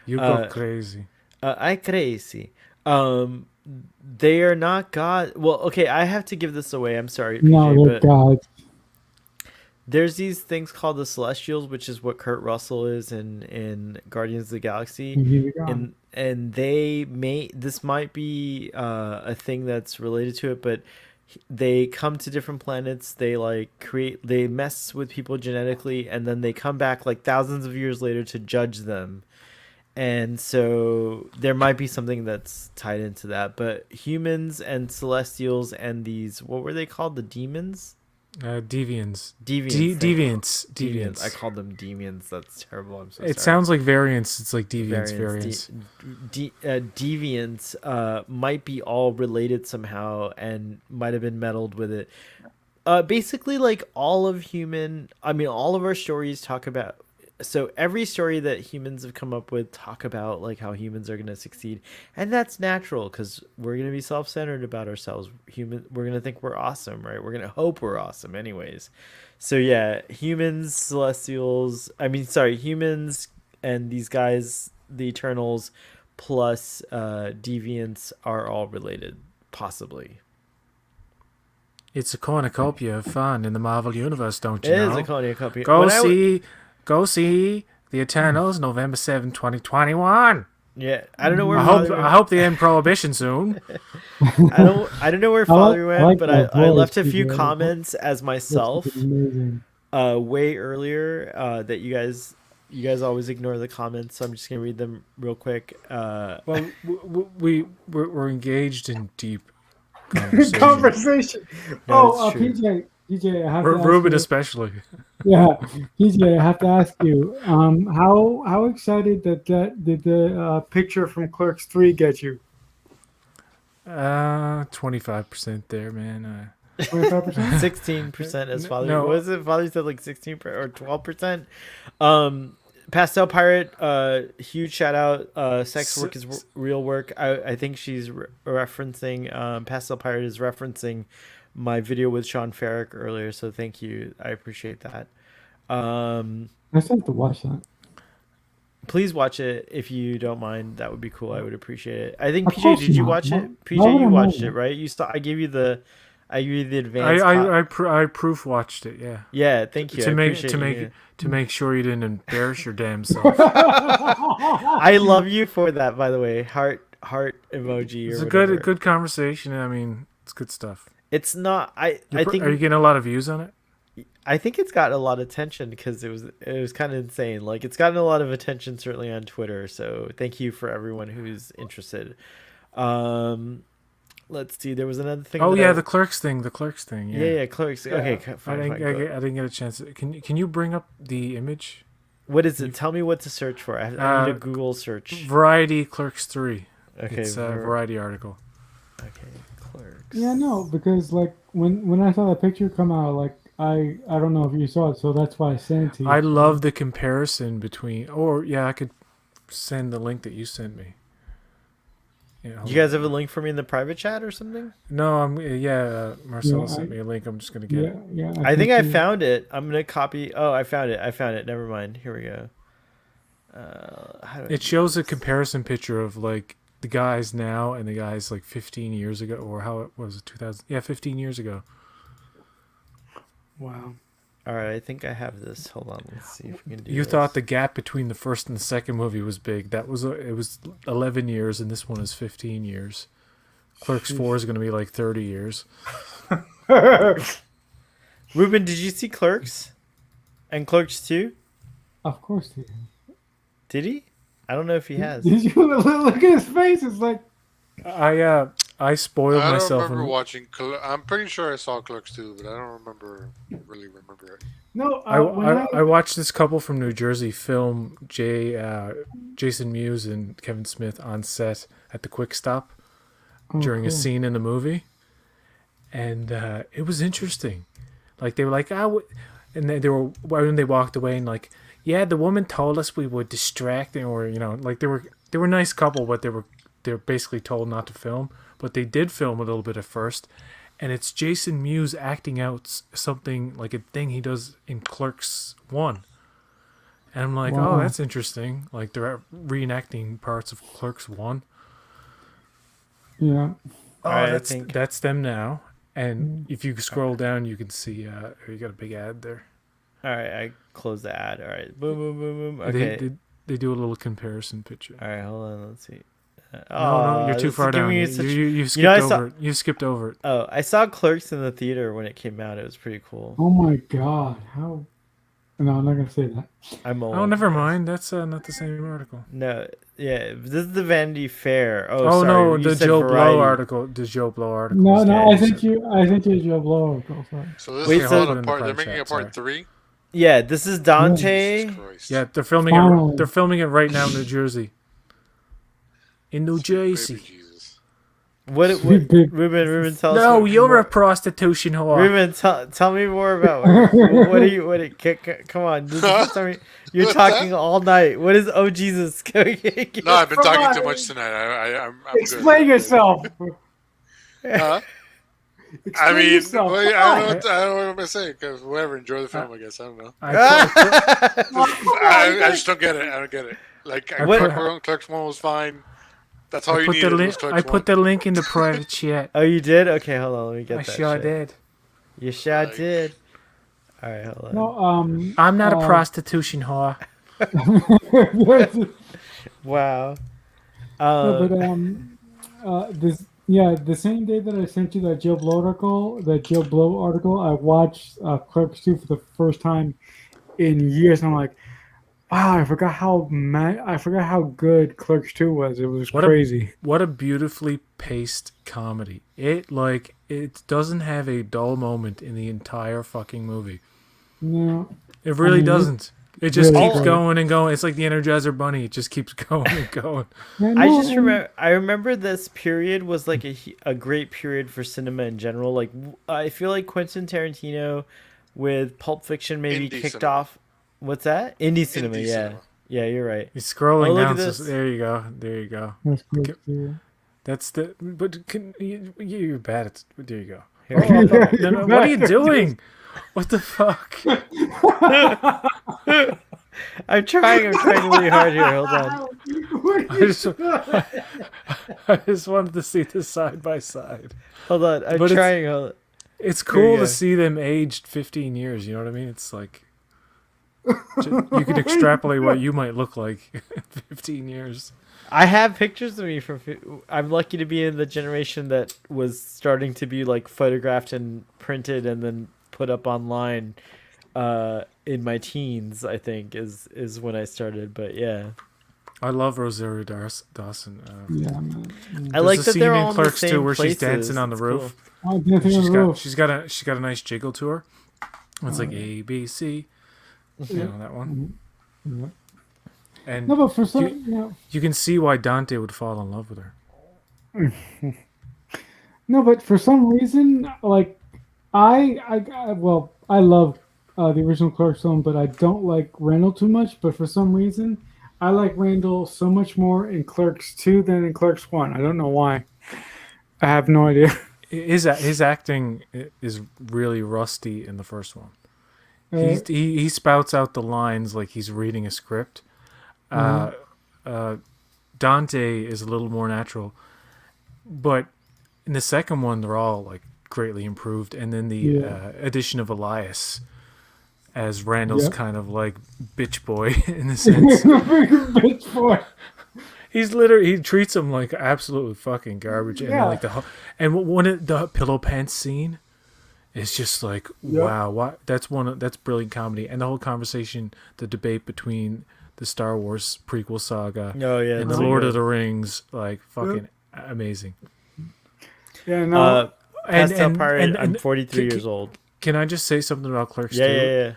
You go crazy. I crazy. They are not God. Well, okay, I have to give this away. I'm sorry, PJ, No, they're but gods. there's these things called the Celestials, which is what Kurt Russell is in Guardians of the Galaxy. He's a god. And they this might be a thing that's related to it, but they come to different planets, they they mess with people genetically, and then they come back like thousands of years later to judge them. And so there might be something that's tied into that, but humans and Celestials and these, what were they called, the demons? Deviants. Deviants. I called them demons. That's terrible. I'm so sorry. It sounds like variants. It's like deviants. Deviants might be all related somehow and might have been meddled with it. Basically, like all of our stories talk about. So every story that humans have come up with talk about like how humans are going to succeed, and that's natural because we're going to be self-centered about ourselves. We're going to think we're awesome, right? We're going to hope we're awesome, anyways. So yeah, humans and these guys, the Eternals, plus deviants are all related, possibly. It's a cornucopia of fun in the Marvel universe, don't you It know? is a cornucopia. Go see the Eternals, November 7, 2021. Yeah, I don't know where. I hope they end Prohibition soon. I don't know where Father went, like but that I voice, left a few PJ. comments as myself That's amazing. way earlier that you guys always ignore the comments, so I'm just gonna read them real quick. Well, we're engaged in deep conversation. Conversation. No, it's true. PJ, I have to ask Ruben you. especially. Yeah, PJ, I have to ask you. How excited did the picture from Clerks 3 get you? 25% there, man. 25%. 16% as Father. No. Was it Father said like 16 or 12%? Pastel Pirate, huge shout out. Sex work is real work. I think she's referencing. Pastel Pirate is referencing my video with Sean Farrick earlier, so thank you. I appreciate that. I still have to watch that. Please watch it if you don't mind. That would be cool. I would appreciate it. I think Of PJ, course did you not. watch Why- it? why PJ, would you I watched know it, that? right? I gave you the advanced. I proof watched it, yeah. Yeah, thank you. To make sure you didn't embarrass your damn self. I love you for that, by the way. Heart emoji. It's or a whatever. good conversation. I mean, it's good stuff. It's not. I think. Are you getting a lot of views on it? I think it's got a lot of attention because it was kind of insane. Like it's gotten a lot of attention certainly on Twitter. So thank you for everyone who's interested. Let's see. There was another thing. Oh yeah, the Clerks thing. Yeah, Clerks. Okay, fine. I didn't get a chance. Can you bring up the image? What is it? Tell me what to search for. I need a Google search. Variety Clerks 3. Okay, it's a Variety article. Okay, Clerks. Yeah, no, because like when I saw that picture come out, like I don't know if you saw it, so that's why I sent it to you. I love the comparison between. Or yeah, I could send the link that you sent me. Yeah, You guys have a link for me in the private chat or something? No, Marcelo sent me a link. I'm just gonna get it. Yeah. I think I found it. I'm gonna copy. Oh, I found it. Never mind. Here we go. It shows a comparison picture of like the guys now and the guys like 15 years ago, or how it was 2000. Yeah, 15 years ago. Wow. All right, I think I have this. Hold on, let's see if we can do. You this. thought the gap between the first and the second movie was big. It was 11 years, and this one is 15 years. Clerks 4 is going to be like 30 years. Ruben, did you see Clerks? And Clerks 2? Of course he Did he? I don't know if he has. Did you look at his face? It's like I spoiled I don't myself. remember watching. I'm pretty sure I saw Clerks too, but I don't really remember it. no. I watched this couple from New Jersey film Jason Mewes and Kevin Smith on set at the Quick Stop during a scene in the movie, and it was interesting. Like they were like, and they were when they walked away and like, yeah, the woman told us we were distracting, or like they were a nice couple, but they were basically told not to film, but they did film a little bit at first, and it's Jason Mewes acting out something like a thing he does in Clerks 1. And I'm like, Wow. oh, that's interesting. Like they're reenacting parts of Clerks 1. yeah. Oh, Alright, that's them now. And if you scroll down, you can see you got a big ad there. All right, I closed the ad. All right, boom, boom, boom, boom. Okay. They do a little comparison picture. All right, hold on. Let's see. No, you're too this far is giving down. me such- You skipped I over saw- it. You skipped over it. Oh, I saw Clerks in the theater when it came out. It was pretty cool. Oh my God! How? No, I'm not gonna say that. I'm old. Oh, never mind. That's not the same article. No, yeah, this is the Vanity Fair. Oh, Oh sorry. no, you the said Joe Variety. Blow article. The Joe Blow article. No, Yeah, I you think said- you're Joe Blow. Sorry. So this Wait, is so- all a part. They're Private making chat, a part sorry. 3. Yeah, this is Dante. Jesus Christ. Yeah, they're filming Finally. it. They're filming it right now in New Jersey. In New Baby Jersey. Jesus. What Sweet big- Ruben, tell us. No, what- you're more- a prostitution whore. Ruben, tell me more about come on. This is the first time you're What's talking all night. What is oh Jesus? No, I've been talking too much tonight. I'm Explain good. yourself. Huh? Explain I mean, yourself. well, Come on. I don't know what I'm gonna say because whatever. Enjoy the film, I guess. I don't know. I I just don't get it. I don't get it. Like Clerks 1 was fine. That's all you put needed. the Was link. Clerks I put 1. the link in the private chat. Oh, you did? Okay, hold on. Let me get I that. sure shit. did. You sure Like- did. All right, hold on. No, I'm not a prostitution whore. Wow. The same day that I sent you that Joe Blow article, I watched Clerks 2 for the first time in years, and I'm like, wow, I forgot how good Clerks 2 was. It was crazy. What a beautifully paced comedy. It doesn't have a dull moment in the entire fucking movie. No, It really doesn't. It just really keeps good. going and going. It's like the Energizer Bunny. It just keeps going and going. yeah, I no, just remember. I remember this period was like a great period for cinema in general. Like I feel like Quentin Tarantino, with Pulp Fiction, maybe Indie kicked cinema. off. What's that? Indie cinema. Indie Yeah, cinema. yeah, you're right. He's scrolling Oh, look down. at this. There you go. There you go. That's Clerks 2. That's the. But you're bad at. There you go. Here, No, what are you doing? What the fuck? I'm trying really hard here. Hold on. I just wanted to see this side by side. Hold on. I'm But it's- trying. Hold on. It's Here you cool go. to see them aged 15 years. You know what I mean? It's like you could extrapolate what you might look like in 15 years. I have pictures of me from. I'm lucky to be in the generation that was starting to be like photographed and printed and then put up online. In my teens, I think is when I started. But yeah, I love Rosario Dawson. Yeah, man. I like There's a that scene they're in all in the Clerks same too, where places. she's dancing on the It's roof. cool. Oh, dancing on the roof. She's got a nice jiggle to her. It's like A B C, you know that one. Yeah. And No, but for some, you can see why Dante would fall in love with her. No, but for some reason, like I love the original Clerks film, but I don't like Randall too much. But for some reason, I like Randall so much more in Clerks 2 than in Clerks 1. I don't know why. I have no idea. His acting is really rusty in the first one. He spouts out the lines like he's reading a script. Dante is a little more natural, but in the second one they're all like greatly improved, and then the addition of Elias as Randall's kind of like bitch boy in a sense. Bitch boy. He treats him like absolutely fucking garbage, and then, like and one of the pillow pants scene is just like wow, that's brilliant comedy, and the whole conversation, the debate between the Star Wars prequel saga and the Lord of the Rings, like fucking amazing. Yeah, no. Pastel Pirate, I'm 43 years old. Can I just say something about Clerks too? Yeah.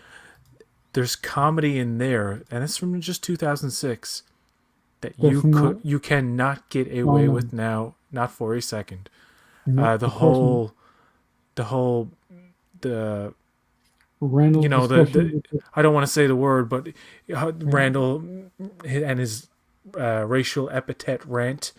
There's comedy in there, and it's from just 2006 that you cannot get away with now, not for a second. The Randall, you know, the I don't want to say the word, but Randall and his racial epithet rant.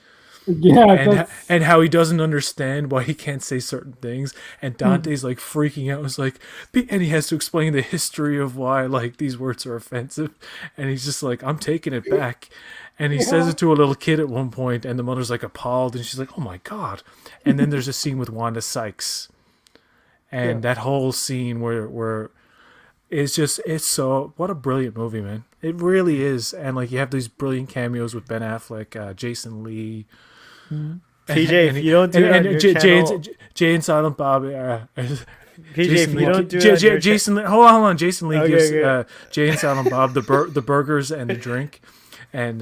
And how he doesn't understand why he can't say certain things, and Dante's like freaking out. It's like, and he has to explain the history of why like these words are offensive, and he's just like, I'm taking it back, and he says it to a little kid at one point, and the mother's like appalled, and she's like, oh my god. And then there's a scene with Wanda Sykes, and that whole scene where it's so, what a brilliant movie, man. It really is. And like you have these brilliant cameos with Ben Affleck, Jason Lee. PJ, if you don't do it on your channel, Jay and Silent Bob. PJ, if you don't do it on your Jason, hold on. Jason Lee gives Jay and Silent Bob the burgers and the drink. And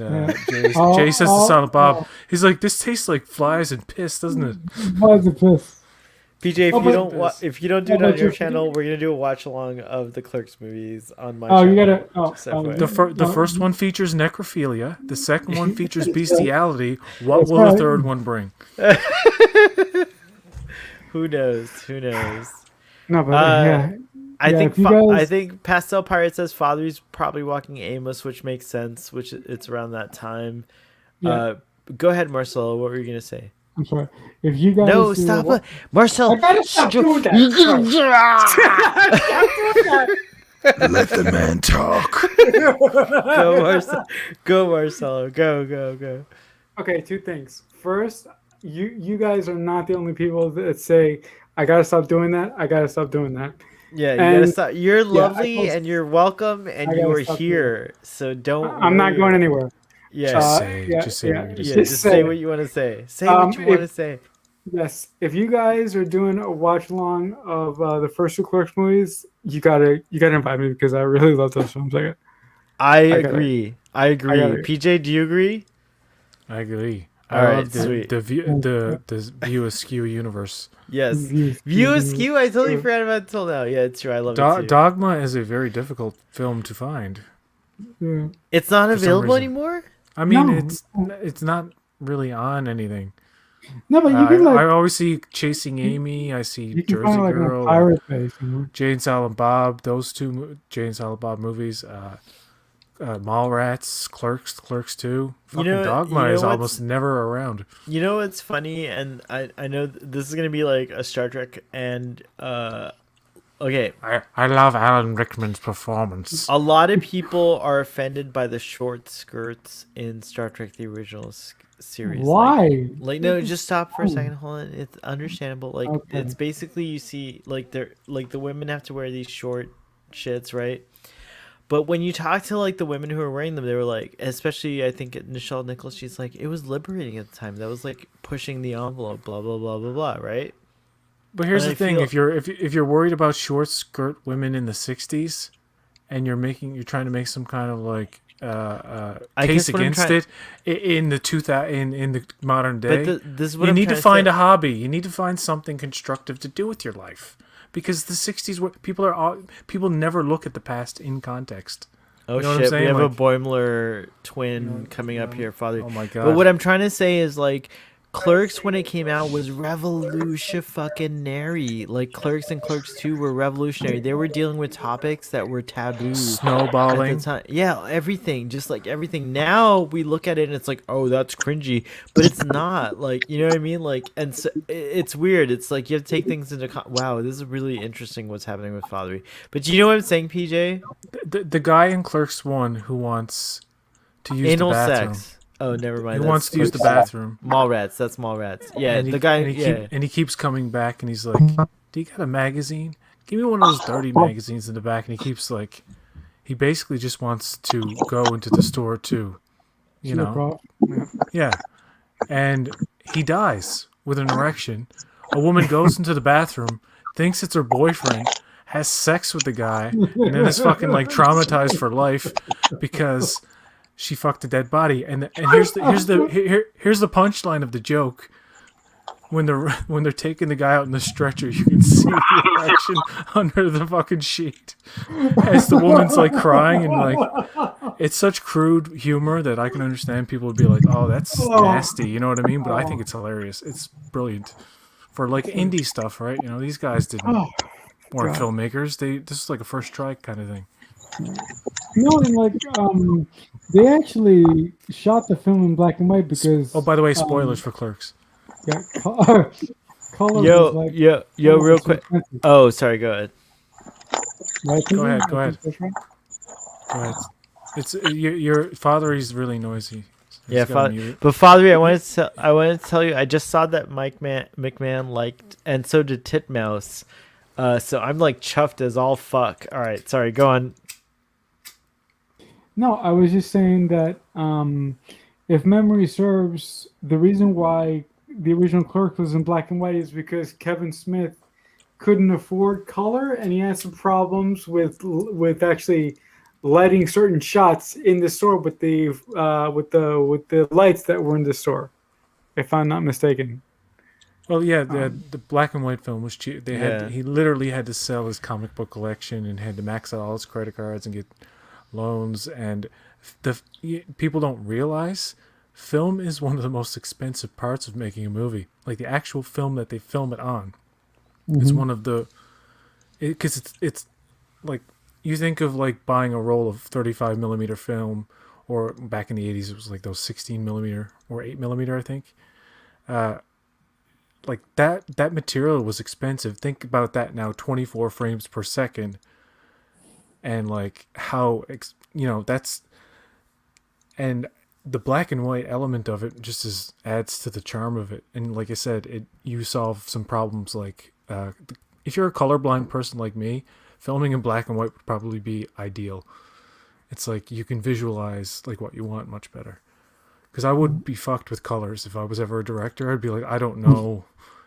Jay says to Silent Bob, he's like, "This tastes like flies and piss, doesn't it?" Flies and piss. PJ, if you don't do it on your channel, we're gonna do a watch along of the Clerks movies on my channel. You gotta. The first one features necrophilia. The second one features bestiality. What will the third one bring? Who knows? No, but I think Pastel Pirate says Father's probably walking aimless, which makes sense. Which it's around that time. Yeah. Go ahead, Marcelo. What were you gonna say? I'm sorry. If you guys stop it, Marcel. I gotta stop doing that. Let the man talk. Go, Marcelo. Go. Okay, two things. First, you guys are not the only people that say, I gotta stop doing that. I gotta stop doing that. Yeah, you gotta stop. You're lovely and you're welcome and you are here. So don't. I'm not going anywhere. Yeah. Just say just say what you want to say. Say what you want to say. Yes. If you guys are doing a watch along of the first two Clerks movies, you gotta invite me because I really love those films. I agree. PJ, do you agree? I agree. All right, sweet. The View Askew universe. Yes. View Askew, I totally forgot about it until now. Yeah, it's true. I love it too. Dogma is a very difficult film to find. Yeah. It's not available anymore? I mean, it's not really on anything. No, but you can I always see Chasing Amy. I see Jersey Girl, Pirate Bay, Jay and Silent Bob. Those two Jay and Silent Bob movies. Mallrats, Clerks 2. Fucking Dogma is almost never around. You know what's funny, and I know this is gonna be like a Star Trek, and okay. I love Alan Rickman's performance. A lot of people are offended by the short skirts in Star Trek: The Original Series. Why? Like no, just stop for a second. Hold on. It's understandable. Like it's basically you see like they're like the women have to wear these short shits, right? But when you talk to like the women who are wearing them, they were like, especially I think Nichelle Nichols, she's like, it was liberating at the time. That was like pushing the envelope, blah blah blah blah blah, right? But here's the thing: if you're worried about short skirt women in the '60s, and you're trying to make some kind of like case against it in the modern day, but this is what you I'm need to trying find say. a hobby. You need to find something constructive to do with your life, because the '60s were people never look at the past in context. Oh you know shit! We have like, a Boimler twin coming up here, Father. Oh my god! But what I'm trying to say is like. Clerks when it came out was revolutionary. Like Clerks and Clerks 2 were revolutionary. They were dealing with topics that were taboo. Snowballing. At the time. Yeah, everything. Just like everything. Now we look at it and it's like, oh, that's cringy. But it's not. Like, you know what I mean? Like, and so it's weird. It's like you have to take things into wow, this is really interesting what's happening with Fathery. But you know what I'm saying, PJ? The guy in Clerks 1 who wants to use anal the bathroom. sex. Oh, never mind. He that's wants to use the Clerks. bathroom. Mallrats. That's Mallrats. Yeah, And the guy. and he keeps coming back, and he's like, "Do you got a magazine? Give me one of those dirty magazines in the back." And he keeps like, he basically just wants to go into the store too, you know? Yeah. And he dies with an erection. A woman goes into the bathroom, thinks it's her boyfriend, has sex with the guy, and then is fucking like traumatized for life because she fucked a dead body. And here's the punchline of the joke. When they're taking the guy out in the stretcher, you can see the erection under the fucking sheet as the woman's like crying, and like it's such crude humor that I can understand people would be like, "Oh, that's nasty," you know what I mean? But I think it's hilarious. It's brilliant for like indie stuff, right? You know, these guys weren't filmmakers. This is like a first try kind of thing. No, and like they actually shot the film in black and white because. Oh, by the way, spoilers for Clerks. Yeah, color was like, Yo, real quick. Oh, sorry. Go ahead. Right, Go ahead. Go that's ahead. right. Go ahead. It's your father. He's really noisy. He's Yeah, gotta mute. but Father, I wanted to tell you, I just saw that Mike McMahon liked, and so did Titmouse. So I'm like chuffed as all fuck. All right, sorry, go on. No, I was just saying that if memory serves, the reason why the original Clerk was in black and white is because Kevin Smith couldn't afford color, and he had some problems with actually lighting certain shots in the store with the lights that were in the store, if I'm not mistaken. Well, yeah, the black and white film was cheap. He literally had to sell his comic book collection and had to max out all his credit cards and get loans. And people don't realize film is one of the most expensive parts of making a movie. Like the actual film that they film it on is one of the, because it's like, you think of like buying a roll of 35 millimeter film, or back in the 80s it was like those 16 millimeter or 8 millimeter, I think. Like that material was expensive. Think about that now, 24 frames per second, and like how that's, and the black and white element of it just adds to the charm of it. And like I said, you solve some problems like if you're a colorblind person like me, filming in black and white would probably be ideal. It's like you can visualize like what you want much better. Because I would be fucked with colors if I was ever a director. I'd be like, I don't know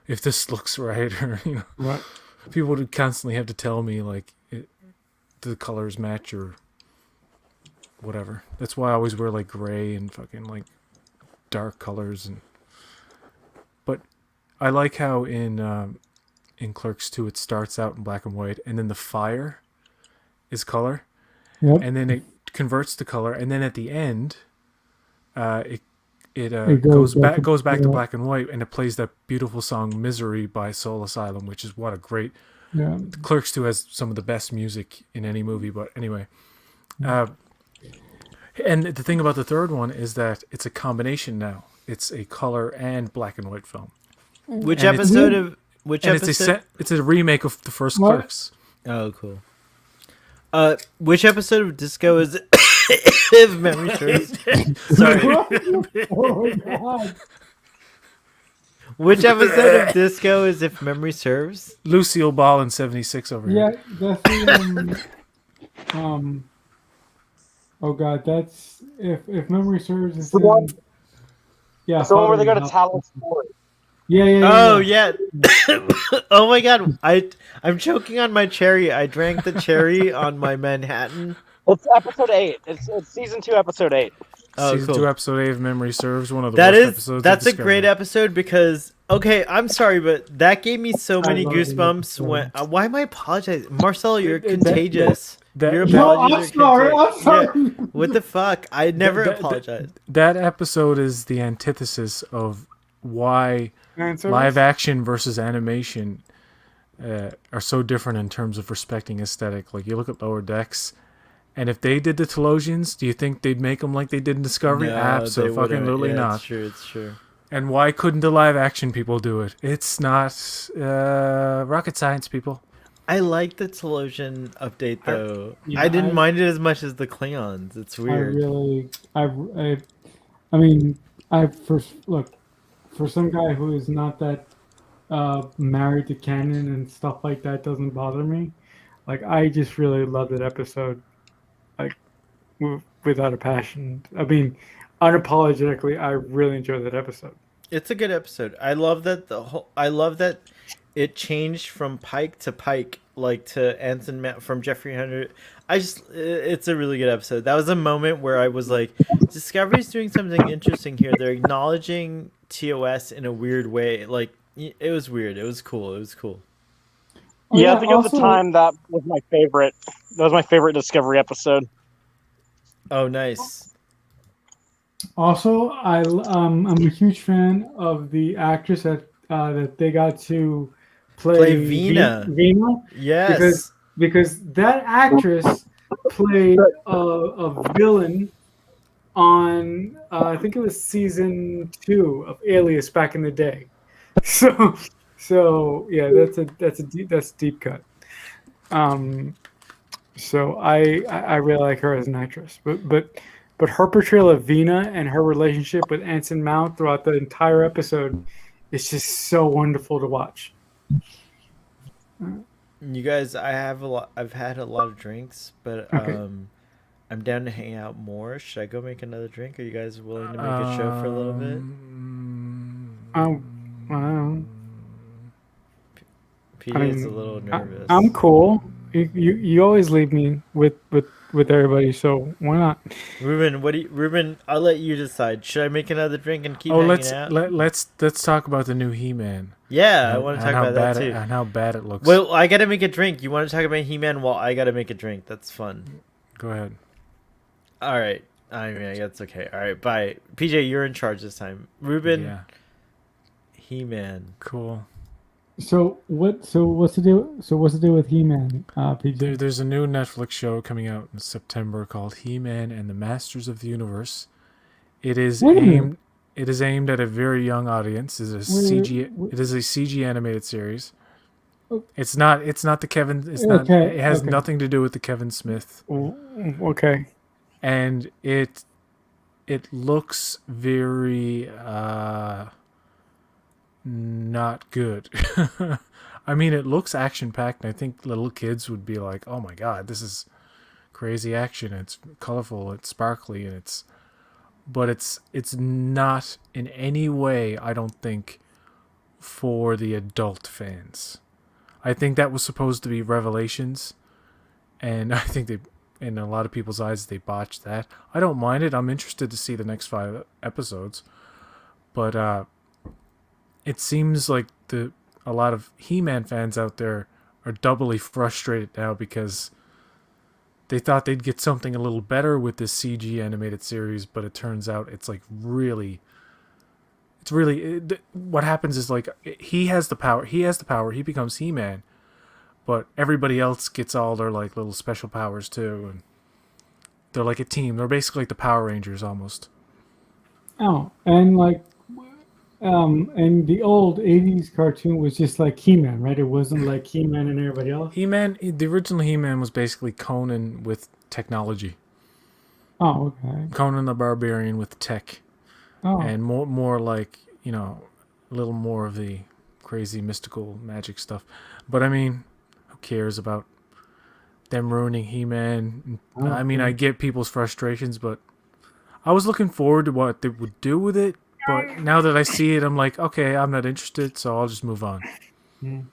if this looks right, or Right. People would constantly have to tell me like the colors match or whatever. That's why I always wear like gray and fucking like dark colors. But I like how in Clerks 2 it starts out in black and white, and then the fire is color, and then it converts to color, and then at the end it goes back to black and white, and it plays that beautiful song "Misery" by Soul Asylum, which is what a great. Yeah. Clerks 2 has some of the best music in any movie, but anyway. And the thing about the third one is that it's a combination now. It's a color and black and white film. Which And episode? It's a remake of the first Clerks. Oh, cool. Which episode of Disco is it? If memory serves. Sorry. Oh my god. Which episode of Disco is If Memory Serves? Lucille Ball in 76 over here. Yeah, that's the oh god, that's if memory serves. It's the one. Yeah, It's the one where they go to Talos Ford. Yeah. Oh yeah. Oh my god. I'm choking on my cherry. I drank the cherry on my Manhattan. It's episode 8. It's season 2, episode 8. Oh, Season cool. 2 episode 8 of Memory Serves, one of the That worst is episodes. that's of a great Discovery. episode because I'm sorry, but that gave me so many love it. goosebumps. When why am I apologizing, Marcel? You're contagious. Your No, apologies I'm are sorry. I'm sorry. Yeah. What the fuck? I never That- apologize. That episode is the antithesis of why live action versus animation are so different in terms of respecting aesthetic. Like you look at Lower Decks, and if they did the Telosians, do you think they'd make them like they did in Discovery? Absolutely not. It's true. It's true. And why couldn't the live action people do it? It's not rocket science, people. I like the Telosian update though. I didn't mind it as much as the Klingons. It's weird. I I mean, I first look for some guy who is not that married to canon and stuff like that doesn't bother me. Like I just really love that episode, like without a passion. I mean, unapologetically, I really enjoyed that episode. It's a good episode. I love that I love that it changed from Pike to Pike, like to Anson Mount from Jeffrey Hunter. It's a really good episode. That was a moment where I was like, Discovery's doing something interesting here. They're acknowledging TOS in a weird way. Like it was weird. It was cool. It was cool. Oh, Yeah, yeah, I think at the time that was my favorite. That was my favorite Discovery episode. Oh, nice. Also, I'm a huge fan of the actress that they got to Play play Vina. Vina, Yes. because that actress played a villain on I think it was season 2 of Alias back in the day. So yeah, that's a deep cut. So I really like her as an actress, but her portrayal of Vina and her relationship with Anson Mount throughout the entire episode is just so wonderful to watch. You guys, I've had a lot of drinks, but Okay. I'm down to hang out more. Should I go make another drink? Are you guys willing to make a show for a little bit? Wow. PJ's a little nervous. I'm cool. You always leave me with everybody, so why not? Ruben, I'll let you decide. Should I make another drink and keep hanging out? Let's talk about the new He-Man. Yeah, I want to talk about that too. And how bad it looks. Well, I gotta make a drink. You want to talk about He-Man while I gotta make a drink? That's fun. Go ahead. All right. I mean, that's okay. All right, bye. PJ, you're in charge this time. Ruben, Yeah. He-Man. Cool. So what's the deal? So what's the deal with He-Man, PJ? There's a new Netflix show coming out in September called He-Man and the Masters of the Universe. It is Wait a minute. aimed It is aimed at a very young audience. It is a CG animated series. Oh. It's not the Kevin. It's not. Okay, It has okay. nothing to do with the Kevin Smith. Okay. And it looks very not good. I mean, it looks action packed, and I think little kids would be like, "Oh my god, this is crazy action! It's colorful, it's sparkly, and but it's not in any way, I don't think, for the adult fans. I think that was supposed to be Revelations, and I think they, in a lot of people's eyes, they botched that. I don't mind it. I'm interested to see the next 5 episodes, but it seems like a lot of He-Man fans out there are doubly frustrated now because they thought they'd get something a little better with this CG animated series, but it turns out it's like really. It's really what happens is like he has the power. He becomes He-Man, but everybody else gets all their like little special powers too, and they're like a team. They're basically like the Power Rangers almost. Oh, and like, and the old '80s cartoon was just like He-Man, right? It wasn't like He-Man and everybody else. He-Man, the original He-Man was basically Conan with technology. Oh, okay. Conan the Barbarian with tech. Oh, And more like, a little more of the crazy mystical magic stuff. But I mean, who cares about them ruining He-Man? Oh, I mean, I get people's frustrations, but I was looking forward to what they would do with it. But now that I see it, I'm like, okay, I'm not interested, so I'll just move on. do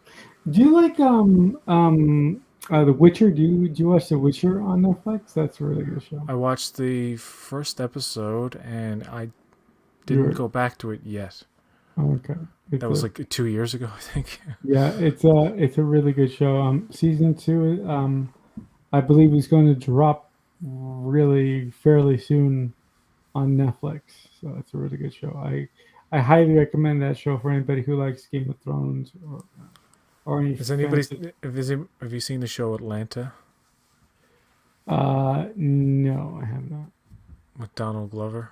you like The Witcher? Do you watch The Witcher on Netflix? That's a really good show. I watched the first episode, and I didn't go back to it yet. Oh, okay. That was like 2 years ago, I think. Yeah, it's a really good show. Season 2, I believe is going to drop really fairly soon on Netflix. So it's a really good show. I highly recommend that show for anybody who likes Game of Thrones or any. Has anybody? fantasy. Have you seen the show Atlanta No, I have not. with Donald Glover?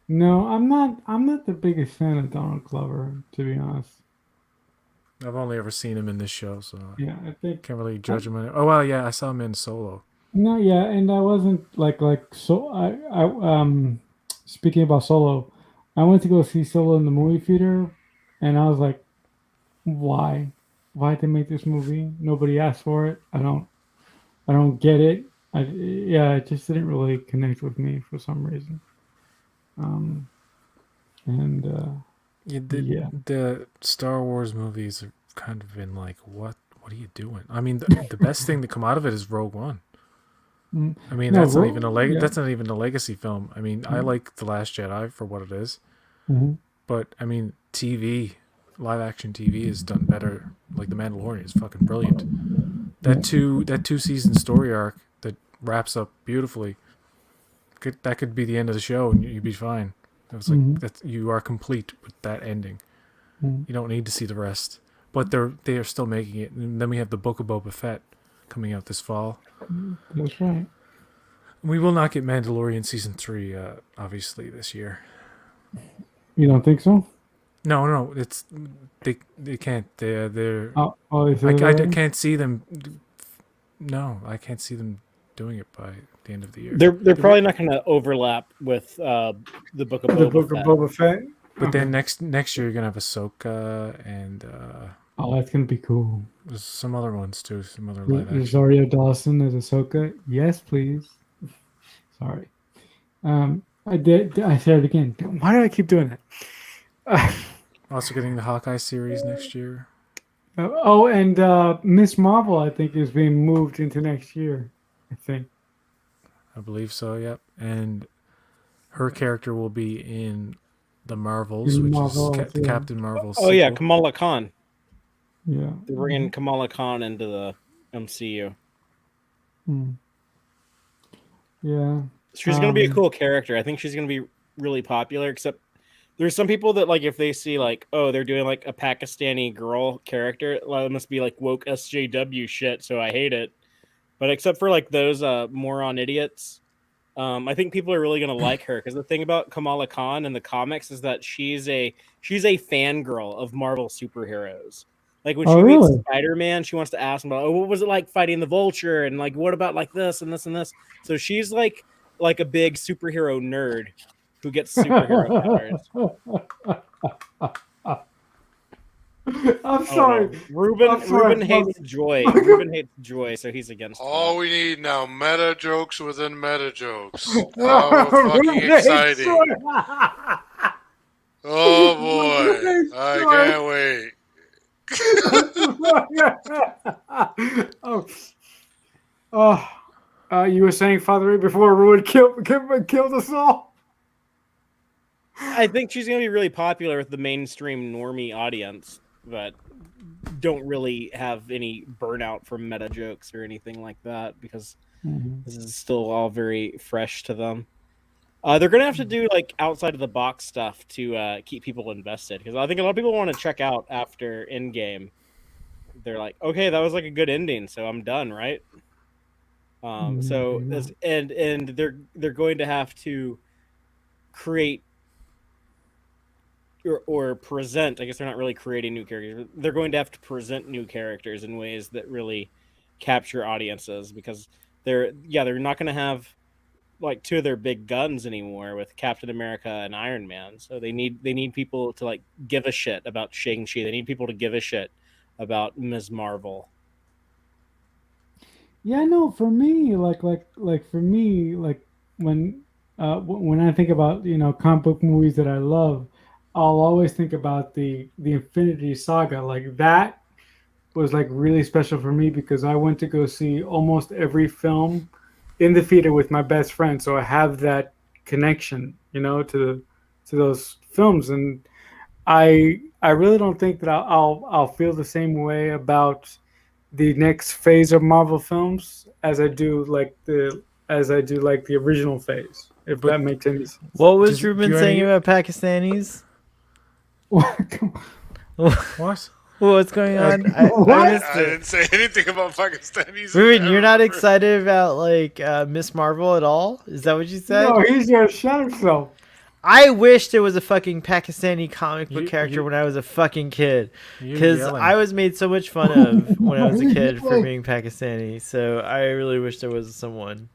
No, I'm not. I'm not the biggest fan of Donald Glover, to be honest. I've only ever seen him in this show, so Yeah, I think. can't really judge him on it. Oh well, yeah, I saw him in Solo. No, yeah, and I wasn't like so. speaking about Solo, I went to go see Solo in the movie theater, and I was like, why? Why'd they make this movie? Nobody asked for it. I don't get it. Yeah, it just didn't really connect with me for some reason. Um, and Yeah, yeah, the Star Wars movies have kind of been like, what are you doing? I mean, the best thing to come out of it is Rogue One. Mm, I mean, no, yeah, that's not even a legacy film. I mean, I mm, like The Last Jedi for what it is, mhm, but I mean, live action TV is done better. Like The Mandalorian is fucking brilliant. yeah, That two season story arc that wraps up beautifully. That could be the end of the show, and you'd be fine. It was like mhm, that. You are complete with that ending. mhm, You don't need to see the rest. But they are still making it. And then we have the Book of Boba Fett coming out this fall. that's right. We will not get Mandalorian season 3, obviously this year. You don't think so? No, it's they can't. They're Oh, they said it already? can't see them. No, I can't see them doing it by the end of the year. They're probably not going to overlap with the Book of The Boba Book of Fett. Boba Fett. But Okay. then next year you're gonna have Ahsoka and Oh, that's gonna be cool. there's some other ones too. Some other live action. Rosario Dawson as Ahsoka. Yes, please. Sorry. I did. I said it again. Why do I keep doing that? Also getting the Hawkeye series next year. Oh, and Miss Marvel, I think, is being moved into next year. I think. I believe so. Yep. And her character will be in the Marvels, In which Marvel, is the yeah. Captain Marvel. Oh yeah, sequel. Kamala Khan. Yeah. They're bringing Kamala Khan into the MCU. Mm. Yeah. She's going to be a cool character. I think she's going to be really popular, except there's some people that, like, if they see, like, oh, they're doing, like, a Pakistani girl character, well, it must be, like, woke SJW shit, so I hate it. But except for, like, those moron idiots, I think people are really going to like her, because the thing about Kamala Khan in the comics is that she's a fangirl of Marvel superheroes. Like, when she meets really? Spider-Man, she wants to ask him about, oh, what was it like fighting the Vulture? And, like, what about, like, this and this and this? So she's, like a big superhero nerd who gets superhero powers. I'm sorry. No. Ruben hates Joy. Ruben hates Joy, so he's against All that. we need now, meta jokes within meta jokes. How fucking exciting. Oh boy. I can't wait. You were saying, Father Ray, before Ruin killed us all? I think she's going to be really popular with the mainstream normie audience, but don't really have any burnout from meta jokes or anything like that, because this is still all very fresh to them. They're going to have to do, like, outside of the box stuff to keep people invested, because I think a lot of people want to check out after Endgame. They're like, okay, that was like a good ending, so I'm done, right? So they're going to have to create or present. I guess they're not really creating new characters. They're going to have to present new characters in ways that really capture audiences, because they're not going to have, like, two of their big guns anymore with Captain America and Iron Man. So they need people to, like, give a shit about Shang-Chi. They need people to give a shit about Ms. Marvel. Yeah, no, for me, like for me, like when I think about, comic book movies that I love, I'll always think about the Infinity Saga. Like, that was, like, really special for me, because I went to go see almost every film in the theater with my best friend, so I have that connection, to those films, and I really don't think that I'll feel the same way about the next phase of Marvel films as I do like the original phase, if But that makes any sense. What was Do Ruben you saying any- about Pakistanis? What? What's going on? What? I missed I it. didn't say anything about Pakistanis. Ruben, you're not excited about, like, Miss Marvel at all? Is that what you said? No, he's gonna shut himself. I wish there was a fucking Pakistani comic book You- character you- when I was a fucking kid. You're Because yelling. I was made so much fun of when I was a Why are you kid for yelling? being Pakistani. So I really wish there was someone.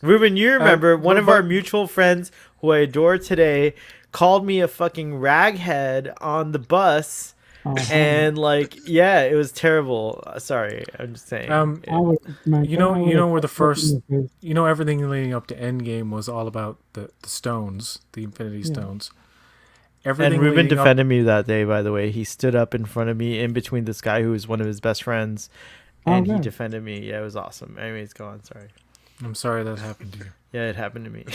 Ruben, you remember one of but- our mutual friends who I adore today called me a fucking raghead on the bus. And like, yeah, it was terrible. Sorry, I'm just saying. You know where the first, everything leading up to Endgame was all about the stones, the Infinity Stones. Everything and Ruben leading defended me that day, by the way. He stood up in front of me in between this guy who was one of his best friends, and he defended me. Yeah, it was awesome. Anyways, go on. Sorry. I'm sorry that happened to you. Yeah, it happened to me.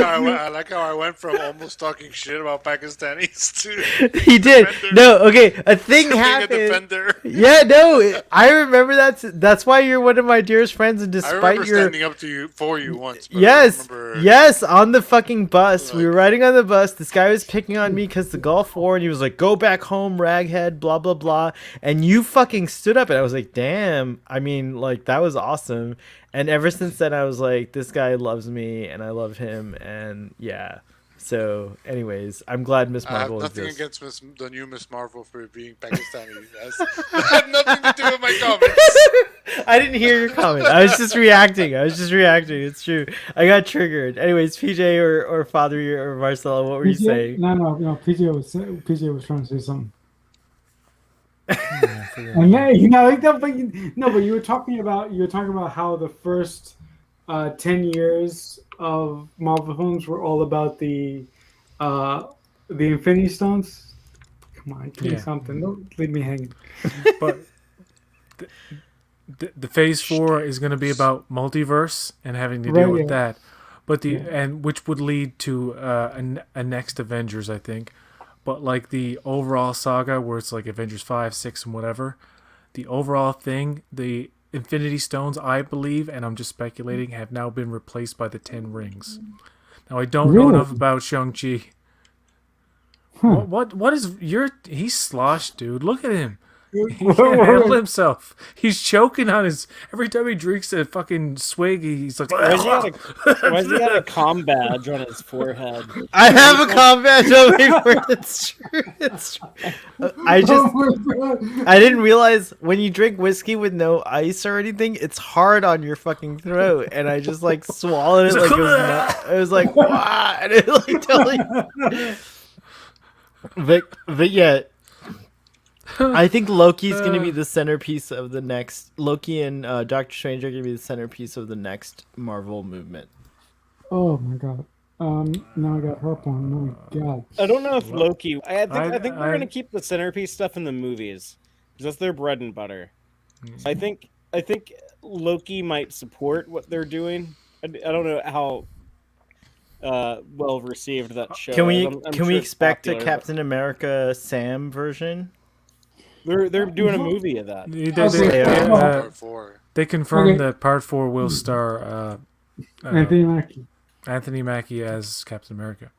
I like how I went from almost talking shit about Pakistanis to He did. defender. No, okay. A thing being a happened. defender. Yeah, no, I remember that's why you're one of my dearest friends, and I despite remember your standing up to you for you once. But I yes, remember... yes, on the fucking bus. We were Like- riding on the bus. This guy was picking on me because the Gulf War, and he was like, "Go back home, raghead," blah blah blah. And you fucking stood up, and I was like, "Damn!" I mean, like that was awesome. And ever since then, I was like, "This guy loves me, and I love him," and yeah. So, anyways, I'm glad Miss I have Marvel nothing exists. against the new Miss Marvel for being Pakistani. That had nothing to do with my comments. I didn't hear your comment. I was just reacting. It's true. I got triggered. Anyways, PJ or Father or Marcelo, what were you saying? No. PJ was trying to say something. Yeah, I forget. And then, you know, like that, but you were talking about how the first 10 years of Marvel films were all about the Infinity Stones. Come on, give me Yeah. something. Don't leave me hanging. But the Phase 4 is going to be about multiverse and having to deal with that. But and which would lead to a next Avengers, I think. But like the overall saga, where it's like Avengers 5, 6, and whatever, the overall thing, the Infinity Stones, I believe, and I'm just speculating, have now been replaced by the 10 rings. Now I don't know enough about Shang-Chi. What is he's sloshed, dude. Look at him. He can't handle himself. He's choking on his every time he drinks a fucking swig. He's like, Why has he got a comm badge on his forehead? I have a combat on my forehead. It's true. It's true. I didn't realize when you drink whiskey with no ice or anything, it's hard on your fucking throat, and I just like swallowed it like it was not. It was like wow, and it like totally. But yeah. I think Loki's going to be the centerpiece of the next... Loki and Doctor Strange are going to be the centerpiece of the next Marvel movement. Oh my god. Now I got harp on. Oh my god. I don't know if Loki. I think we're gonna keep the centerpiece stuff in the movies because that's their bread and butter. So I think Loki might support what they're doing. I don't know how well received that show. Can we is. I'm can sure we it's expect a popular, Captain America Sam version? but They're doing a movie of that. Part 4. they confirmed that Part 4 will star Anthony Mackie. Anthony Mackie as Captain America.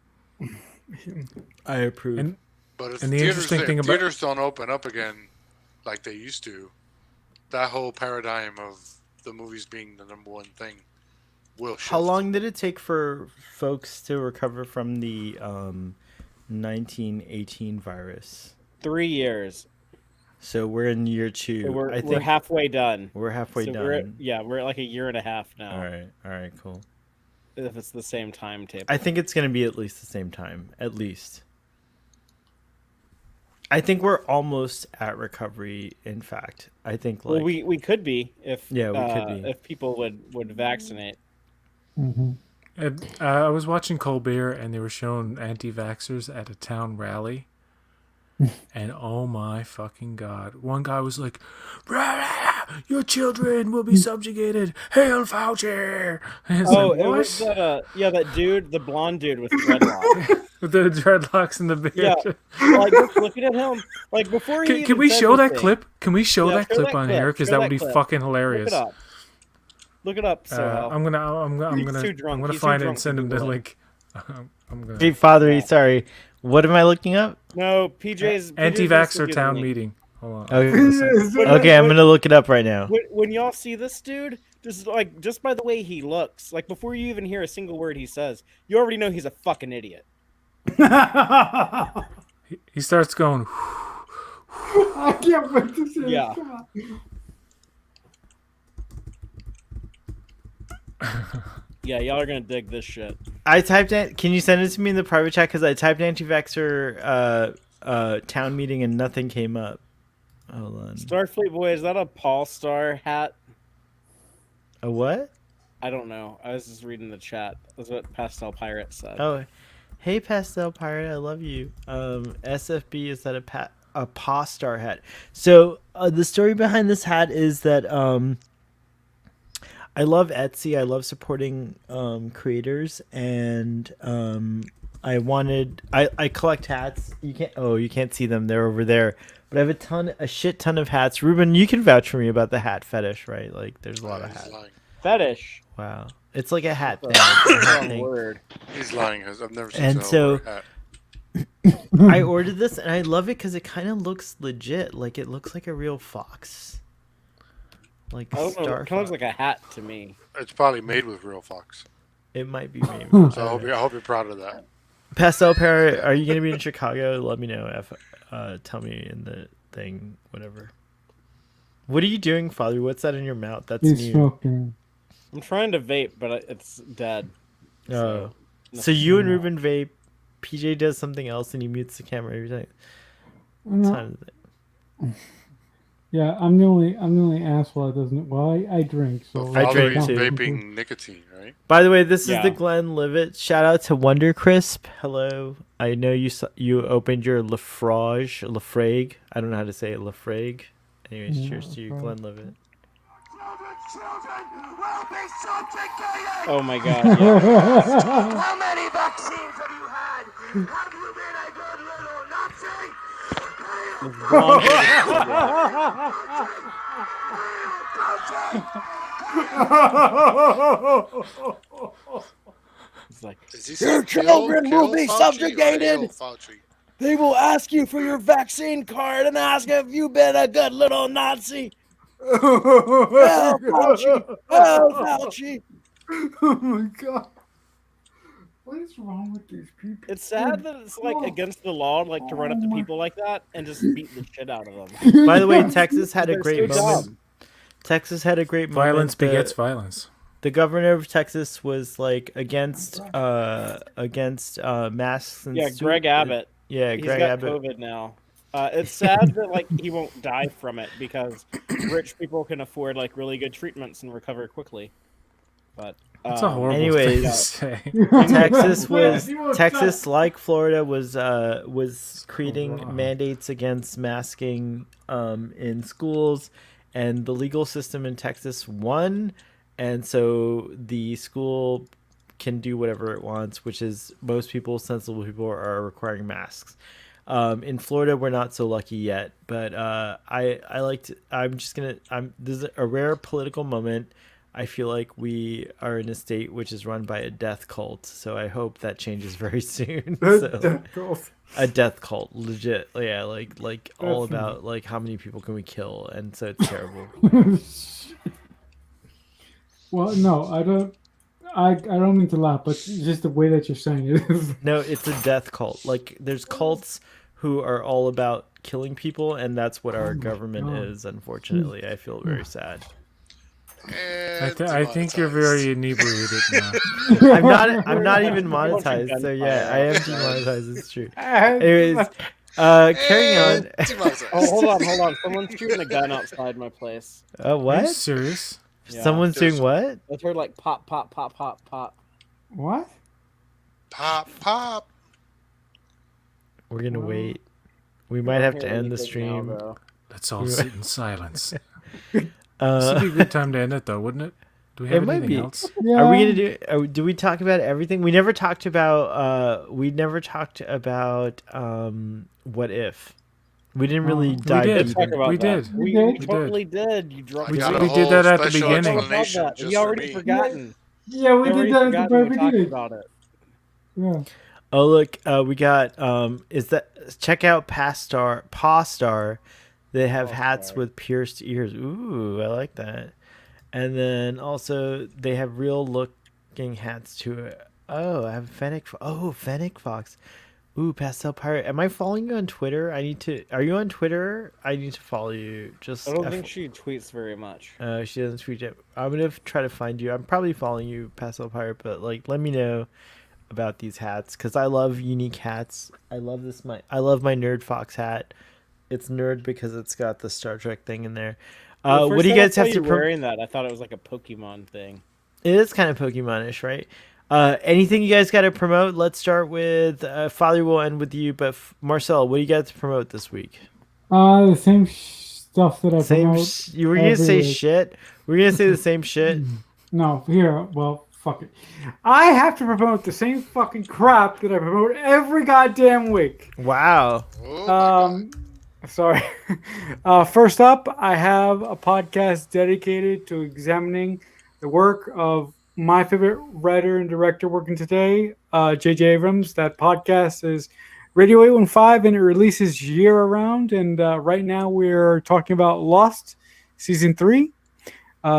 I approve. But if And the theaters, interesting thing about- theaters don't open up again like they used to, that whole paradigm of the movies being the number one thing will shift. How long did it take for folks to recover from the 1918 virus? 3 years. So we're in year 2. So we're I think halfway done. we're halfway So done. we're at like a year and a half now. All right, cool. If it's the same timetable. I think it's going to be at least the same time, at least. I think we're almost at recovery. In fact, I think like Well, we could be if Yeah, we could be. if people would vaccinate. I was watching Colbert and they were showing anti-vaxxers at a town rally. And oh my fucking god. One guy was like, your children will be subjugated. Hail Fauci. And it's Oh, like, it what? was that dude, the blonde dude with dreadlocks. With the dreadlocks and the beard. Yeah, like just looking at him, like before he Can we even said show that anything. clip? Can we show Yeah, that show clip that on clip, here? Because show that that would be clip. fucking hilarious. Look it up. So I'm gonna He's too drunk. I'm gonna He's too find it drunk and to send him the Google it. link. I'm gonna Hey, Father, sorry. What am I looking up? no, PJ's anti-vaxxer PJ's town link. meeting. Hold on. Okay, okay, I'm gonna look it up right now. When y'all see this dude, just by the way he looks, like before you even hear a single word he says, you already know he's a fucking idiot. He starts going. I can't wait to see Yeah. this. Yeah, y'all are gonna dig this shit. I typed it. Can you send it to me in the private chat? Because I typed anti-vaxxer town meeting and nothing came up. Hold on. Starfleet Boy, is that a Paul Star hat? A what? I don't know. I was just reading the chat. That's what Pastel Pirate said. Oh, hey Pastel Pirate, I love you. SFB, is that a Paw Star hat? So the story behind this hat is that I love Etsy. I love supporting creators, and I collect hats. You can't see them. They're over there. But I have a shit ton of hats. Ruben, you can vouch for me about the hat fetish, right? Like, there's a lot of hats. Fetish. Wow, it's like a hat thing. That's a wrong word. He's lying. I've never seen And so. I ordered this, and I love it because it kind of looks legit. Like, it looks like a real fox. Like I don't know. Star It kind of looks Fox. like a hat to me. It's probably made with real fox. It might be maybe. So I hope you're proud of that. Pastel Parrot, are you gonna be in Chicago? Let me know. Tell me in the thing, whatever. What are you doing, Father? What's that in your mouth? That's He's new. smoking. I'm trying to vape, but it's dead. Oh, so you and Ruben vape. PJ does something else, and he mutes the camera every time. No. Yeah, I'm the only asshole that doesn't. Well, I drink, so So I Father drink is too. vaping nicotine, right? By the way, this is Yeah. the Glenn Livet. Shout out to Wonder Crisp. Hello. I know you opened your Lafrage. I don't know how to say it. Lafrage. Anyways, Yeah, cheers to you, Lafrage. Glenn Livet. Oh my god. Yeah. How many vaccines have you had? Have you been a good little Nazi? This blonde hair is so black. It's like, Is he Your saying children will be Fauci or subjugated. hail Fauci? They will ask you for your vaccine card and ask if you've been a good little Nazi. Hell, Fauci! Hell, Fauci! Oh my god. What is wrong with these people? it's sad that it's like against the law, like to run up to people like that and just beat the shit out of them. By the way, Texas had a They're great so moment. dumb. Texas had a great moment. Violence begets violence. The governor of Texas was like against masks and Yeah, Greg Abbott. Yeah, He's Greg got Abbott. COVID now. It's sad that like he won't die from it because rich people can afford like really good treatments and recover quickly. But That's a horrible anyways, thing to say. Texas, like Florida, was creating mandates against masking in schools, and the legal system in Texas won, and so the school can do whatever it wants, which is most people, sensible people, are requiring masks. In Florida, we're not so lucky yet, but this is a rare political moment. I feel like we are in a state which is run by a death cult, so I hope that changes very soon. A death cult, legit, yeah, like all about like how many people can we kill, and so it's terrible. Well, no, I don't. I don't mean to laugh, but just the way that you're saying it is. No, it's a death cult. Like there's cults who are all about killing people, and that's what our government is. Unfortunately, I feel very sad. I think you're very inebriated now. I'm not even monetized, so yeah, I am demonetized. It's true. Anyways, carrying on. oh, hold on. Someone's shooting a gun outside my place. Are What? you serious? Yeah. Someone's doing what? I've heard like pop, pop, pop, pop, pop. What? Pop, pop. We're gonna wait. We might have to end the stream. Now, Let's all sit in silence. This would be a good time to end it, though, wouldn't it? Do we have It might anything be. else? Yeah. Are we gonna do we talk about everything? We never talked about what if. We didn't really dive did. deep talk into about We that. did. We We totally did. You drunk. We I got did- a we did whole that at the special beginning. explanation that. just We for already me. forgotten. Yeah, we We did already that at the forgotten very we talked beginning. about it. Yeah. Oh look, we got check out Paw Star. They have hats with pierced ears. Ooh, I like that. And then also they have real looking hats too. Oh, I have Fennec. Oh, Fennec Fox. Ooh, Pastel Pirate. Am I following you on Twitter? I need to. Are you on Twitter? I need to follow you. Just. I don't think she tweets very much. She doesn't tweet yet. I'm gonna try to find you. I'm probably following you, Pastel Pirate, but like, let me know about these hats because I love unique hats. I love this. I love my Nerd Fox hat. It's nerd because it's got the Star Trek thing in there. What do you guys have to? Wearing that, I thought it was like a Pokemon thing. It is kind of Pokemon-ish, right? Anything you guys got to promote? Let's start with Father. Will end with you, but Marcel, what do you got to promote this week? The same stuff that I promote. You were gonna say shit. We're gonna say the same shit. No, here. Well, fuck it. I have to promote the same fucking crap that I promote every goddamn week. Wow. Sorry. First up, I have a podcast dedicated to examining the work of my favorite writer and director working today, J.J. Abrams. That podcast is Radio 815, and it releases year-round. And right now we're talking about Lost Season 3.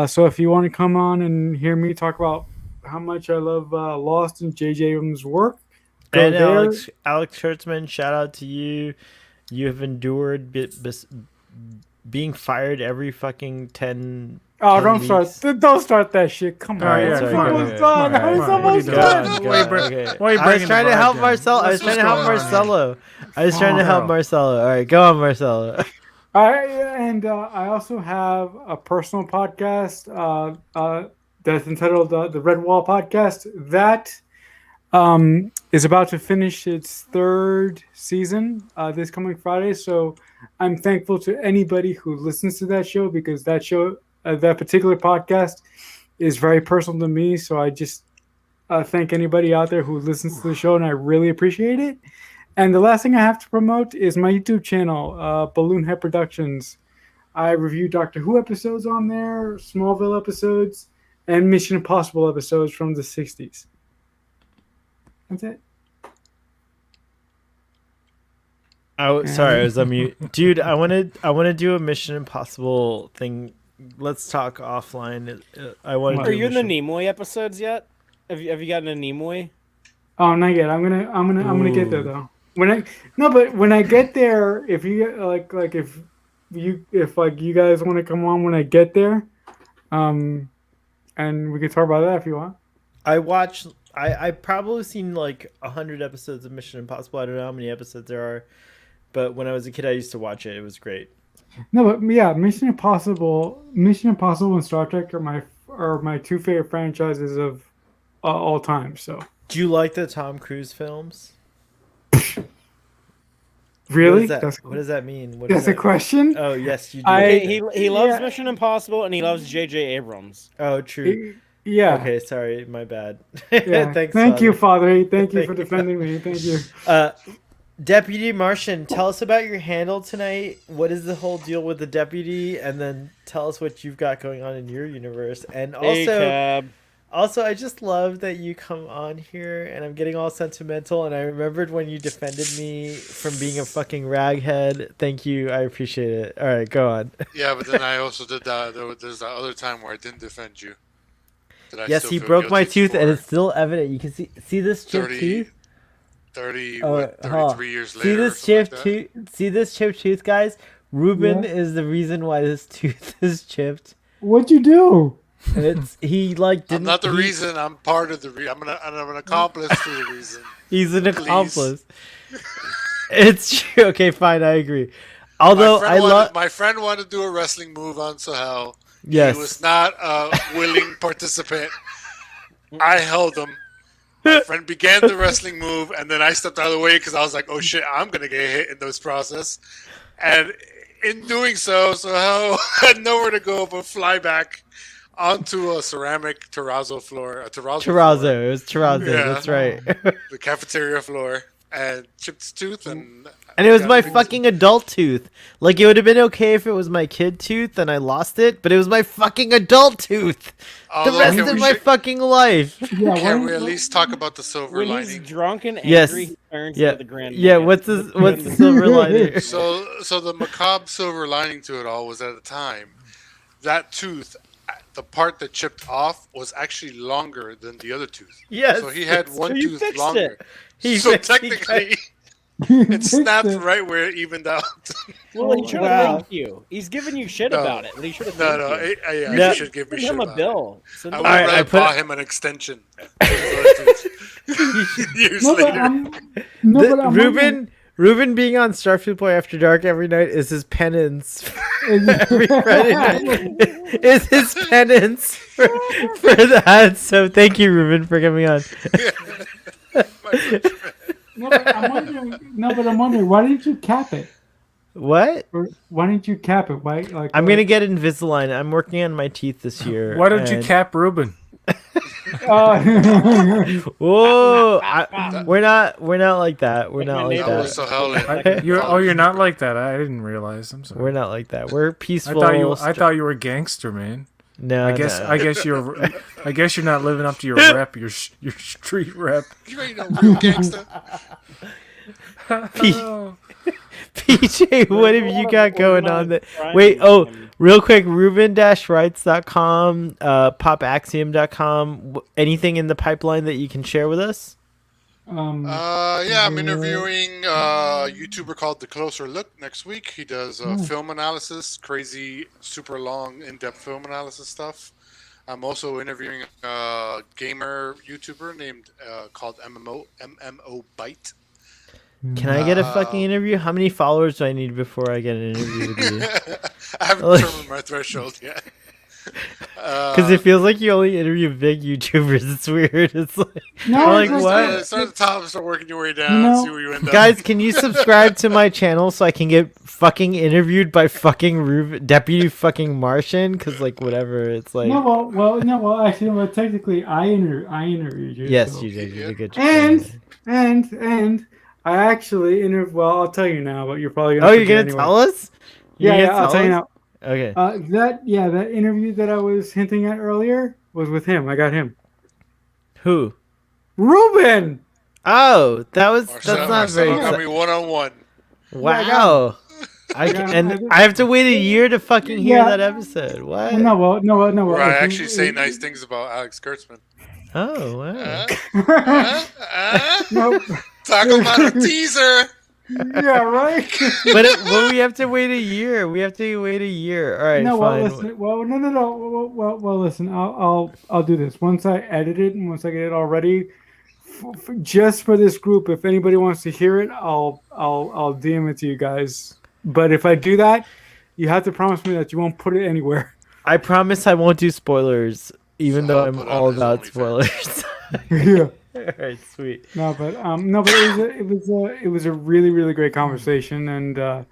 So if you want to come on and hear me talk about how much I love Lost and J.J. Abrams' work, go and there. Alex Kurtzman, shout out to you. You have endured being fired every fucking 10. Oh, don't start that shit. Come on. It's almost done. It's almost done. I was trying to help Marcelo. I was trying to help Marcelo. All right, go on, Marcelo. All right, and I also have a personal podcast that's entitled the Red Wall Podcast. That is about to finish its third season this coming Friday. So I'm thankful to anybody who listens to that show because that show, that particular podcast, is very personal to me. So I just thank anybody out there who listens to the show, and I really appreciate it. And the last thing I have to promote is my YouTube channel, Balloon Head Productions. I review Doctor Who episodes on there, Smallville episodes, and Mission Impossible episodes from the 60s. That's it. Sorry, I was on mute. Dude, I want to do a Mission Impossible thing. Let's talk offline. Are you in the Nimoy episodes yet? Have you gotten a Nimoy? Oh, not yet. I'm gonna get there though. When I get there, if you if you guys want to come on when I get there, and we can talk about that if you want. I've probably seen like 100 episodes of Mission Impossible. I don't know how many episodes there are, but when I was a kid, I used to watch it. It was great. No, but yeah, Mission Impossible, and Star Trek are my two favorite franchises of all time. So. Do you like the Tom Cruise films? Really? What does that mean? That's a question? Oh, yes, you do. He loves Mission Impossible and he loves J.J. Abrams. Oh, true. Yeah. Okay, sorry, my bad. Yeah. Thanks. Thank you, Father. Thank you for defending me. Thank you. Deputy Martian, tell us about your handle tonight. What is the whole deal with the deputy? And then tell us what you've got going on in your universe. And also, I just love that you come on here, and I'm getting all sentimental, and I remembered when you defended me from being a fucking raghead. Thank you. I appreciate it. All right, go on. Yeah, but then I also did that. There's that other time where I didn't defend you. Yes, he broke my tooth, and it's still evident. You can see this chipped tooth? 33 years later. See this chipped tooth? See this chipped tooth, guys? Ruben is the reason why this tooth is chipped. What'd you do? I'm not the reason. I'm part of the reason. I'm an accomplice to the reason. He's an accomplice. It's true. Okay, fine. I agree. Although my friend wanted to do a wrestling move on Sahel. Yes. He was not a willing participant. I held him. My friend began the wrestling move, and then I stepped out of the way because I was like, "Oh shit, I'm gonna get hit in this process." And in doing so, Sahel had nowhere to go but fly back onto a ceramic terrazzo floor. It was terrazzo. Yeah, that's right. The cafeteria floor, and chipped his tooth, and it was my fucking adult tooth. Like, it would have been okay if it was my kid tooth and I lost it, but it was my fucking adult tooth. The rest of my fucking life. Yeah, can we at least talk about the silver lining? When he's drunk and angry, he turns into the grand. Yeah, what's the silver lining? So the macabre silver lining to it all was, at the time, that tooth, the part that chipped off, was actually longer than the other tooth. Yes. So he had one tooth fixed longer. It. So technically, It snapped right where it evened out. Well, he should have Wow. thanked you. He's giving you shit No. about it, but he should have No, thanked no, you. yeah, You you should give me send shit him a about bill. it. I would Alright, rather I put buy him an extension. Years No, but later. Ruben being on Starfleet Boy After Dark every night is his penance. Every Friday night is his penance for that. So thank you, Ruben, for coming on. My pleasure, man. No, but I'm wondering, why didn't you cap it? What? Or why didn't you cap it? Why? Like I'm gonna get Invisalign. I'm working on my teeth this year. Why don't you and- cap Ruben? Whoa! We're not like that. We're not like That that. was so hell. You're not like that. I didn't realize. I'm sorry. We're not like that. We're I peaceful. thought you were a gangster, man. No, I guess you're not living up to your rep, your street rep. You ain't no real gangster. PJ, what have you got going on? Wait, real quick, Ruben-Writes.com, popaxiom.com. Anything in the pipeline that you can share with us? Yeah, I'm interviewing a YouTuber called The Closer Look next week. He does film analysis, crazy, super long, in-depth film analysis stuff. I'm also interviewing a gamer YouTuber named called MMO Byte. Can I get a fucking interview? How many followers do I need before I get an interview with you? I haven't determined my threshold yet. Because it feels like you only interview big YouTubers. It's weird. It's like, No, like it's what? Start at the top and start working your way down and see where you end up. Guys, can you subscribe to my channel so I can get fucking interviewed by fucking Deputy fucking Martian? Because like whatever, it's like. Actually, well, technically, I interviewed you. Yes, so. you did. You did a good job. And I actually interviewed. Well, I'll tell you now, but you're probably gonna. Oh, you're forget gonna anyway. tell us? I'll tell you now. Okay. That interview that I was hinting at earlier was with him. I got him. Who? Ruben. Oh, that's not Marcelo very. got me one-on-one. Wow. I have to wait a year to fucking hear that episode. What? No. Where I actually say nice things about Alex Kurtzman. Oh wow. No. Talk about a teaser. Yeah, right. But we have to wait a year. We have to wait a year. All right, No, fine. Well, listen. I'll do this once I edit it and once I get it all ready. Just for this group, if anybody wants to hear it, I'll DM it to you guys. But if I do that, you have to promise me that you won't put it anywhere. I promise I won't do spoilers, even though I'm put all on his about OnlyFans. spoilers. Yeah. All right, sweet. But it was a really, really great conversation, and I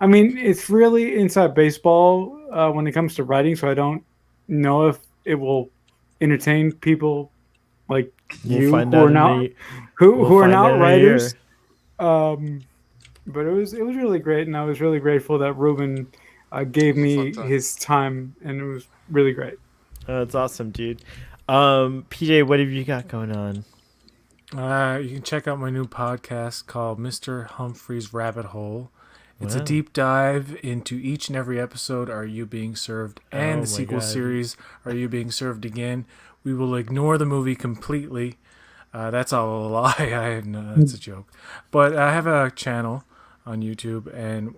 mean, it's really inside baseball when it comes to writing. So I don't know if it will entertain people like you who are not who are not writers. But it was really great, and I was really grateful that Ruben gave me his time, and it was really great. Oh, that's awesome, dude. PJ, what have you got going on? You can check out my new podcast called Mr. Humphrey's Rabbit Hole. It's a deep dive into each and every episode, Are You Being Served? And the sequel series, Are You Being Served Again? We will ignore the movie completely. That's all a lie. That's a joke. But I have a channel on YouTube, and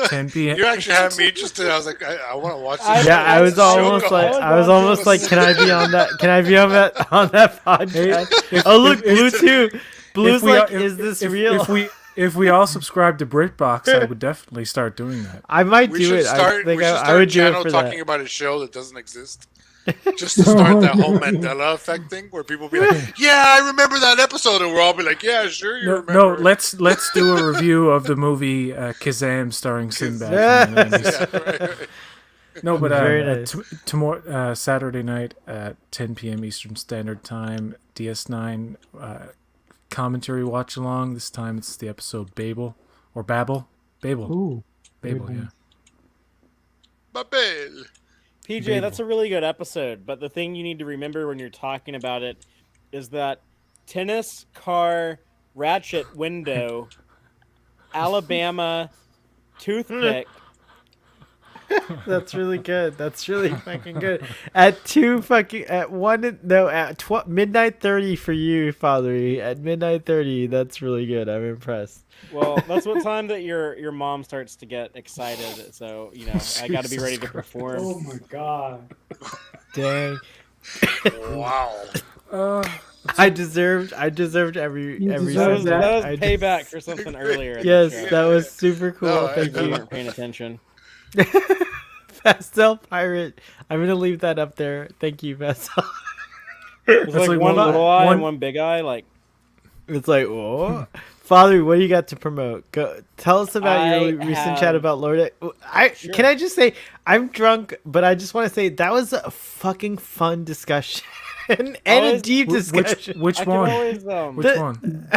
10 p.m. You actually had me interested. I was like, I want to watch this. Yeah, I was almost like, can I be on that? Can I be on that podcast? Oh, look, Blue too. Blue's like, is this real? If we all subscribe to BritBox, I would definitely start doing that. I might We do should it. start. I think We should I start a would do it channel for talking that. about a show that doesn't exist. Just to start that whole Mandela effect thing, where people be like, "Yeah, I remember that episode," and we'll all be like, "Yeah, sure, you remember." No, let's do a review of the movie Kazam starring Sinbad. From the 90s. Yeah, right. No, but Very nice. tomorrow Saturday night at 10 p.m. Eastern Standard Time, DS9 commentary watch along. This time it's the episode Babel. Ooh, Babel, yeah. Babel. PJ, that's a really good episode, but the thing you need to remember when you're talking about it is that tennis, car, ratchet, window, Alabama, toothpick, That's really good. That's really fucking good. At midnight 30 for you, Father. At midnight 30, that's really good. I'm impressed. Well, that's what time that your mom starts to get excited. So I got to be ready to perform. Oh my god. Dang. Wow. I deserved every You That deserve was, that. that was I payback for something earlier. in the Yes, show. that was super cool. No, Thank You you. weren't paying attention. Pastel Pirate. I'm gonna leave that up there. Thank you, Pastel. It was That's like like one one- little eye one- and one big eye. Like It's like, oh, Father, what do you got to promote? Go tell us about your recent chat about Lord. Sure. Can I just say I'm drunk, but I just want to say that was a fucking fun discussion and a Always- deep discussion. Which I can one? always Which one?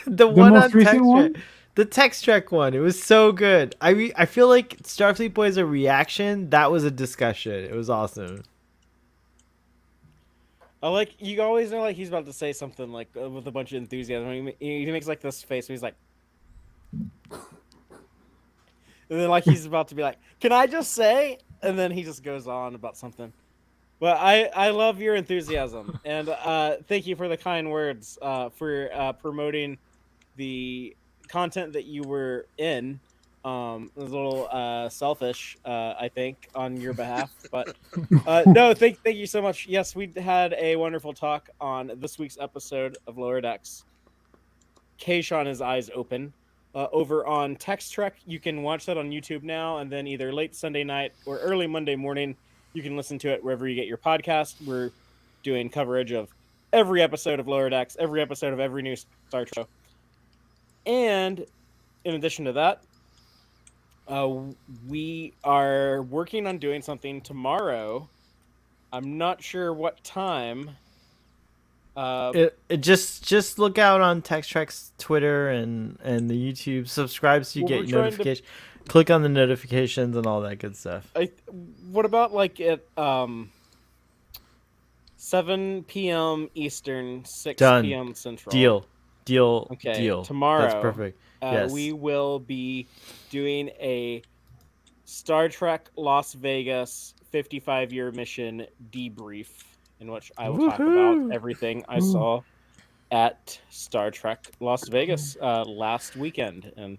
The one most on recent Text one? Trek. The Text Trek one. It was so good. I feel like Starfleet Boy is a reaction. That was a discussion. It was awesome. I like you always know like he's about to say something like with a bunch of enthusiasm. He makes like this face where he's like, and then like he's about to be like, "Can I just say?" And then he just goes on about something. But I love your enthusiasm and thank you for the kind words for promoting the content that you were in. It was a little selfish, I think, on your behalf, but no, thank you so much. Yes, we had a wonderful talk on this week's episode of Lower Decks. Kayshawn, his eyes open. Over on Text Trek, you can watch that on YouTube now, and then either late Sunday night or early Monday morning, you can listen to it wherever you get your podcast. We're doing coverage of every episode of Lower Decks, every episode of every new Star Trek show. And in addition to that, we are working on doing something tomorrow. I'm not sure what time. Just look out on Text Trek's Twitter and the YouTube. Subscribe so you Well, we're get trying to- notification. Click on the notifications and all that good stuff. What about like at 7 p.m. Eastern, 6 Done. p.m. Central? Deal. Okay, Deal. tomorrow, That's perfect. Yes. We will be doing a Star Trek Las Vegas 55-year mission debrief, in which I will talk Woohoo! about everything I saw at Star Trek Las Vegas last weekend, and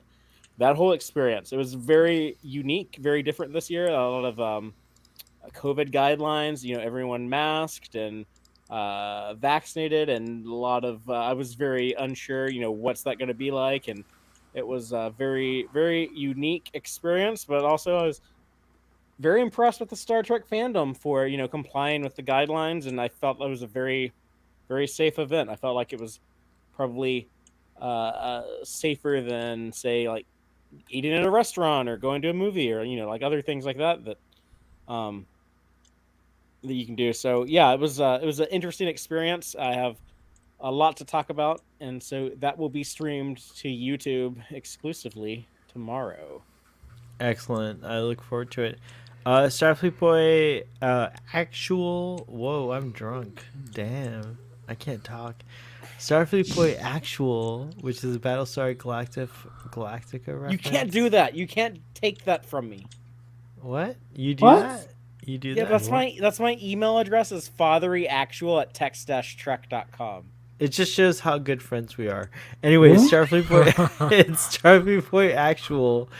that whole experience. It was very unique, very different this year. A lot of COVID guidelines, everyone masked and vaccinated, and a lot of I was very unsure, what's that going to be like, and it was a very, very unique experience, but also I was very impressed with the Star Trek fandom for, complying with the guidelines, and I felt that was a very, very safe event. I felt like it was probably safer than, say, like eating at a restaurant or going to a movie or, like other things like that that you can do. So yeah, it was an interesting experience. I have a lot to talk about, and so that will be streamed to YouTube exclusively tomorrow. Excellent. I look forward to it. Starfleet Boy actual. Whoa, I'm drunk. Damn, I can't talk. Starfleet Boy actual, which is a Battlestar Galactica reference. You can't do that. You can't take that from me. What? You do What? that? You do Yeah, that? that's my email address is fatheryactual@text-trek.com. It just shows how good friends we are. Anyway, Starfleet Boy. It's Starfleet Boy actual,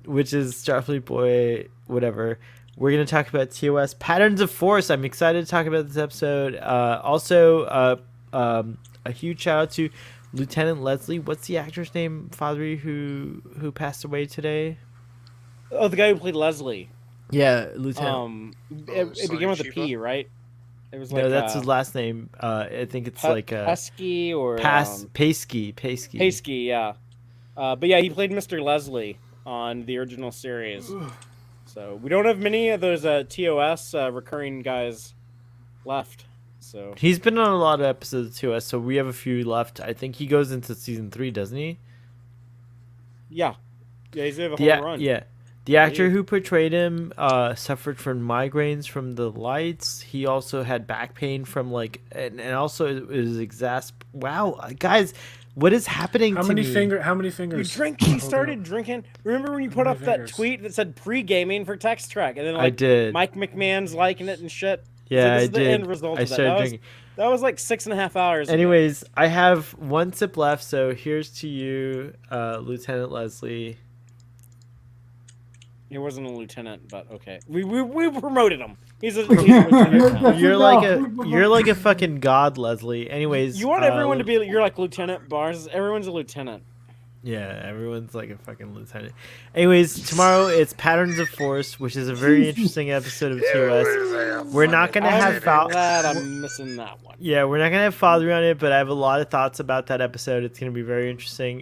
which is Starfleet Boy whatever. We're gonna talk about TOS Patterns of Force. I'm excited to talk about this episode. Also, a huge shout out to Lieutenant Leslie. What's the actor's name, Father, who passed away today? Oh, the guy who played Leslie. Yeah, Lieutenant. It began with a P, right? It was like No, that's his last name. I think it's like Pesky or Paskey. Paskey, yeah. But yeah, he played Mr. Leslie on the original series. So we don't have many of those TOS recurring guys left. So He's been on a lot of episodes of TOS, so we have a few left. I think he goes into season 3, doesn't he? yeah, he's gonna have a whole run. Yeah. The actor who portrayed him suffered from migraines from the lights. He also had back pain from like, and also it was Wow, guys, what is happening How to many me? How many fingers? He started drinking. Remember when you put many up that fingers? tweet that said pre-gaming for Text Track, and then I like did. Mike McMahon's liking it and shit. Yeah, this I is the did. end result I of that. started drinking. That was like 6.5 hours. Anyways, I have one sip left, so here's to you, Lieutenant Leslie. He wasn't a lieutenant, but okay. We promoted him. He's a lieutenant now. You're like a fucking god, Leslie. Anyways, You want everyone to be. You're like Lieutenant Barnes. Everyone's a lieutenant. Yeah, everyone's like a fucking lieutenant. Anyways, tomorrow it's Patterns of Force, which is a very interesting episode of TOS. We're not gonna have glad I'm missing that one. Yeah, we're not gonna have Father on it, but I have a lot of thoughts about that episode. It's gonna be very interesting.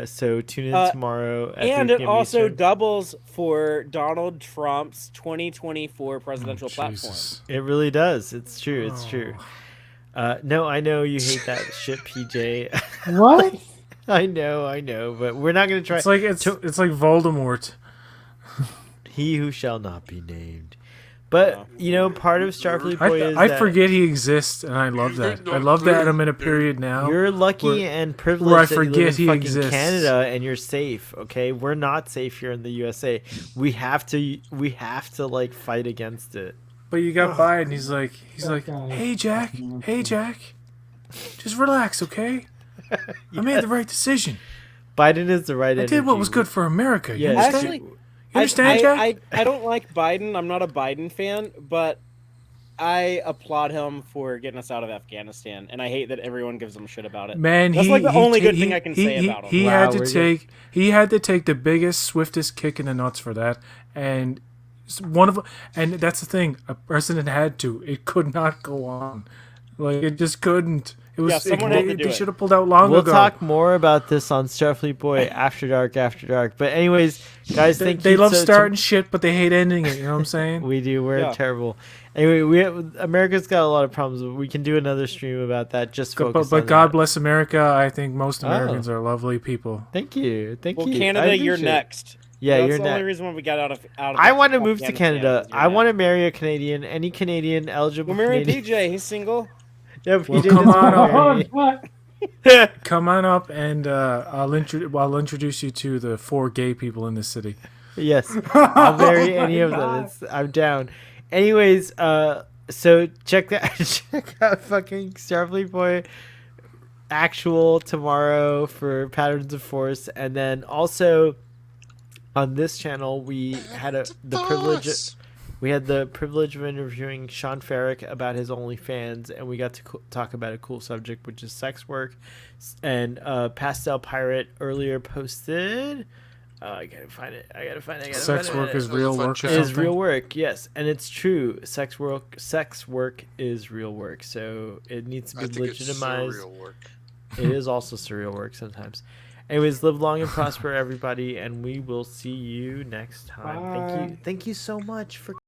So tune in tomorrow. At And 3 it p.m. also Eastern. doubles for Donald Trump's 2024 presidential platform. Jesus. It really does. It's true. It's true. No, I know you hate that shit, PJ. What? I know, but we're not gonna try. It's like Voldemort. He who shall not be named. But you know, part of Starfleet Boy is I that forget he exists, and I love that. I love that I'm in a period now. you're lucky where- and privileged where I that you live forget in he fucking exists. Canada and you're safe. Okay, we're not safe here in the USA. We have to like fight against it. But you got Biden. He's like, hey Jack, just relax, okay? I made the right decision. Biden is the right. I did what was good for America. You Yeah, understand? Actually, You understand, Jack? I don't like Biden. I'm not a Biden fan, but I applaud him for getting us out of Afghanistan, and I hate that everyone gives him shit about it. Man, That's he, like the he only ta- good he- thing I can he- say he- about him. He Wow, had to we're take the biggest, swiftest kick in the nuts for that, and and that's the thing. A president had to. It could not go on. Like it just couldn't. It was. Yeah, someone had to do they it. should have pulled out long We'll ago. talk more about this on Starfleet Boy After Dark. But anyways, guys, thank They you. love so- starting shit, but they hate ending it. You know what I'm saying? We do. We're Yeah. terrible. Anyway, America's got a lot of problems. We can do another stream about that. Just focus But on God that. bless America. I think most Americans are lovely people. Thank you. Well, you. I Canada, you're appreciate it. next. Yeah, That's you're the only next. reason why we got out of. I want to move to Afghanistan Canada. is you're I want to next. marry a Canadian. Any Canadian eligible. We're marrying Canadian. PJ. He's single. Yeah, Well, PJ come doesn't on up. marry. What? Come on up, and I'll introduce you to the 4 gay people in this city. Yes, I'll marry Oh any my of them. God. I'm down. Anyways, so check out fucking Starfleet Boy actual tomorrow for Patterns of Force, and then also on this channel we had the privilege of interviewing Sean Farrick about his OnlyFans, and we got to talk about a cool subject, which is sex work. And Pastel Pirate earlier posted. I gotta find it. Sex work is real fun work. chat. Or Is something? real work, yes, and it's true. Sex work is real work, so it needs to I be think it's legitimized. surreal work. It is also surreal work sometimes. Anyways, live long and prosper, everybody, and we will see you next time. Bye. Thank you so much for